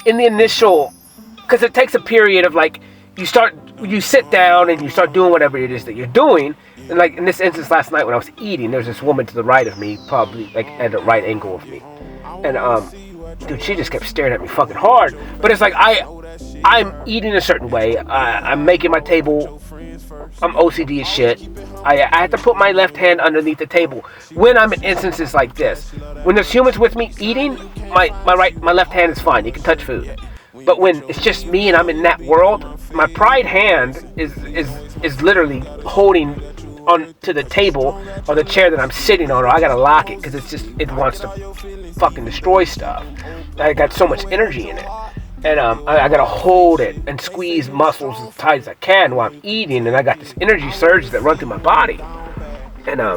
in the initial, because it takes a period of like, you sit down and you start doing whatever it is that you're doing. And like in this instance last night when I was eating, there's this woman to the right of me, probably like at the right angle of me. And dude, she just kept staring at me fucking hard. But it's like I'm eating a certain way. I'm making my table. I'm OCD as shit. I have to put my left hand underneath the table when I'm in instances like this. When there's humans with me eating, my left hand is fine. You can touch food. But when it's just me and I'm in that world, my right hand is literally holding on to the table or the chair that I'm sitting on, or I gotta lock it because it wants to fucking destroy stuff. I got so much energy in it. And I gotta hold it and squeeze muscles as tight as I can while I'm eating, and I got this energy surge that run through my body. And I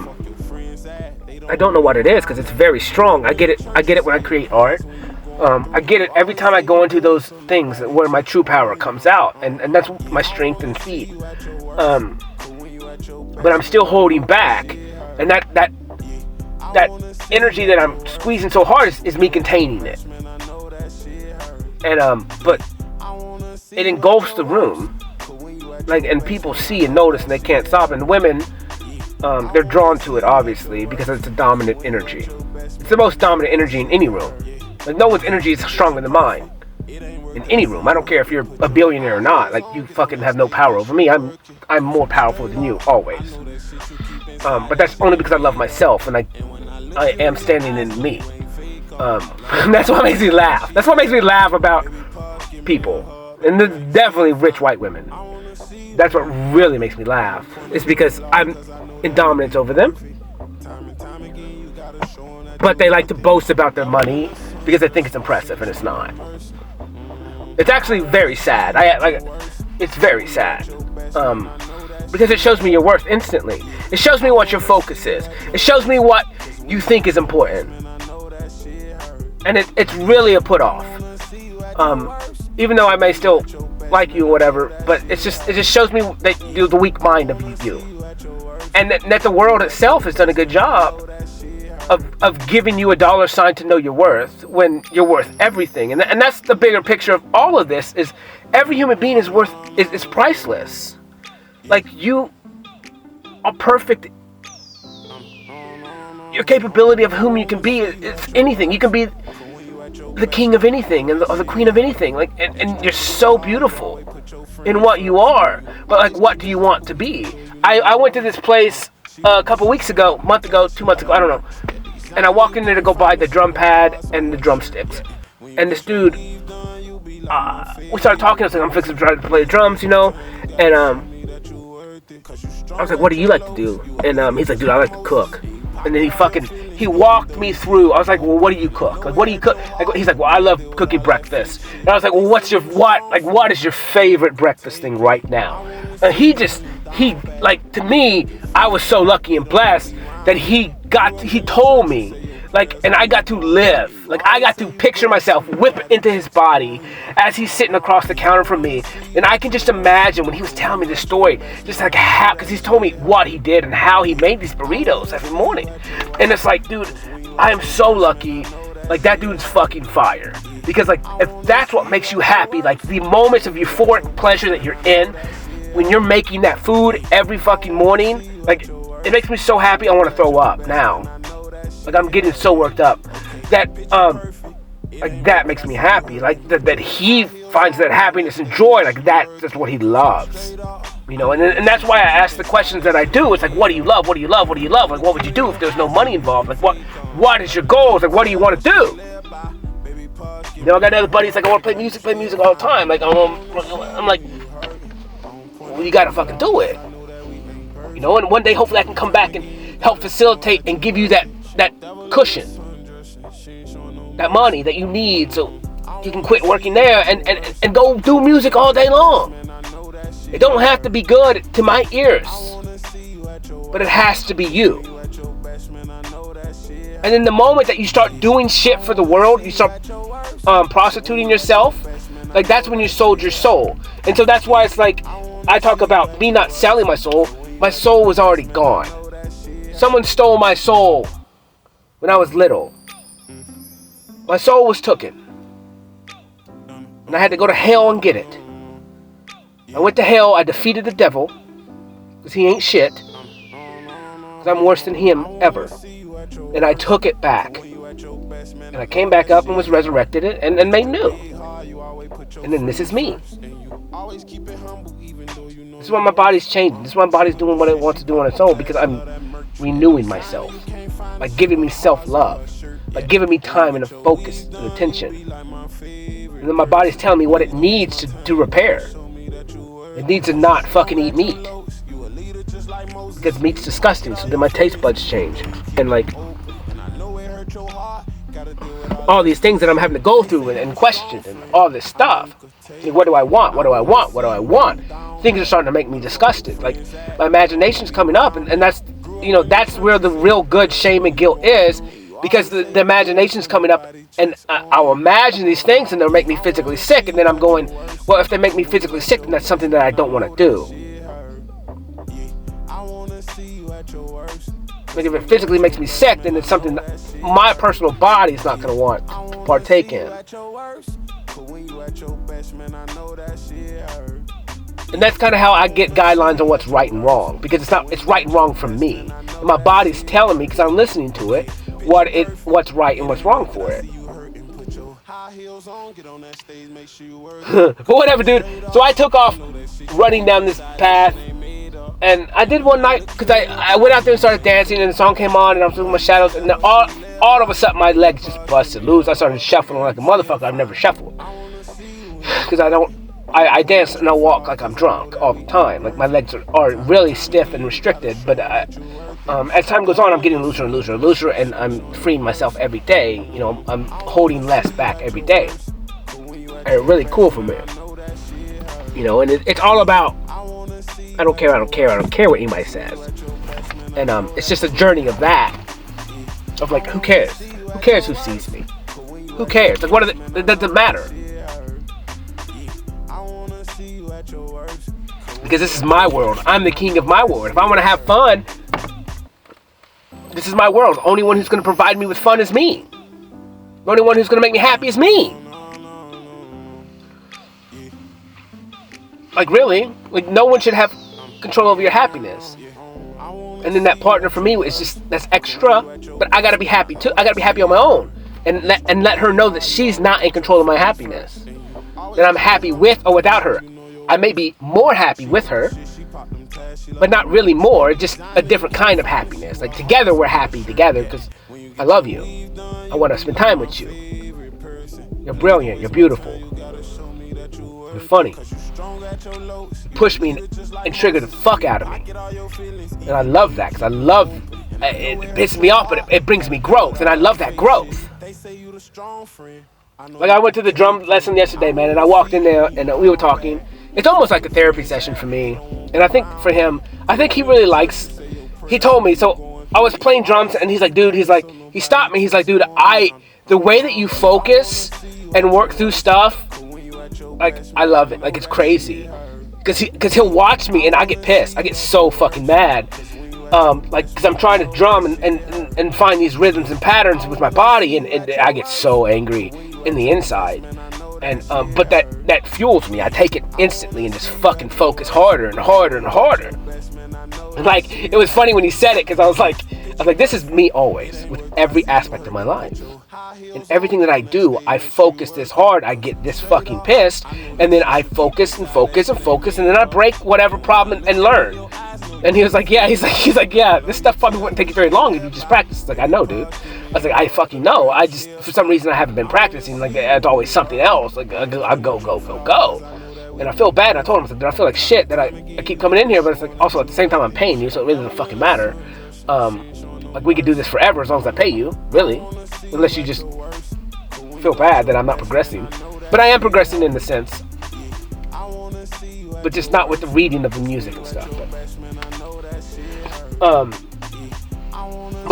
don't know what it is because it's very strong. I get it when I create art. I get it every time I go into those things where my true power comes out, and that's my strength and feed. But I'm still holding back, and that energy that I'm squeezing so hard is me containing it. And but it engulfs the room, like, and people see and notice, and they can't stop. And women, they're drawn to it obviously because it's a dominant energy. It's the most dominant energy in any room. Like no one's energy is stronger than mine in any room. I don't care if you're a billionaire or not. Like you fucking have no power over me. I'm more powerful than you always. But that's only because I love myself and I am standing in me. That's what makes me laugh. That's what makes me laugh about people. And definitely rich white women. That's what really makes me laugh. It's because I'm in dominance over them. But they like to boast about their money because they think it's impressive, and it's not. It's actually very sad. It's very sad. Because it shows me your worth instantly. It shows me what your focus is. It shows me what you think is important. And it's really a put off. Even though I may still like you or whatever, but it just shows me that you're the weak mind of you. And that the world itself has done a good job of giving you a dollar sign to know your worth when you're worth everything. And that's the bigger picture of all of this, is every human being is priceless. Like you are perfect. Your capability of whom you can be is anything. You can be the king of anything or the queen of anything. Like, and you're so beautiful in what you are. But like, what do you want to be? I went to this place a couple weeks ago, month ago, 2 months ago, I don't know. And I walk in there to go buy the drum pad and the drumsticks. And this dude, we started talking. I was like, I'm fixing to try to play the drums, you know. And I was like, what do you like to do? And he's like, dude, I like to cook. And then he walked me through. I was like, well, what do you cook? Like, what do you cook? Like, he's like, well, I love cooking breakfast. And I was like, well, what is your favorite breakfast thing right now? And to me, I was so lucky and blessed that he told me, like, and I got to live. Like, I got to picture myself whip into his body as he's sitting across the counter from me. And I can just imagine when he was telling me this story, just like how, because he's told me what he did and how he made these burritos every morning. And it's like, dude, I am so lucky. Like, that dude's fucking fire. Because, like, if that's what makes you happy, like, the moments of euphoric pleasure that you're in, when you're making that food every fucking morning, like, it makes me so happy I want to throw up now. Like, I'm getting so worked up that that makes me happy. Like, that he finds that happiness and joy. Like, that's what he loves, you know. And that's why I ask the questions that I do. It's like, what do you love? What do you love? What do you love? Like, what would you do if there's no money involved? Like, what is your goals? Like, what do you want to do? You know, I got other buddies like, I want to play music all the time. Like, I'm like, well, you gotta fucking do it. You know, and one day hopefully I can come back and help facilitate and give you that cushion, that money that you need so you can quit working there and go do music all day long. It don't have to be good to my ears, but it has to be you. And in the moment that you start doing shit for the world, you start prostituting yourself, like, that's when you sold your soul. And so that's why it's like, I talk about me not selling my soul. My soul was already gone. Someone stole my soul when I was little. My soul was taken. And I had to go to hell and get it. I went to hell, I defeated the devil, because he ain't shit. Because I'm worse than him ever. And I took it back. And I came back up and was resurrected and made new. And then this is me. This is why my body's changing. This is why my body's doing what it wants to do on its own, because I'm renewing myself. By giving me self-love. By giving me time and a focus and attention. And then my body's telling me what it needs to repair. It needs to not fucking eat meat. Because meat's disgusting, so then my taste buds change. And like, all these things that I'm having to go through and question and all this stuff. Like, what do I want? What do I want? What do I want? Things are starting to make me disgusted. Like, my imagination's coming up, and that's, you know, that's where the real good shame and guilt is, because the imagination's coming up, and I'll imagine these things and they'll make me physically sick, and then I'm going, well, if they make me physically sick, then that's something that I don't want to do. Like, if it physically makes me sick, then it's something that my personal body is not going to want to partake in. And that's kind of how I get guidelines on what's right and wrong, because it's right and wrong from me. And my body's telling me, because I'm listening to it, what's right and what's wrong for it. But whatever, dude. So I took off running down this path, and I did one night, because I went out there and started dancing, and the song came on, and I'm doing my shadows, and then all of a sudden my legs just busted loose. I started shuffling like a motherfucker. I've never shuffled, because I dance and I walk like I'm drunk all the time. Like, my legs are really stiff and restricted, but as time goes on, I'm getting looser and looser and looser, and I'm freeing myself every day. You know, I'm holding less back every day. And it's really cool for me. You know, and it's all about, I don't care what anybody says. And it's just a journey of that. Of like, who cares? Who cares who sees me? Who cares? Like, it doesn't matter. Because this is my world. I'm the king of my world. If I want to have fun, this is my world. The only one who's going to provide me with fun is me. The only one who's going to make me happy is me. Like, really? Like, no one should have control over your happiness. And then that partner for me is just, that's extra, but I got to be happy too. I got to be happy on my own. And let her know that she's not in control of my happiness. That I'm happy with or without her. I may be more happy with her, but not really more, just a different kind of happiness. Like, together we're happy together, because I love you. I want to spend time with you. You're brilliant. You're beautiful. You're funny. You push me and trigger the fuck out of me. And I love that, because I love it. Pisses me off, but it brings me growth, and I love that growth. Like, I went to the drum lesson yesterday, man, and I walked in there and we were talking. It's almost like a therapy session for me. And I think for him, I think he really likes, he told me, so I was playing drums and he's like, dude, he stopped me. He's like, dude, the way that you focus and work through stuff, like, I love it. Like, it's crazy. Because he'll watch me and I get pissed. I get so fucking mad. Because I'm trying to drum and find these rhythms and patterns with my body, and I get so angry in the inside. And but that fuels me. I take it instantly and just fucking focus harder and harder and harder. And like, it was funny when he said it, because I was like, this is me always, with every aspect of my life. In everything that I do, I focus this hard, I get this fucking pissed, and then I focus and focus and focus, and then I break whatever problem and learn. And he was like, yeah, he's like, yeah, this stuff probably wouldn't take you very long if you just practice. Like, I know, dude. I was like, I fucking know. I just, for some reason, I haven't been practicing. Like, it's always something else. Like, I go. And I feel bad. And I told him, I was like, I feel like shit that I keep coming in here, but it's like, also at the same time, I'm paying you, so it really doesn't fucking matter. Like, we could do this forever as long as I pay you, really. Unless you just feel bad that I'm not progressing. But I am progressing in the sense, but just not with the reading of the music and stuff. But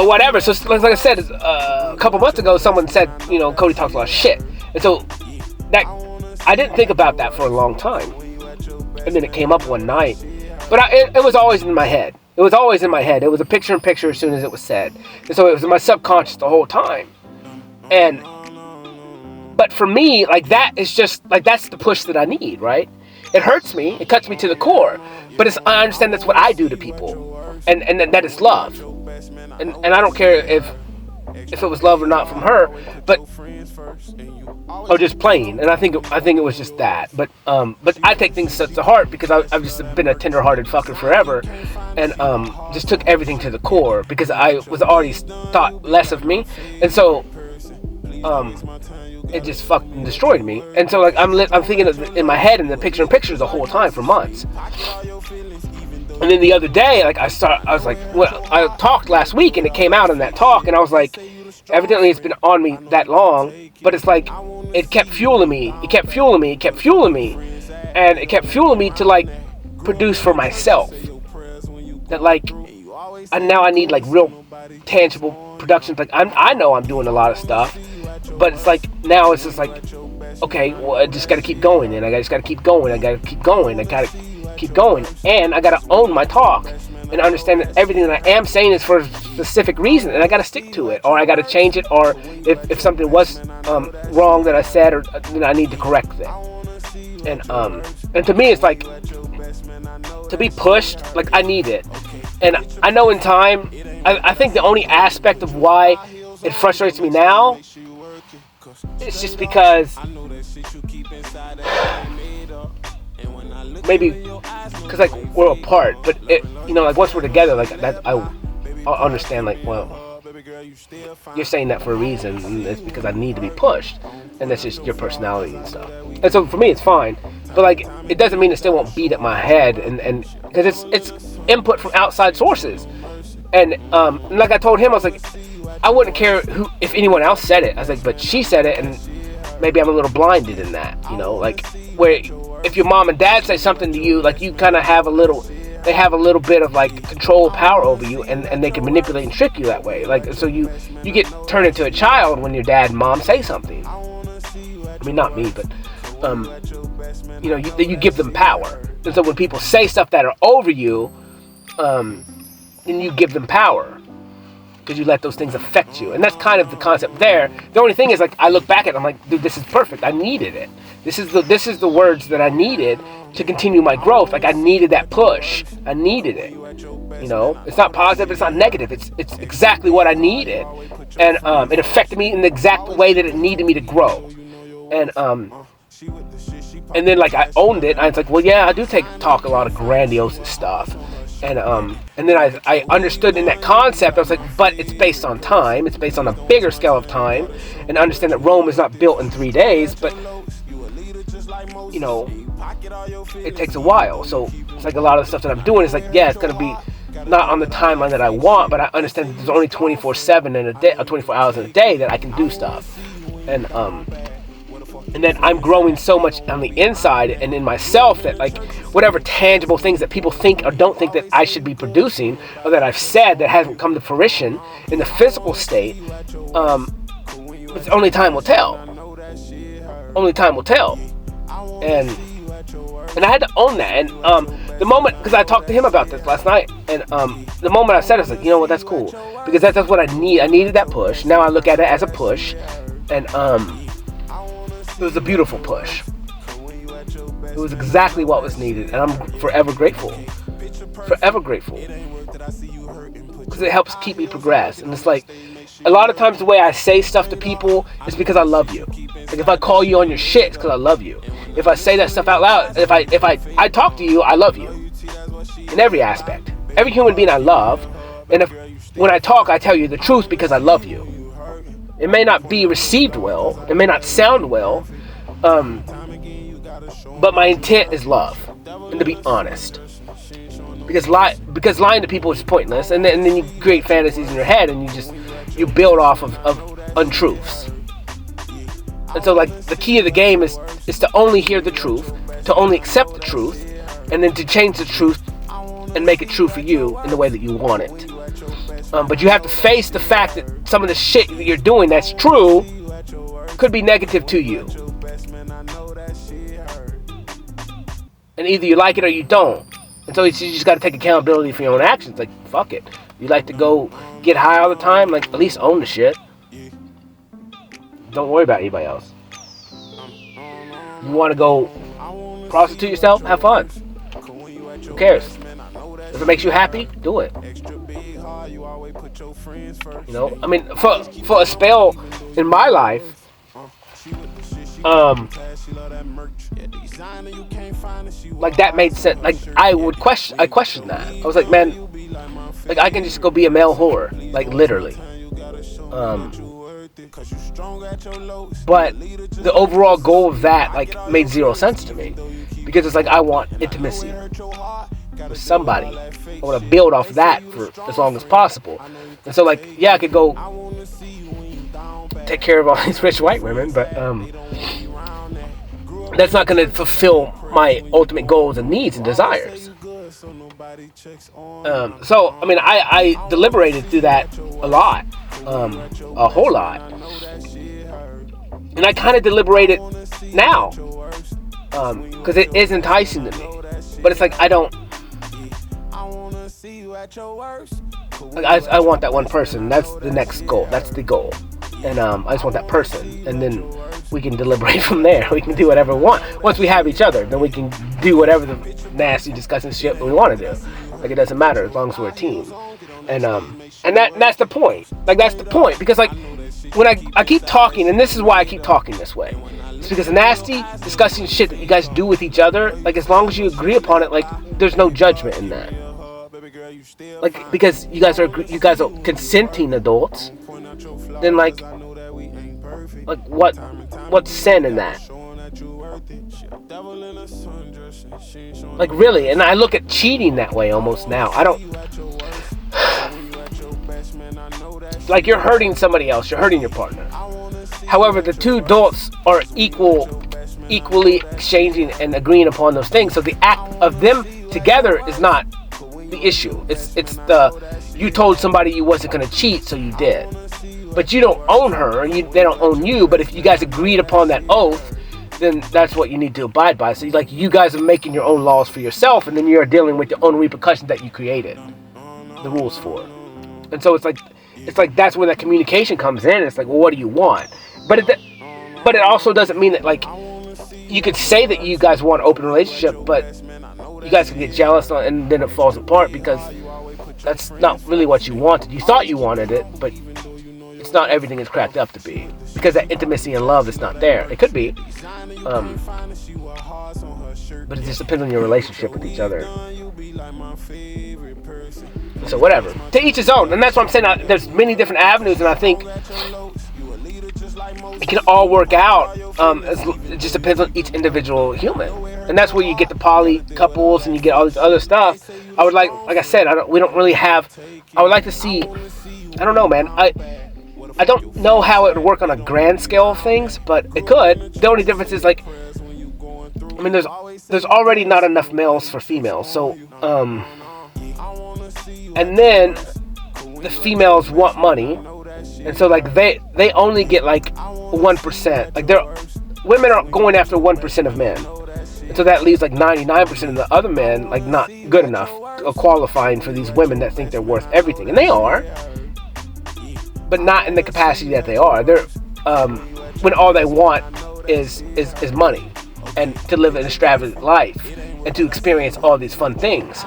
whatever. So like I said, a couple months ago, someone said, Cody talks a lot of shit, and so that I didn't think about that for a long time, and then it came up one night. But it was always in my head. It was always in my head. It was a picture-in-picture as soon as it was said, and so it was in my subconscious the whole time. But for me, like, that is just like, that's the push that I need, right? It hurts me. It cuts me to the core. But I understand that's what I do to people, and that is love. And I don't care if it was love or not from her, but or just plain. And I think it was just that. But I take things to heart, because I've just been a tender-hearted fucker forever, and just took everything to the core, because I was already thought less of me, and so it just fucking destroyed me. And so, like, I'm thinking in my head in the pictures the whole time for months. And then the other day, like, I was like, well, I talked last week, and it came out in that talk, and I was like, evidently it's been on me that long, but it's like, it kept fueling me, and it kept fueling me to, like, produce for myself. That, like, and now I need, like, real tangible productions. Like, I know I'm doing a lot of stuff, but it's like, now it's just like, okay, well, I just gotta keep going, and I just gotta keep going, I gotta keep going, and I gotta own my talk, and understand that everything that I am saying is for a specific reason, and I gotta stick to it, or I gotta change it, or if something was wrong that I said, or then I need to correct it. And to me, it's like, to be pushed, like, I need it. And I know in time, I think the only aspect of why it frustrates me now, it's just because maybe because, like, we're apart, but it, like, once we're together, like, that I'll understand, like, well, you're saying that for a reason, and it's because I need to be pushed, and that's just your personality and stuff. And so for me, it's fine, but, like, it doesn't mean it still won't beat at my head, and because it's input from outside sources. And like I told him, I was like, I wouldn't care if anyone else said it. I was like, but she said it, and maybe I'm a little blinded in that, like, where if your mom and dad say something to you, like, you kind of have they have a little bit of, like, control, power over you, and they can manipulate and trick you that way. Like, so you get turned into a child when your dad and mom say something. I mean, not me, but you give them power. And so when people say stuff that are over you, then you give them power, because you let those things affect you. And that's kind of the concept there. The only thing is, like, I look back at it, I'm like, dude, this is perfect. I needed it. This is the words that I needed to continue my growth. Like, I needed that push. I needed it. It's not positive, it's not negative. It's exactly what I needed. And it affected me in the exact way that it needed me to grow. And then, like, I owned it. I was like, well, yeah, I do talk a lot of grandiose stuff. And then I understood in that concept. I was like, but it's based on time. It's based on a bigger scale of time, and understand that Rome is not built in 3 days, but you know, it takes a while. So it's like a lot of the stuff that I'm doing is like, yeah, it's gonna be not on the timeline that I want, but I understand that there's only 24/7 in a day, or 24 hours in a day that I can do stuff, and then I'm growing so much on the inside and in myself that like whatever tangible things that people think or don't think that I should be producing, or that I've said that hasn't come to fruition in the physical state, it's only time will tell. Only time will tell. And I had to own that. And the moment, because I talked to him about this last night, and the moment I said it, I was like, you know what, that's cool, because that's what I need. I needed that push. Now I look at it as a push, and it was a beautiful push. It was exactly what was needed, and I'm forever grateful. Forever grateful. Because it helps keep me progress. And it's like, a lot of times the way I say stuff to people is because I love you. Like if I call you on your shit, it's because I love you. If I say that stuff out loud, if I talk to you, I love you. In every aspect. Every human being I love. And when I talk, I tell you the truth because I love you. It may not be received well. It may not sound well. But my intent is love. And to be honest. Because lying to people is pointless. And then you create fantasies in your head and you build off of untruths. And so like the key of the game is to only hear the truth, to only accept the truth, and then to change the truth and make it true for you in the way that you want it. But you have to face the fact that some of the shit that you're doing that's true could be negative to you. And either you like it or you don't. And so you just got to take accountability for your own actions. Like, fuck it. You like to go get high all the time? Like, at least own the shit. Don't worry about anybody else. You want to go prostitute yourself? Have fun. Who cares? If it makes you happy, do it. You know, I mean, for a spell in my life, like that made sense. Like I questioned that. I was like, man, like I can just go be a male whore, like literally. But the overall goal of that like made zero sense to me, because it's like I want intimacy with somebody. I want to build off that for as long as possible. And so like, yeah, I could go take care of all these rich white women, but that's not going to fulfill my ultimate goals and needs and desires. So I mean, I deliberated through that a lot, a whole lot, and I kind of deliberated now, because it is enticing to me, but it's like I don't. Like I want that one person. That's the next goal. That's the goal. And I just want that person. And then we can deliberate from there. We can do whatever we want. Once we have each other, then we can do whatever the nasty, disgusting shit we want to do. Like it doesn't matter as long as we're a team. And that's the point. Like that's the point. Because like when I keep talking, and this is why I keep talking this way. It's because the nasty, disgusting shit that you guys do with each other, like as long as you agree upon it, like there's no judgment in that. Like because you guys are consenting adults, then like what's sin in that? Like really, and I look at cheating that way almost now. I don't like you're hurting somebody else, you're hurting your partner. However, the two adults are equally exchanging and agreeing upon those things. So the act of them together is not the issue. It's the you told somebody you wasn't gonna cheat, so you did. But you don't own her, and they don't own you. But if you guys agreed upon that oath, then that's what you need to abide by. So you guys are making your own laws for yourself, and then you're dealing with your own repercussions that you created the rules for. And so it's like that's where that communication comes in. It's like, well, what do you want? But it also doesn't mean that like you could say that you guys want an open relationship, but you guys can get jealous and then it falls apart because that's not really what you wanted. You thought you wanted it, but it's not everything it's cracked up to be, because that intimacy and love is not there. It could be, But it just depends on your relationship with each other. So whatever. To each his own. And that's what I'm saying. There's many different avenues, and I think it can all work out. It just depends on each individual human. And that's where you get the poly couples and you get all this other stuff. I would like I said, we don't really have. I would like to see. I don't know, man. I don't know how it would work on a grand scale of things, but it could. The only difference is like, I mean, there's already not enough males for females, so and then the females want money, and so like they only get like 1%. Like women are going after 1% of men, and so that leaves like 99% of the other men like not good enough, qualifying for these women that think they're worth everything, and they are. But not in the capacity that they are. They're when all they want is money and to live an extravagant life and to experience all these fun things.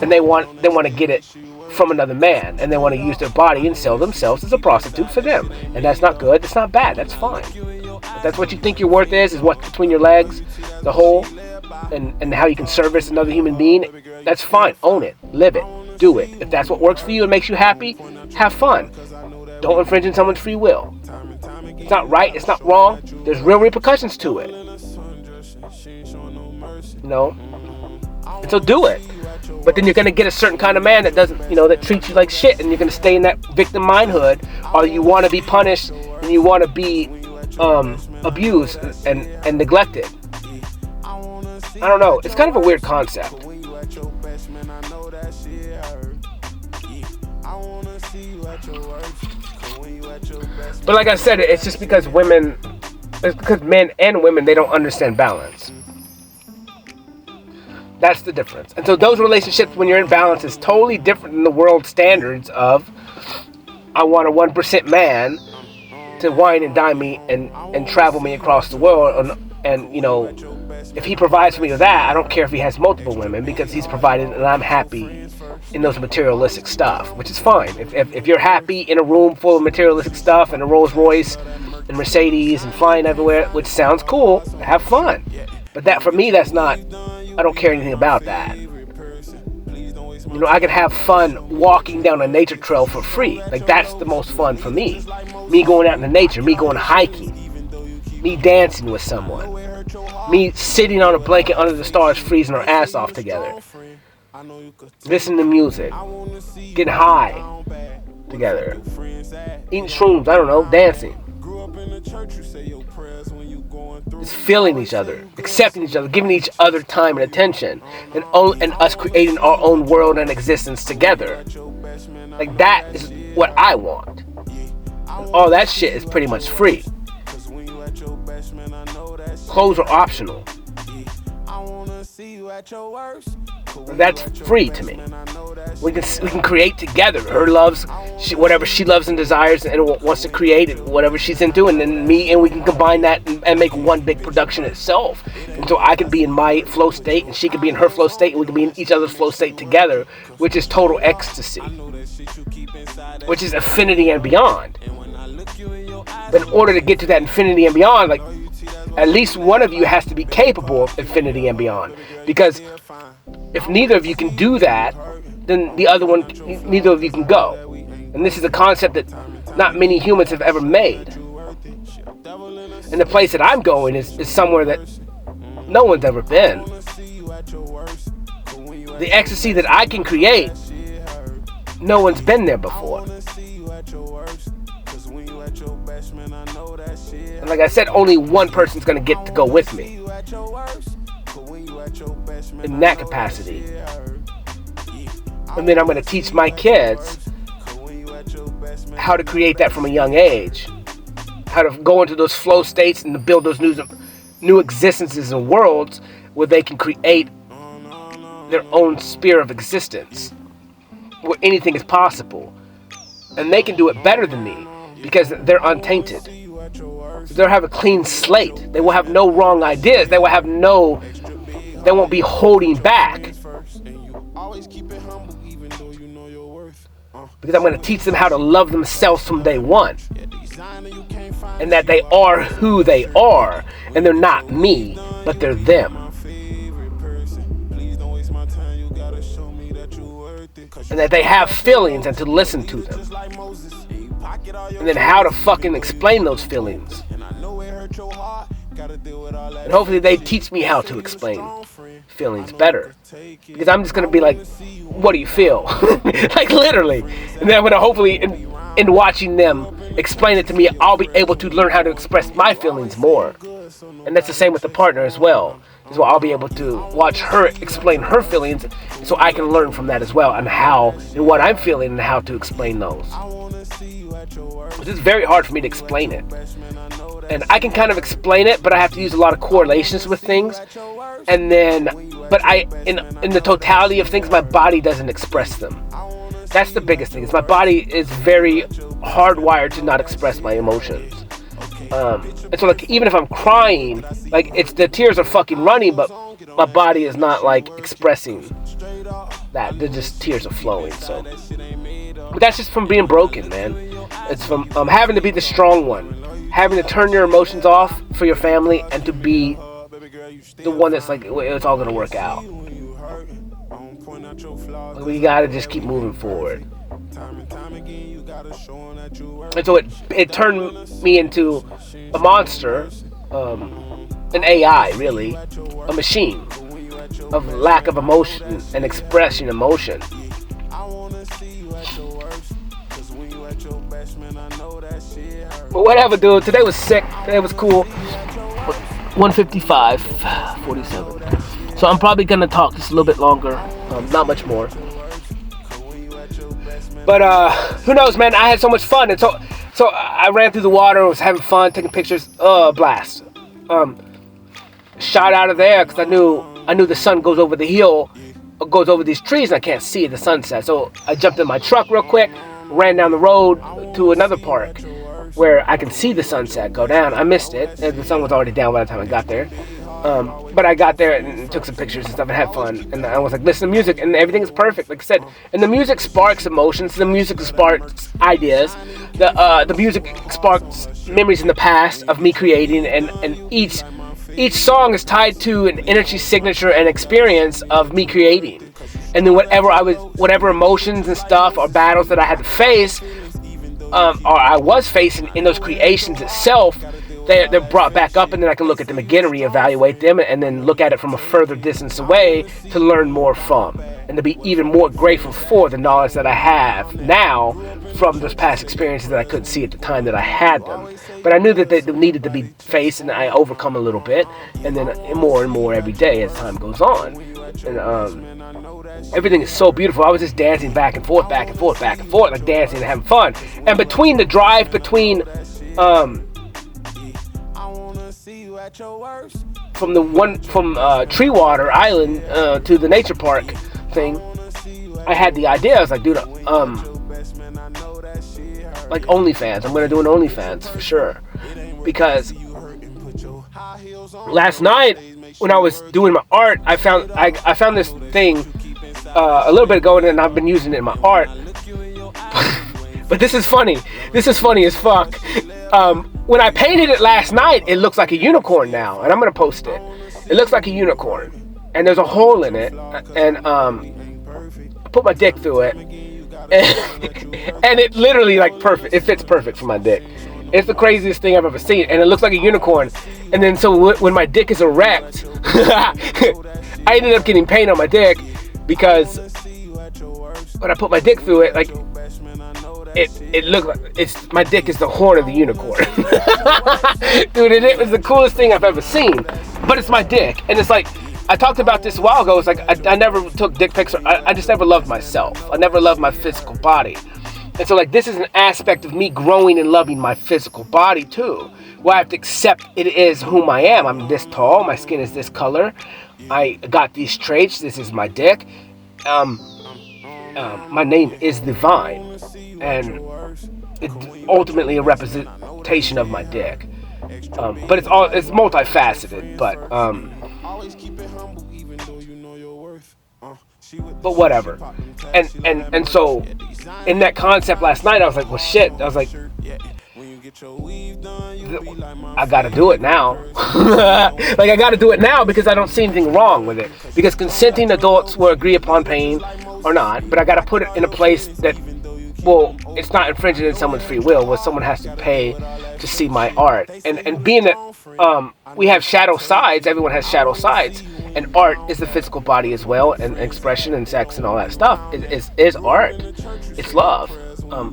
And they want to get it from another man, and they want to use their body and sell themselves as a prostitute for them. And that's not good. That's not bad. That's fine. If that's what you think your worth is what's between your legs, the whole, and how you can service another human being. That's fine. Own it. Live it. Do it. If that's what works for you and makes you happy, have fun. Don't infringe on someone's free will. It's not right. It's not wrong. There's real repercussions to it. You know? And so do it. But then you're going to get a certain kind of man that doesn't, that treats you like shit, and you're going to stay in that victim mindhood, or you want to be punished and you want to be abused and neglected. I don't know. It's kind of a weird concept. But like I said, it's just because men and women, they don't understand balance. That's the difference. And so those relationships, when you're in balance, is totally different than the world standards of, I want a 1% man to wine and dine me and travel me across the world. And if he provides for me with that, I don't care if he has multiple women, because he's provided and I'm happy in those materialistic stuff, which is fine. If you're happy in a room full of materialistic stuff and a Rolls Royce and Mercedes and flying everywhere, which sounds cool, have fun. But that, for me, that's not, I don't care anything about that. I could have fun walking down a nature trail for free. Like, that's the most fun for me. Me going out in the nature, me going hiking, me dancing with someone, me sitting on a blanket under the stars, freezing our ass off together, listening to music, getting high together, eating shrooms, I don't know, dancing. Just feeling each other, accepting each other, giving each other time and attention, and us creating our own world and existence together. Like, that is what I want. And all that shit is pretty much free. Clothes are optional. That's free to me. We can create together. Her loves whatever she loves and desires and wants to create, whatever she's into, and then me, and we can combine that and make one big production itself. And so I could be in my flow state, and she could be in her flow state, and we could be in each other's flow state together, which is total ecstasy, which is infinity and beyond. But in order to get to that infinity and beyond, like, at least one of you has to be capable of infinity and beyond. Because if neither of you can do that, then neither of you can go. And this is a concept that not many humans have ever made. And the place that I'm going is somewhere that no one's ever been. The ecstasy that I can create, no one's been there before. And like I said, only one person's going to get to go with me in that capacity. And then I'm going to teach my kids how to create that from a young age, how to go into those flow states and to build those new existences and worlds where they can create their own sphere of existence, where anything is possible. And they can do it better than me because they're untainted. They'll have a clean slate. They will have no wrong ideas. They won't be holding back. Because I'm going to teach them how to love themselves from day one. And that they are who they are. And they're not me, but they're them. and that they have feelings and to listen to them. And then how to fucking explain those feelings. And hopefully they teach me how to explain feelings better. Because I'm just going to be like, what do you feel? Like literally. And then I'm going to hopefully, in watching them explain it to me, I'll be able to learn how to express my feelings more. And that's the same with the partner as well. So I'll be able to watch her explain her feelings so I can learn from that as well and how and what I'm feeling and how to explain those. It's very hard for me to explain it. And I can kind of explain it, but I have to use a lot of correlations with things. And then, but in the totality of things, my body doesn't express them. That's the biggest thing, is my body is very hardwired to not express my emotions. And so like, even if I'm crying, like the tears are fucking running, but my body is not like expressing that. They're just tears are flowing. So, but that's just from being broken, man. It's from having to be the strong one, having to turn your emotions off for your family, and to be the one that's like, it's all gonna work out. We gotta just keep moving forward. And so it turned me into a monster, an AI, really, a machine of lack of emotion and expressing emotion. But whatever, dude. Today was sick. Today was cool. 1:55, 47. So I'm probably gonna talk just a little bit longer, not much more. But who knows, man? I had so much fun, and so I ran through the water, was having fun, taking pictures. Blast. Shot out of there because I knew the sun goes over the hill, goes over these trees, and I can't see the sunset. So I jumped in my truck real quick, ran down the road to another park where I can see the sunset go down. I missed it, and the sun was already down by the time I got there. But I got there and took some pictures and stuff and had fun. And I was like, listen to music, and everything is perfect, like I said. And the music sparks emotions. The music sparks ideas. The music sparks memories in the past of me creating, and each song is tied to an energy signature and experience of me creating. And then whatever emotions and stuff or battles that I had to face, or I was facing in those creations itself, they're brought back up, and then I can look at them again and reevaluate them, and then look at it from a further distance away to learn more from, and to be even more grateful for the knowledge that I have now from those past experiences that I couldn't see at the time that I had them. But I knew that they needed to be faced, and I overcome a little bit, and then more and more every day as time goes on. And everything is so beautiful. I was just dancing back and forth, like dancing and having fun. And between the drive between from Treewater Island to the nature park thing, I had the idea. I was like, dude, like OnlyFans. I'm gonna do an OnlyFans for sure, because last night when I was doing my art, I found this thing a little bit ago, and I've been using it in my art. But this is funny. This is funny as fuck. When I painted it last night, it looks like a unicorn now, and I'm gonna post it. It looks like a unicorn, and there's a hole in it, and I put my dick through it, and it literally like perfect. It fits perfect for my dick. It's the craziest thing I've ever seen, and it looks like a unicorn. And then so when my dick is erect, I ended up getting paint on my dick, because when I put my dick through it, like it looked like my dick is the horn of the unicorn. Dude, it was the coolest thing I've ever seen. But it's my dick, and it's like, I talked about this a while ago. It's like I never took dick pics. I just never loved myself. I never loved my physical body. And so like, this is an aspect of me growing and loving my physical body too, where I have to accept it is whom I am. I'm this tall, my skin is this color, I got these traits, this is my dick. My name is Divine, and it's ultimately a representation of my dick. But it's multifaceted, but whatever. And so in that concept last night, I was like, well, shit. I was like, I gotta do it now. Like, I gotta do it now, because I don't see anything wrong with it. Because consenting adults will agree upon pain. or not, but I gotta put it in a place that, well, it's not infringing on someone's free will, where someone has to pay to see my art. And being that we have shadow sides, everyone has shadow sides, and art is the physical body as well, and expression and sex and all that stuff is art. It's love,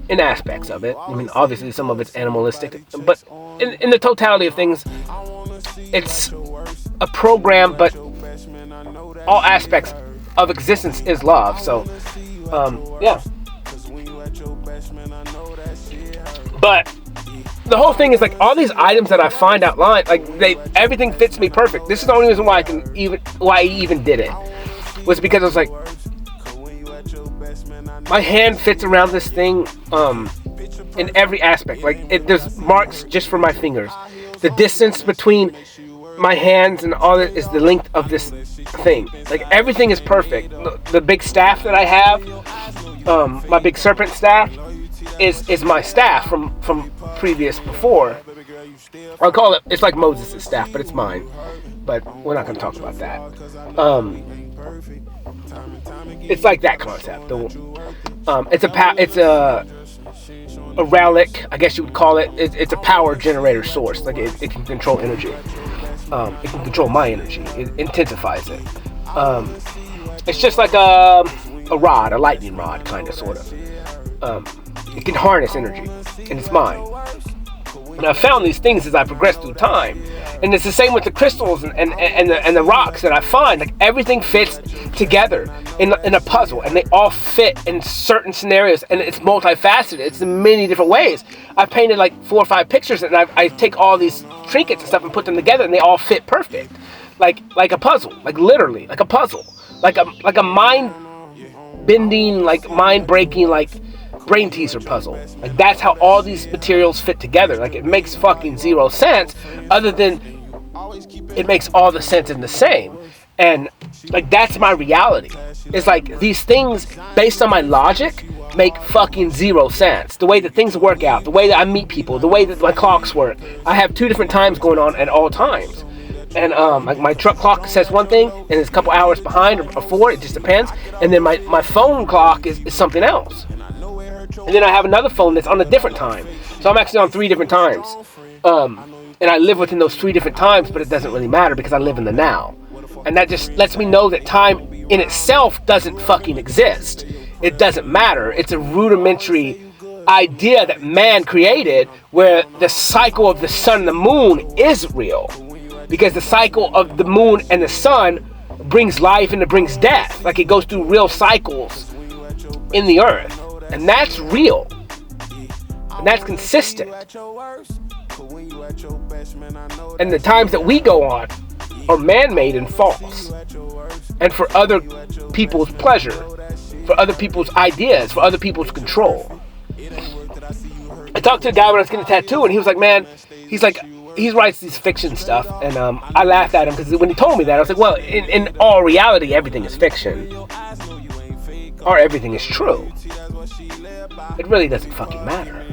in aspects of it. I mean, obviously some of it's animalistic, but in the totality of things, it's a program, but all aspects of existence is love. So, yeah. But the whole thing is like all these items that I find outlined, like everything fits me perfect. This is the only reason why I even did it, was because I was like, my hand fits around this thing in every aspect. Like there's marks just for my fingers. The distance between my hands and all that is the length of this thing. Like everything is perfect. The big staff that I have, my big serpent staff, is my staff from previous before. I'll call it, it's like Moses' staff, but it's mine. But we're not going to talk about that. It's like that concept. It's a relic, I guess you would call it. It's a power generator source. Like it can control energy. It can control my energy. It intensifies it. It's just like a rod, a lightning rod, kind of, sort of. It can harness energy, and it's mine. And I've found these things as I progress through time. And it's the same with the crystals and the rocks that I find. Like everything fits together in a puzzle, and they all fit in certain scenarios, and it's multifaceted. It's in many different ways. I painted like 4 or 5 pictures, and I take all these trinkets and stuff and put them together, and they all fit perfect. Like a puzzle, like literally, like a puzzle. Like a mind-bending, like mind-breaking, like brain teaser puzzle. Like that's how all these materials fit together. Like it makes fucking zero sense, other than it makes all the sense in the same. And like that's my reality. It's like these things based on my logic make fucking zero sense. The way that things work out, the way that I meet people, the way that my clocks work. I have 2 different times going on at all times. And like my truck clock says one thing and it's a couple hours behind or 4, it just depends. And then my phone clock is something else. And then I have another phone that's on a different time. So I'm actually on 3 different times. And I live within those 3 different times, but it doesn't really matter because I live in the now. And that just lets me know that time in itself doesn't fucking exist. It doesn't matter. It's a rudimentary idea that man created, where the cycle of the sun and the moon is real. Because the cycle of the moon and the sun brings life and it brings death. Like it goes through real cycles in the earth. And that's real. And that's consistent. And the times that we go on are man-made and false. And for other people's pleasure, for other people's ideas, for other people's control. I talked to a guy when I was getting a tattoo, and he was like, man, he writes these fiction stuff, and I laughed at him because when he told me that, I was like, well, in all reality, everything is fiction. Or everything is true. It really doesn't fucking matter.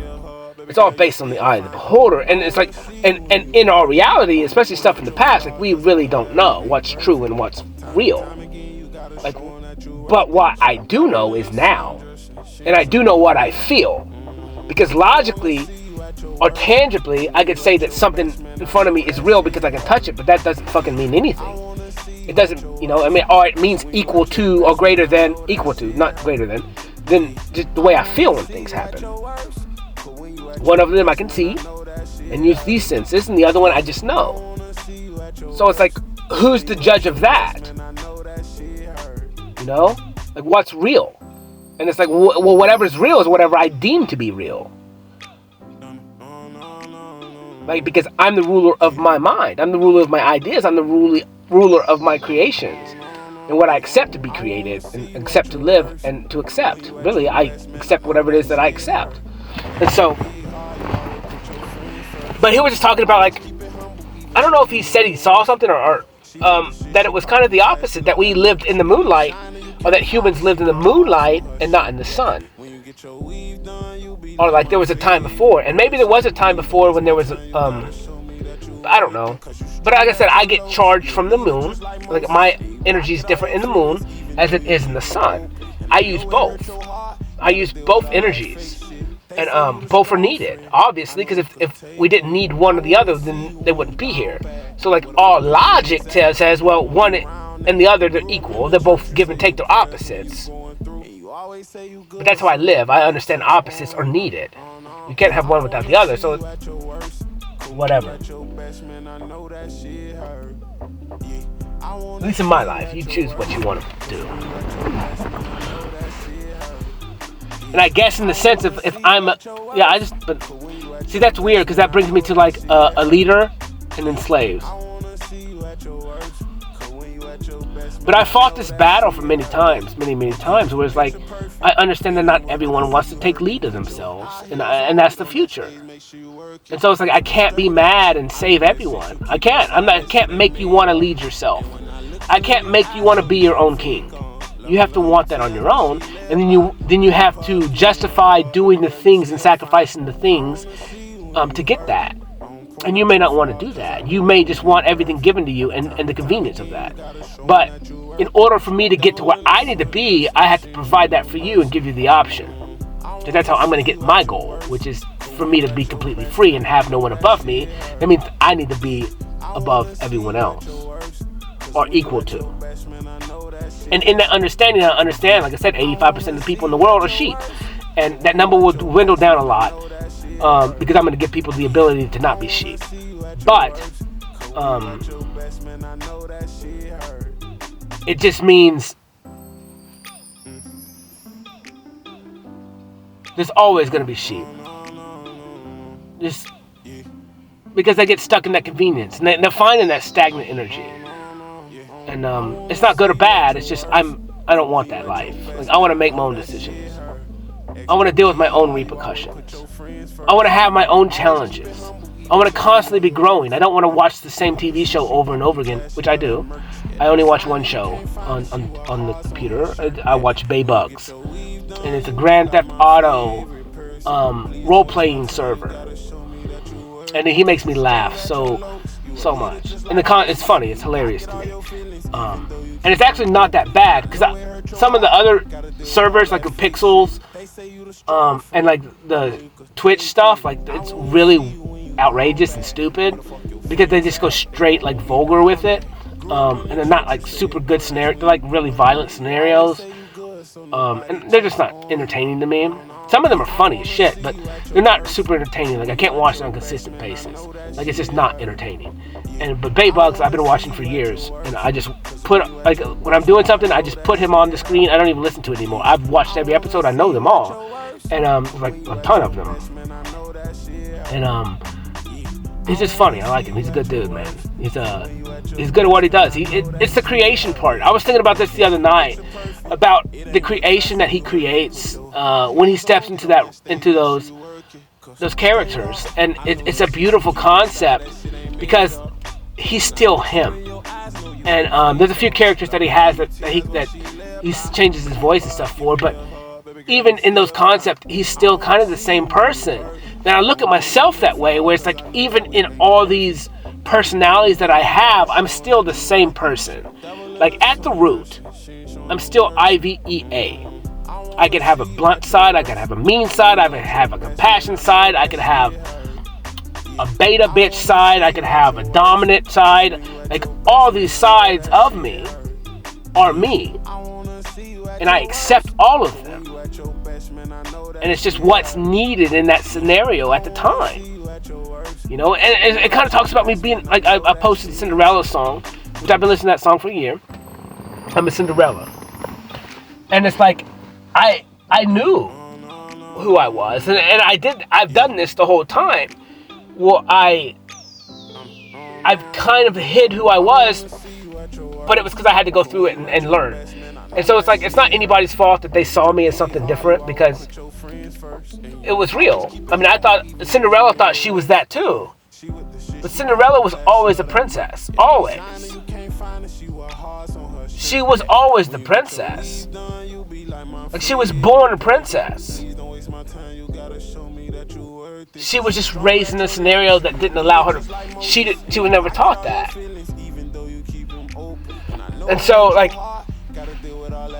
It's all based on the eye of the beholder. And it's like, and in our reality, especially stuff in the past, like we really don't know what's true and what's real. Like, but what I do know is now. And I do know what I feel. Because logically or tangibly, I could say that something in front of me is real because I can touch it, but that doesn't fucking mean anything. It doesn't, I mean, or it means equal to or greater than, not greater than just the way I feel when things happen. One of them I can see and use these senses, and the other one I just know. So it's like, who's the judge of that? Like what's real? And it's like, well, whatever's real is whatever I deem to be real. Like, because I'm the ruler of my mind. I'm the ruler of my ideas. I'm the ruler of my creations. And what I accept to be created, and accept to live, and to accept. Really, I accept whatever it is that I accept. And so, but he was just talking about, like, I don't know if he said he saw something or that it was kind of the opposite, that we lived in the moonlight, or that humans lived in the moonlight and not in the sun. Or like there was a time before, and maybe there was a time before when there was I don't know, but like I said, I get charged from the moon. Like my energy is different in the moon as it is in the sun, I use both. I use both energies. And both are needed, obviously, because if we didn't need one or the other, then they wouldn't be here. So, like, all logic says, well, one and the other, they're equal. They're both give and take, they're opposites. But that's how I live. I understand opposites are needed. You can't have one without the other, so whatever. At least in my life, you choose what you want to do. And I guess in the sense of if I'm but see, that's weird because that brings me to like a leader and then slaves. But I fought this battle for many times, where it's like, I understand that not everyone wants to take lead of themselves, and that's the future. And so it's like, I can't be mad and save everyone. I can't make you want to lead yourself. I can't make you want to be your own king. You have to want that on your own, and then you have to justify doing the things and sacrificing the things to get that. And you may not want to do that. You may just want everything given to you and the convenience of that. But in order for me to get to where I need to be, I have to provide that for you and give you the option. Because that's how I'm going to get my goal, which is for me to be completely free and have no one above me. That means I need to be above everyone else, or equal to. And in that understanding, I understand, like I said, 85% of the people in the world are sheep. And that number will dwindle down a lot because I'm going to give people the ability to not be sheep. But it just means there's always going to be sheep. Just because they get stuck in that convenience. And they're finding that stagnant energy. And it's not good or bad. It's just I don't want that life. Like, I want to make my own decisions. I want to deal with my own repercussions. I want to have my own challenges. I want to constantly be growing. I don't want to watch the same TV show over and over again, which I do. I only watch one show on the computer. I watch Bay Bugs, and it's a Grand Theft Auto role-playing server, and he makes me laugh so much. And it's funny. It's hilarious to me. And it's actually not that bad because some of the other servers, like the Pixels, and like the Twitch stuff, like it's really outrageous and stupid because they just go straight like vulgar with it, and they're not like super good scenarios. They're like really violent scenarios, and they're just not entertaining to me. Some of them are funny as shit, but they're not super entertaining. Like, I can't watch it on a consistent basis. Like, it's just not entertaining. But Bay Bugs, I've been watching for years, and I just put, like, when I'm doing something, I just put him on the screen. I don't even listen to it anymore. I've watched every episode. I know them all. And, like, a ton of them. And, he's just funny. I like him. He's a good dude, man. He's good at what he does. It's the creation part. I was thinking about this the other night, about the creation that he creates when he steps into those characters, and it's a beautiful concept because he's still him. And there's a few characters that he has that he changes his voice and stuff for, but even in those concepts, he's still kind of the same person. Then I look at myself that way, where it's like, even in all these personalities that I have, I'm still the same person. Like, at the root, I'm still IVEA. I could have a blunt side, I could have a mean side, I could have a compassion side, I could have a beta bitch side, I could have a dominant side. Like, all these sides of me are me. And I accept all of them. And it's just what's needed in that scenario at the time. You know, and it kind of talks about me being, like, I posted the Cinderella song, which I've been listening to that song for a year. I'm a Cinderella. And it's like, I knew who I was. And I've done this the whole time. Well, I've kind of hid who I was, but it was because I had to go through it and learn. And so it's like, it's not anybody's fault that they saw me as something different, because it was real. I mean, Cinderella thought she was that too. But Cinderella was always a princess. Always. She was always the princess. Like, she was born a princess. She was just raised in a scenario that didn't allow her to... She was never taught that. And so, like...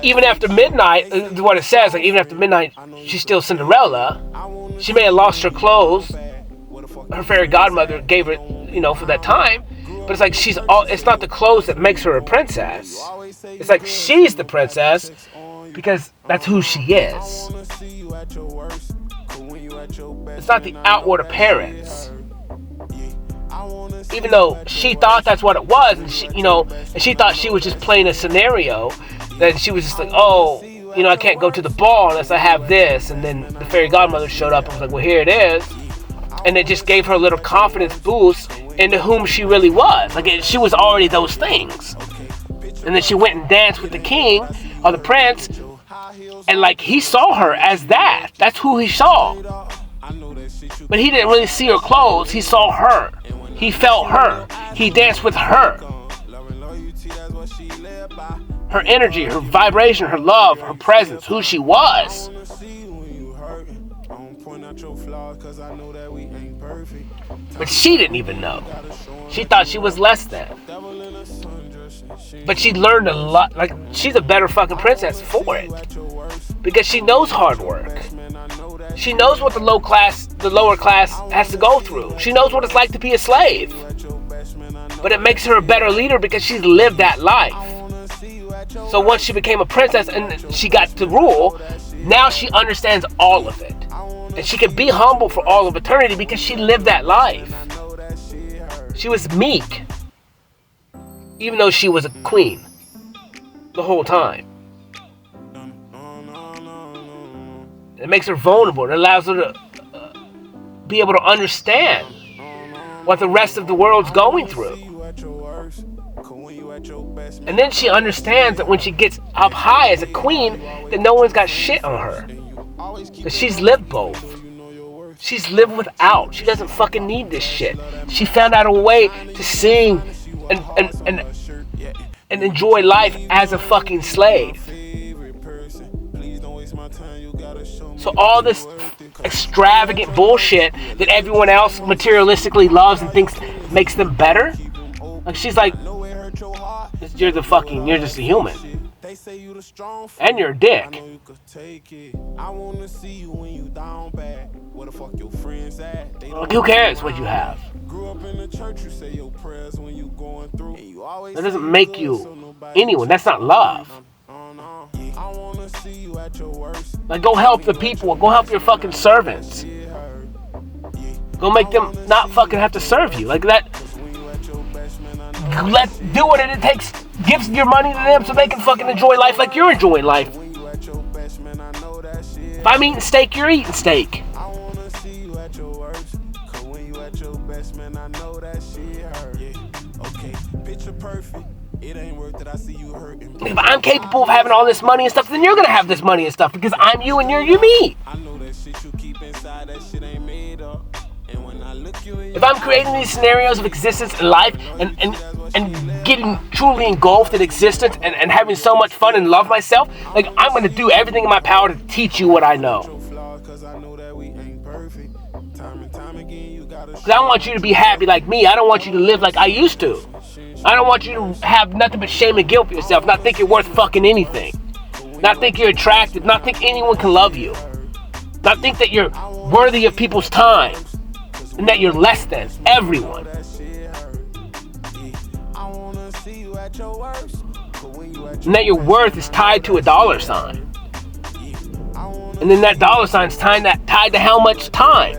even after midnight, what it says, like even after midnight, she's still Cinderella. She may have lost her clothes. Her fairy godmother gave her, for that time. But it's like it's not the clothes that makes her a princess. It's like she's the princess because that's who she is. It's not the outward appearance. Even though she thought that's what it was, and she thought she was just playing a scenario, then she was just like, oh, I can't go to the ball unless I have this. And then the fairy godmother showed up and was like, well, here it is. And it just gave her a little confidence boost into whom she really was. Like, she was already those things. And then she went and danced with the king or the prince, and like he saw her as that. That's who he saw. But he didn't really see her clothes. He saw her. He felt her. He danced with her. Her energy, her vibration, her love, her presence, who she was. But she didn't even know. She thought she was less than. But she learned a lot. Like, she's a better fucking princess for it. Because she knows hard work. She knows what the lower class has to go through. She knows what it's like to be a slave. But it makes her a better leader because she's lived that life. So once she became a princess and she got to rule, now she understands all of it. And she can be humble for all of eternity because she lived that life. She was meek. Even though she was a queen the whole time. It makes her vulnerable. It allows her to be able to understand what the rest of the world's going through. And then she understands that when she gets up high as a queen, that no one's got shit on her. Because she's lived both. She's lived without. She doesn't fucking need this shit. She found out a way to sing and enjoy life as a fucking slave. So all this extravagant bullshit that everyone else materialistically loves and thinks makes them better, like she's like, you're just a human. And you're a dick. Like, who cares what you have? That doesn't make you anyone. That's not love. Like, go help the people. Go help your fucking servants. Go make them not fucking have to serve you. Like that. Do what it takes. Give your money to them so they can fucking enjoy life like you're enjoying life. If I'm eating steak, you're eating steak. If I'm capable of having all this money and stuff, then you're gonna have this money and stuff because I'm you and you're me. If I'm creating these scenarios of existence and life and getting truly engulfed in existence and having so much fun and love myself, like I'm gonna do everything in my power to teach you what I know. Because I want you to be happy like me. I don't want you to live like I used to. I don't want you to have nothing but shame and guilt for yourself. Not think you're worth fucking anything. Not think you're attractive. Not think anyone can love you. Not think that you're worthy of people's time. And that you're less than everyone. And that your worth is tied to a dollar sign. And then that dollar sign's tied to how much time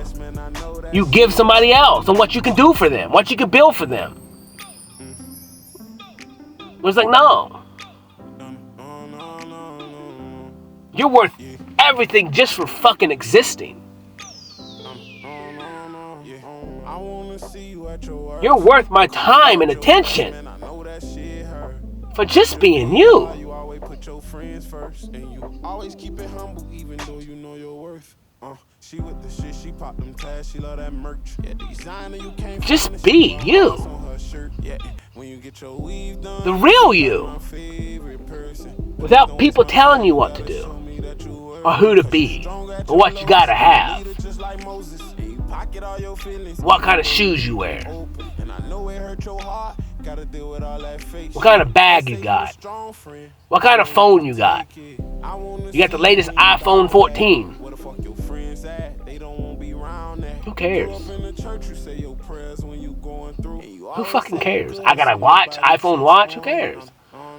you give somebody else and what you can do for them, what you can build for them. It's like, no. You're worth everything just for fucking existing. You're worth my time and attention for just being you. Just be you. The real you. Without people telling you what to do. Or who to be. Or what you gotta have. What kind of shoes you wear. What kind of bag you got? What kind of phone you got? You got the latest iPhone 14. Who cares? Who fucking cares? I got a watch, iPhone watch. Who cares? I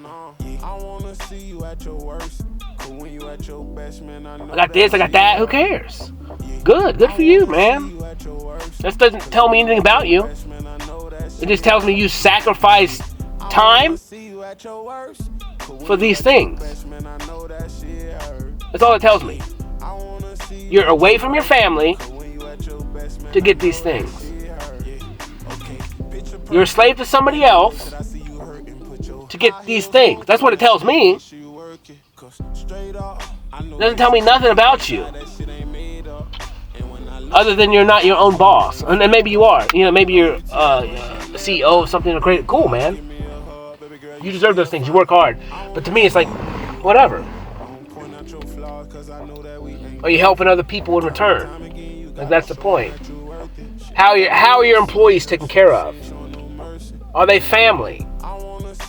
got this, I got that. Who cares? Good for you, man. This doesn't tell me anything about you. It just tells me you sacrifice time for these things. That's all it tells me. You're away from your family to get these things. You're a slave to somebody else to get these things. That's what it tells me. It doesn't tell me nothing about you. Other than you're not your own boss. And maybe you are. You know, maybe you're CEO of something great. Cool, man. You deserve those things. You work hard. But to me, it's like, whatever. Are you helping other people in return? Like, that's the point. How are your employees taken care of? Are they family?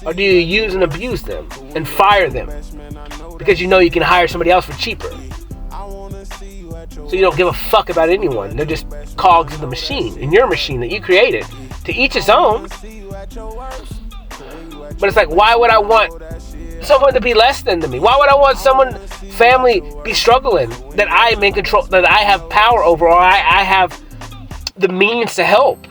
Or do you use and abuse them and fire them because you know you can hire somebody else for cheaper? So you don't give a fuck about anyone. They're just cogs in the machine, in your machine that you created. To each his own. But it's like, why would I want someone to be less than me? Why would I want someone, family, be struggling that I'm in control, that I have power over, or I have the means to help?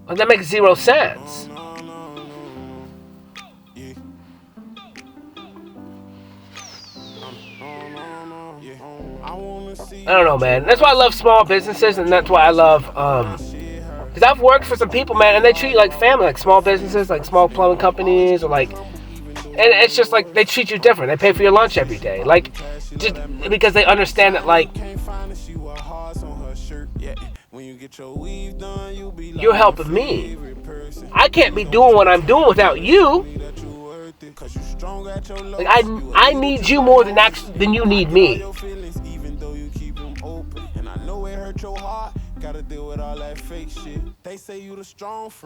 Like, that makes zero sense. I don't know, man. That's why I love small businesses, and that's why I love, because I've worked for some people, man, and they treat you like family, like small businesses, like small plumbing companies, or like, and it's just like, they treat you different. They pay for your lunch every day, like, just because they understand that, like, you're helping me. I can't be doing what I'm doing without you. Like, I need you more than you need me.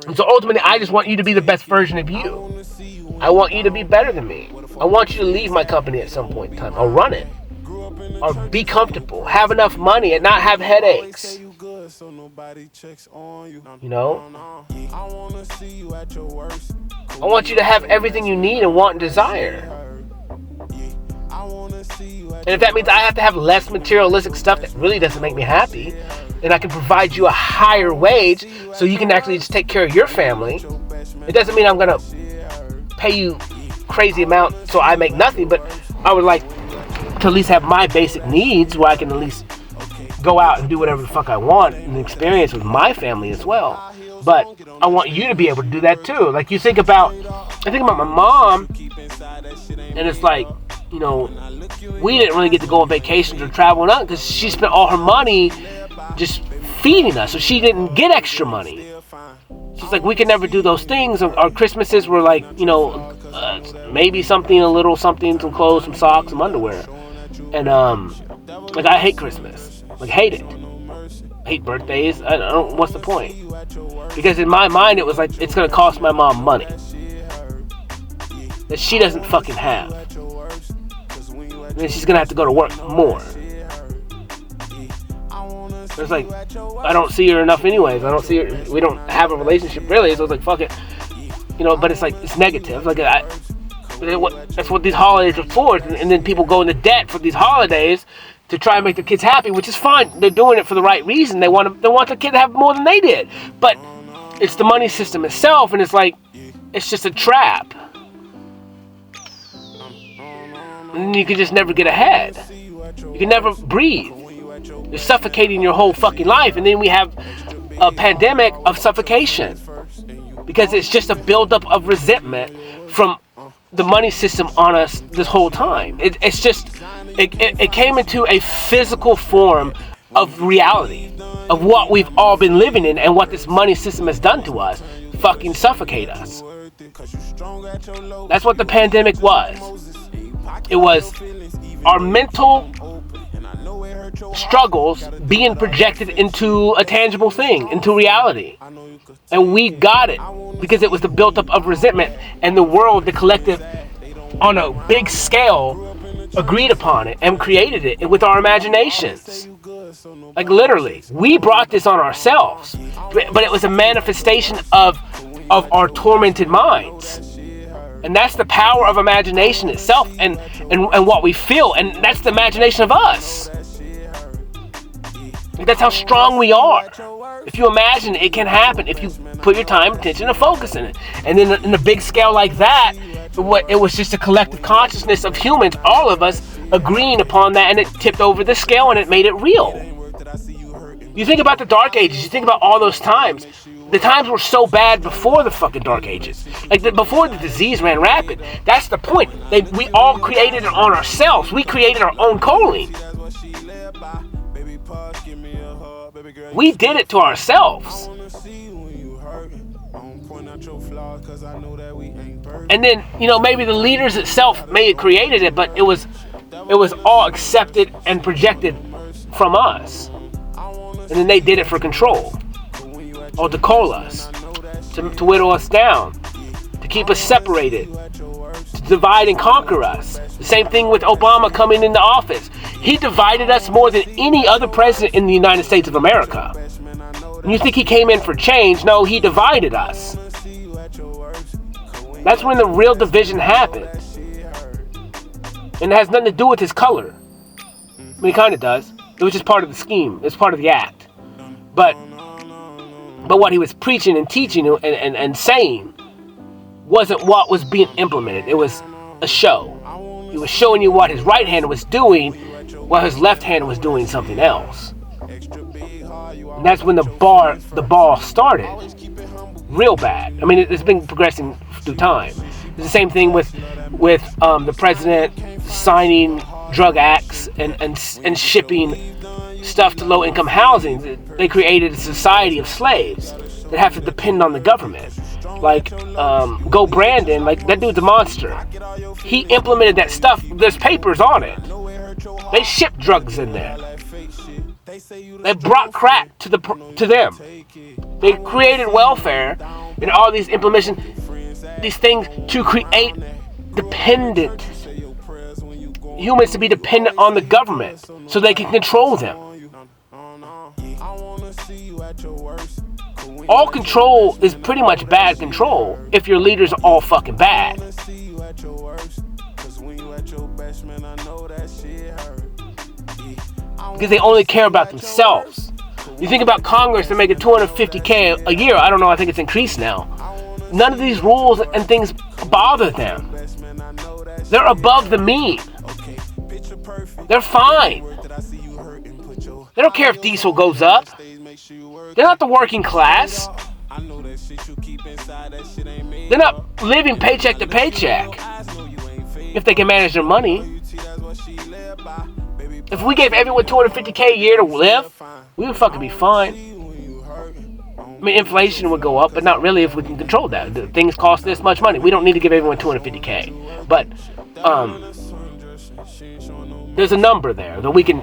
And so ultimately, I just want you to be the best version of you. I want you to be better than me. I want you to leave my company at some point in time, or run it, or be comfortable, have enough money, and not have headaches. You know? I want you to have everything you need and want and desire. And if that means I have to have less materialistic stuff that really doesn't make me happy, then I can provide you a higher wage so you can actually just take care of your family. It doesn't mean I'm going to pay you crazy amount so I make nothing, but I would like to at least have my basic needs where I can at least go out and do whatever the fuck I want and experience with my family as well. But I want you to be able to do that too. Like, I think about my mom, and it's like, you know, we didn't really get to go on vacations or travel or nothing because she spent all her money just feeding us, so she didn't get extra money. So it's like, we could never do those things. Our Christmases were like, you know, maybe something, a little something, some clothes, some socks, some underwear. And like, I hate Christmas. Like, hate it. I hate birthdays. I don't. What's the point? Because in my mind, it was like, it's gonna cost my mom money that she doesn't fucking have. And then she's gonna have to go to work more. It's like, I don't see her enough anyways. I don't see her. We don't have a relationship really. So it's like, fuck it. You know, but it's like, it's negative. Like, that's what these holidays are for. And then people go into debt for these holidays to try and make the kids happy, which is fine. They're doing it for the right reason. They want the kid to have more than they did. But it's the money system itself, and it's like, it's just a trap. And you can just never get ahead. You can never breathe. You're suffocating your whole fucking life. And then we have a pandemic of suffocation. Because it's just a buildup of resentment from the money system on us this whole time. It's just, it came into a physical form of reality. Of what we've all been living in and what this money system has done to us. Fucking suffocate us. That's what the pandemic was. It was our mental struggles being projected into a tangible thing, into reality. And we got it because it was the built-up of resentment, and the world, the collective, on a big scale, agreed upon it and created it with our imaginations. Like literally, we brought this on ourselves, but it was a manifestation of our tormented minds. And that's the power of imagination itself, and what we feel, and that's the imagination of us. Like, that's how strong we are. If you imagine it can happen, if you put your time, attention, and focus in it. And then in a big scale like that, it was just a collective consciousness of humans, all of us agreeing upon that, and it tipped over the scale and it made it real. You think about the Dark Ages, you think about all those times. The times were so bad before the fucking Dark Ages. Before the disease ran rapid. That's the point. We all created it on ourselves. We created our own choline. We did it to ourselves. And then, maybe the leaders itself may have created it, but it was all accepted and projected from us. And then they did it for control. Or to cull us. To whittle us down. To keep us separated. To divide and conquer us. The same thing with Obama coming into office. He divided us more than any other president in the United States of America. And you think he came in for change? No, he divided us. That's when the real division happened. And it has nothing to do with his color. I mean, it kind of does. It was just part of the scheme. It's part of the act. But what he was preaching and teaching and saying wasn't what was being implemented. It was a show. He was showing you what his right hand was doing, while his left hand was doing something else. And that's when the ball started. Real bad. I mean, it's been progressing through time. It's the same thing with the president signing drug acts and shipping stuff to low-income housing. They created a society of slaves that have to depend on the government. Like, Go Brandon, like, that dude's a monster. He implemented that stuff. There's papers on it. They shipped drugs in there. They brought crack to them. They created welfare and all these these things to create dependent humans, to be dependent on the government so they can control them. All control is pretty much bad control if your leaders are all fucking bad. Because they only care about themselves. You think about Congress, they're making $250K a year. I don't know, I think it's increased now. None of these rules and things bother them. They're above the mean. They're fine. They don't care if diesel goes up. They're not the working class. They're not living paycheck to paycheck. If they can manage their money. If we gave everyone $250K a year to live, we would fucking be fine. I mean, inflation would go up, but not really if we can control that. The things cost this much money. We don't need to give everyone $250K. But there's a number there that we can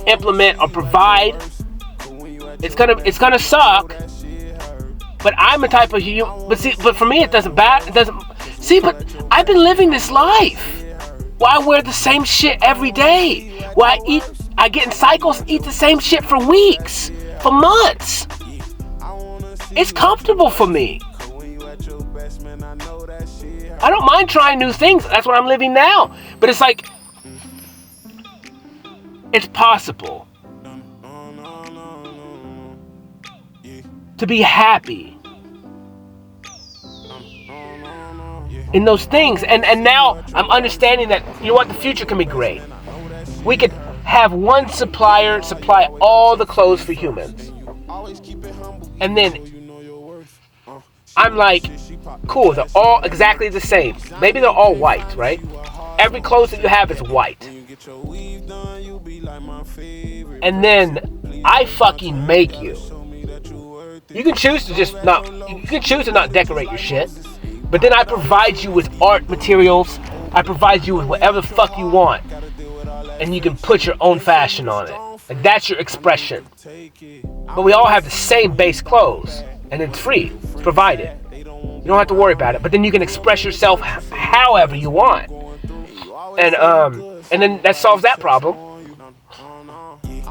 implement or provide. It's gonna suck. But I'm a type of human. But for me, it doesn't. But I've been living this life. Why I wear the same shit every day? Why I get in cycles and eat the same shit for weeks, for months. It's comfortable for me. I don't mind trying new things. That's what I'm living now. But it's like, it's possible to be happy in those things. And now I'm understanding that, the future can be great. We could have one supplier supply all the clothes for humans. And then I'm like, cool, they're all exactly the same. Maybe they're all white, right? Every clothes that you have is white. And then I fucking make you. You can choose to not decorate your shit. But then I provide you with art materials. I provide you with whatever the fuck you want. and you can put your own fashion on it. Like, that's your expression. But we all have the same base clothes, and it's free. It's provided. You don't have to worry about it. But then you can express yourself however you want, and then that solves that problem.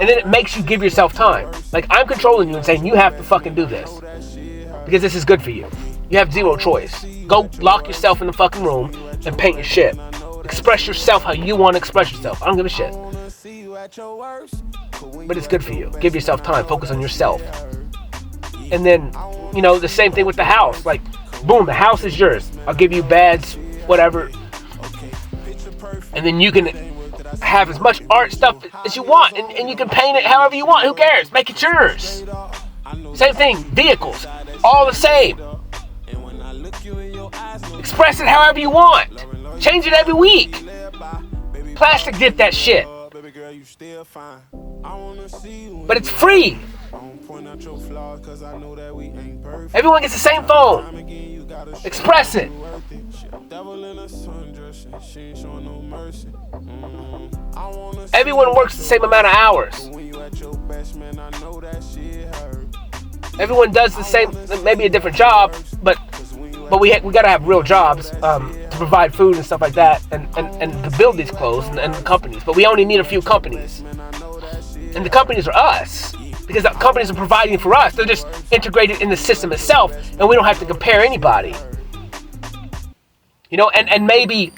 And then it makes you give yourself time. Like, I'm controlling you and saying you have to fucking do this because this is good for you. You have zero choice. Go lock yourself in the fucking room and paint your shit. Express yourself how you want to express yourself. I don't give a shit. But it's good for you. Give yourself time. Focus on yourself. And then, you know, the same thing with the house. Like, boom, the house is yours. I'll give you beds, whatever. And then you can have as much art stuff as you want. And you can paint it however you want. Who cares? Make it yours. Same thing. Vehicles. All the same. Express it however you want. Change it every week. Plastic did that shit. But it's free. Everyone gets the same phone. Express it. Everyone works the same amount of hours. Everyone does the same, maybe a different job, but we gotta have real jobs to provide food and stuff like that, and to build these clothes and companies. But we only need a few companies, and the companies are us, because the companies are providing for us. They're just integrated in the system itself, and we don't have to compare anybody. You know, and maybe,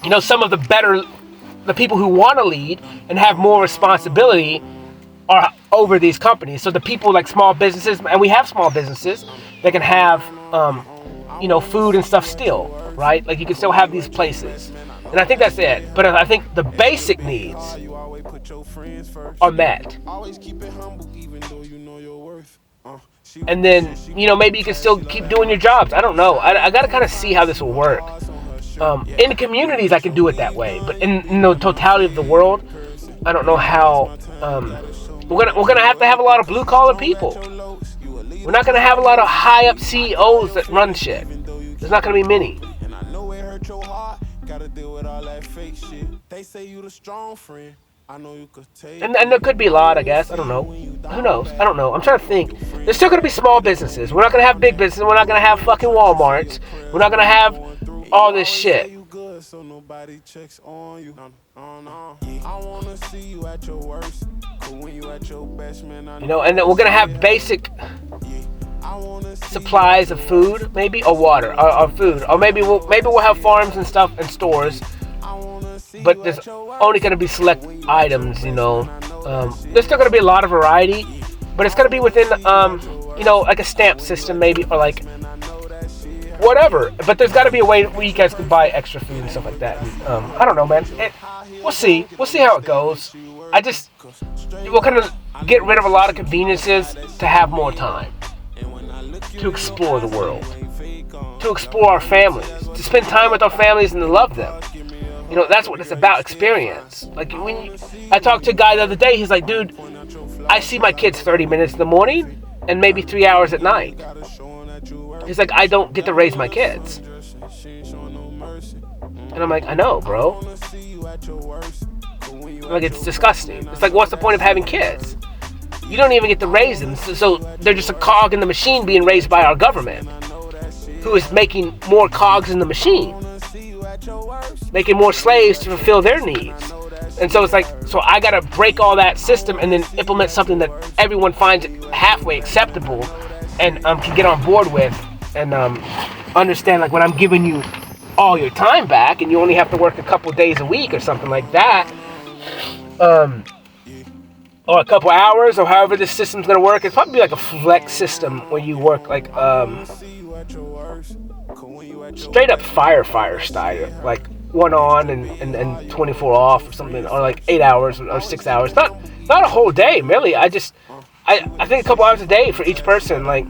you know, some of the people who want to lead and have more responsibility are over these companies. So the people like small businesses, and we have small businesses that can have, you know, food and stuff still, right? Like, you can still have these places. And I think that's it. But I think the basic needs are met. And then, you know, maybe you can still keep doing your jobs. I don't know. I got to kind of see how this will work. In the communities, I can do it that way. But in the totality of the world, I don't know how. We're gonna have to have a lot of blue collar people. We're not gonna have a lot of high up CEOs that run shit. There's not gonna be many. And there could be a lot, I guess. I don't know. Who knows? I don't know. I'm trying to think. There's still gonna be small businesses. We're not gonna have big businesses. We're not gonna have fucking Walmarts. We're not gonna have all this shit. So nobody checks on you. I wanna see you at your worst. When you at your best, man. You know, and then we're gonna have basic supplies of food, maybe, or water, or food, or maybe we'll have farms and stuff and stores. But there's only gonna be select items, you know. There's still gonna be a lot of variety, but it's gonna be within, you know, like a stamp system, maybe, or like whatever. But there's got to be a way where you guys can buy extra food and stuff like that. And, I don't know, man. We'll see. We'll see how it goes. We'll kind of get rid of a lot of conveniences to have more time to explore the world, to explore our families, to spend time with our families and to love them. You know, that's what it's about, experience. Like, I talked to a guy the other day. He's like, dude, I see my kids 30 minutes in the morning and maybe 3 hours at night. He's like, I don't get to raise my kids. And I'm like, I know, bro. Like, it's disgusting. It's like, what's the point of having kids? You don't even get to raise them. So they're just a cog in the machine being raised by our government, who is making more cogs in the machine, making more slaves to fulfill their needs. And so it's like, so I gotta break all that system and then implement something that everyone finds halfway acceptable and can get on board with, and understand, like, when I'm giving you all your time back and you only have to work a couple days a week or something like that, or a couple hours, or however this system's gonna work. It's probably like a flex system where you work like straight up firefighter style, like 1 on and 24 off or something, or like 8 hours or 6 hours. Not a whole day, really. I think a couple hours a day for each person. Like,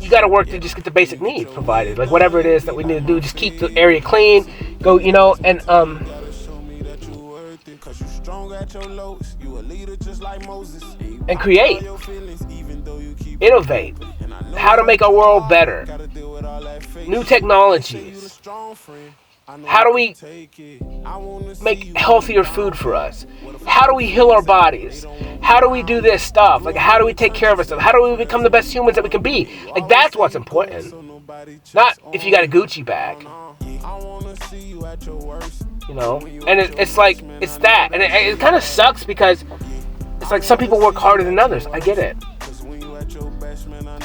you got to work to just get the basic needs provided. Like, whatever it is that we need to do, just keep the area clean. Go, you know, and create, innovate, how to make our world better, new technologies, How do we make healthier food for us? How do we heal our bodies? How do we do this stuff? Like, how do we take care of ourselves? How do we become the best humans that we can be? Like, that's what's important. Not if you got a Gucci bag. You know? And it's like, it's that. And it kind of sucks because it's like some people work harder than others. I get it.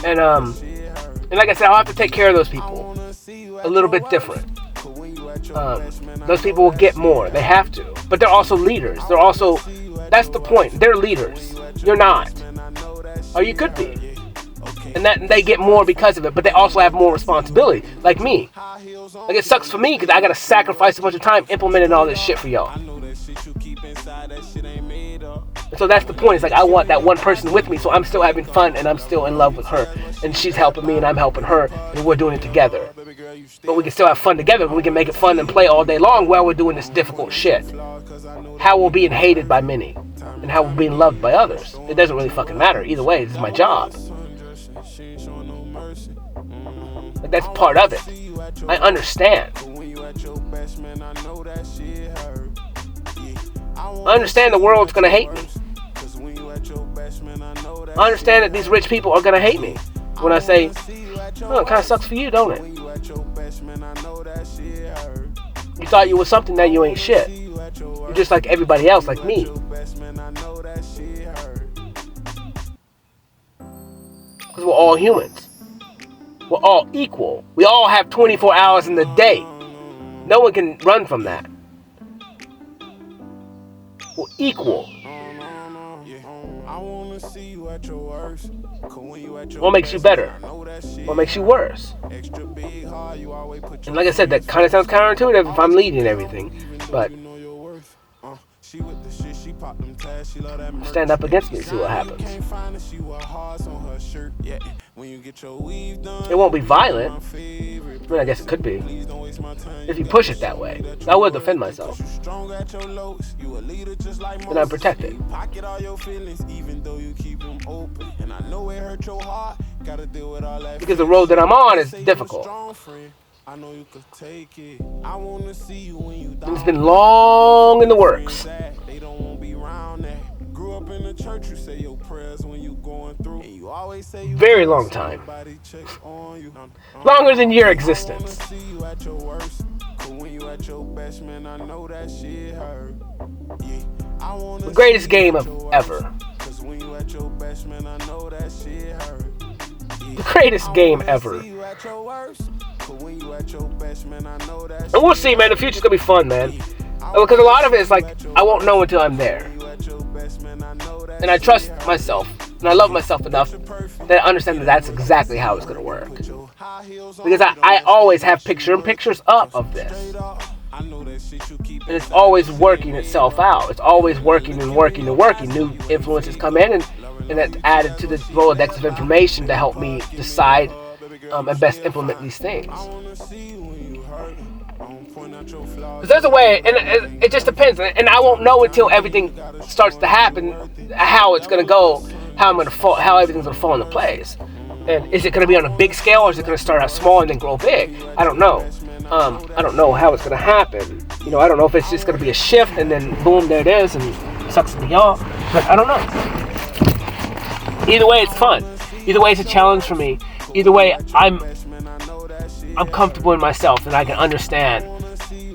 And like I said, I'll have to take care of those people a little bit different. Those people will get more. They have to. But they're also leaders. They're also, that's the point. They're leaders. You're not. Or you could be. And that they get more because of it, but they also have more responsibility. Like me. Like, it sucks for me because I got to sacrifice a bunch of time implementing all this shit for y'all. And so that's the point. It's like, I want that one person with me, so I'm still having fun and I'm still in love with her. And she's helping me and I'm helping her, and we're doing it together. But we can still have fun together. We can make it fun and play all day long while we're doing this difficult shit. How we're being hated by many and how we're being loved by others. It doesn't really fucking matter. Either way, this is my job. Like, that's part of it. I understand. I understand the world's gonna hate me. I understand that these rich people are gonna hate me when I say, oh, it kind of sucks for you, don't it? You thought you were something, now you ain't shit. You're just like everybody else, like me. Because we're all humans. We're all equal. We all have 24 hours in the day. No one can run from that. We're equal. What makes you better? What makes you worse? And like I said, that kind of sounds counterintuitive if I'm leading everything, but stand up against me, see what happens. It won't be violent. I mean, I guess it could be. If you push it that way, I would defend myself. And I'm protected. Because the road that I'm on is difficult. And it's been long in the works. Very long time. Longer than your existence. The greatest game of ever. The greatest game ever. And we'll see, man. The future's gonna be fun, man. Because a lot of it is like, I won't know until I'm there. And I trust myself. And I love myself enough that I understand that that's exactly how it's gonna work. Because I always have pictures up of this. And it's always working itself out. It's always working and working and working. New influences come in and that's added to the Rolodex of information to help me decide and best implement these things. Because there's a way, and it just depends, and I won't know until everything starts to happen, how it's gonna go, how everything's gonna fall into place. And is it gonna be on a big scale, or is it gonna start out small and then grow big? I don't know. I don't know how it's gonna happen. You know, I don't know if it's just gonna be a shift and then boom, there it is, and sucks to be y'all. But I don't know. Either way, it's fun. Either way, it's a challenge for me. Either way, I'm comfortable in myself and I can understand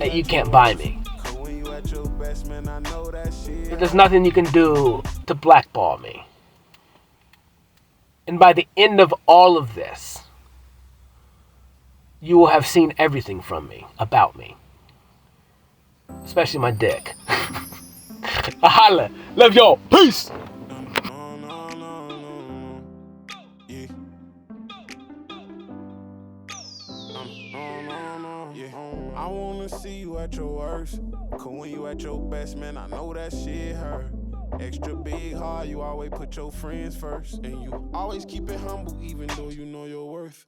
that you can't buy me. There's nothing you can do to blackball me. And by the end of all of this, you will have seen everything from me, about me. Especially my dick. Holla. Love y'all. Peace. I wanna see you at your worst. Cause when you at your best, man, I know that shit hurt. Extra big heart, you always put your friends first. And you always keep it humble, even though you know your worth.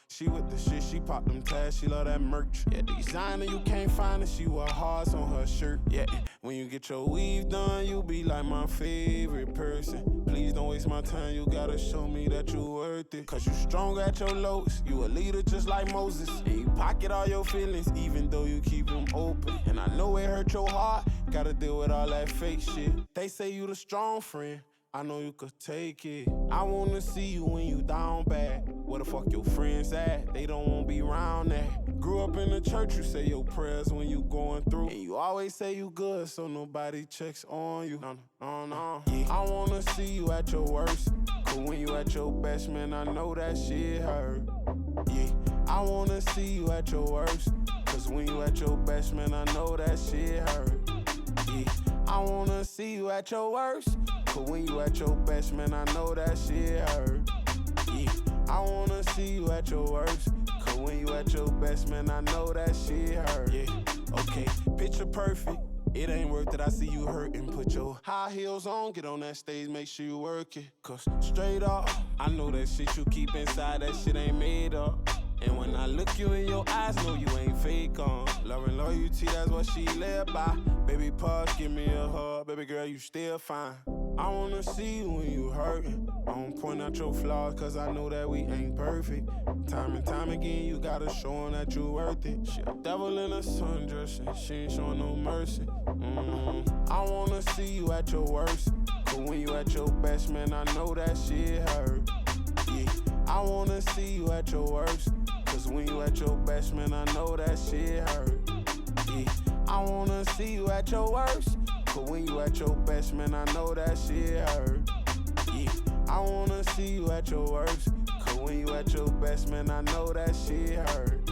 She with the shit, she pop them tags, she love that merch. Yeah, designer, you can't find it, she wear hearts on her shirt. Yeah, when you get your weave done, you be like my favorite person. Please don't waste my time, you gotta show me that you worth it. Cause you strong at your lowest, you a leader just like Moses. And you pocket all your feelings, even though you keep them open. And I know it hurt your heart, gotta deal with all that fake shit. They say you the strong friend, I know you could take it. I wanna see you when you down bad. Where the fuck your friends at? They don't wanna be around that. Grew up in the church, you say your prayers when you going through. And you always say you good, so nobody checks on you. No. Yeah. I wanna see you at your worst. Cause when you at your best, man, I know that shit hurt. Yeah. I wanna see you at your worst. Cause when you at your best, man, I know that shit hurt. Yeah. I wanna see you at your worst. Cause when you at your best, man, I know that shit hurt. Yeah. I wanna see you at your worst. Cause when you at your best, man, I know that shit hurt. Yeah, okay, picture perfect. It ain't worth it, I see you hurting. Put your high heels on, get on that stage, make sure you work it. Cause straight up, I know that shit you keep inside, that shit ain't made up. And when I look you in your eyes, know you ain't fake on. Love and loyalty, that's what she live by. Baby, pause, give me a hug. Baby girl, you still fine. I wanna see you when you hurting. I don't point out your flaws, cause I know that we ain't perfect. Time and time again, you gotta show 'em that you worth it. She a devil in a sundress, and she ain't showing no mercy. I wanna see you at your worst. Cause when you at your best, man, I know that shit hurt. Yeah, I wanna see you at your worst. Cause when you at your best, man, I know that shit hurt. Yeah, I wanna see you at your worst. Cause when you at your best, man, I know that shit hurt. Yeah, I wanna see you at your worst. Cause when you at your best, man, I know that shit hurt.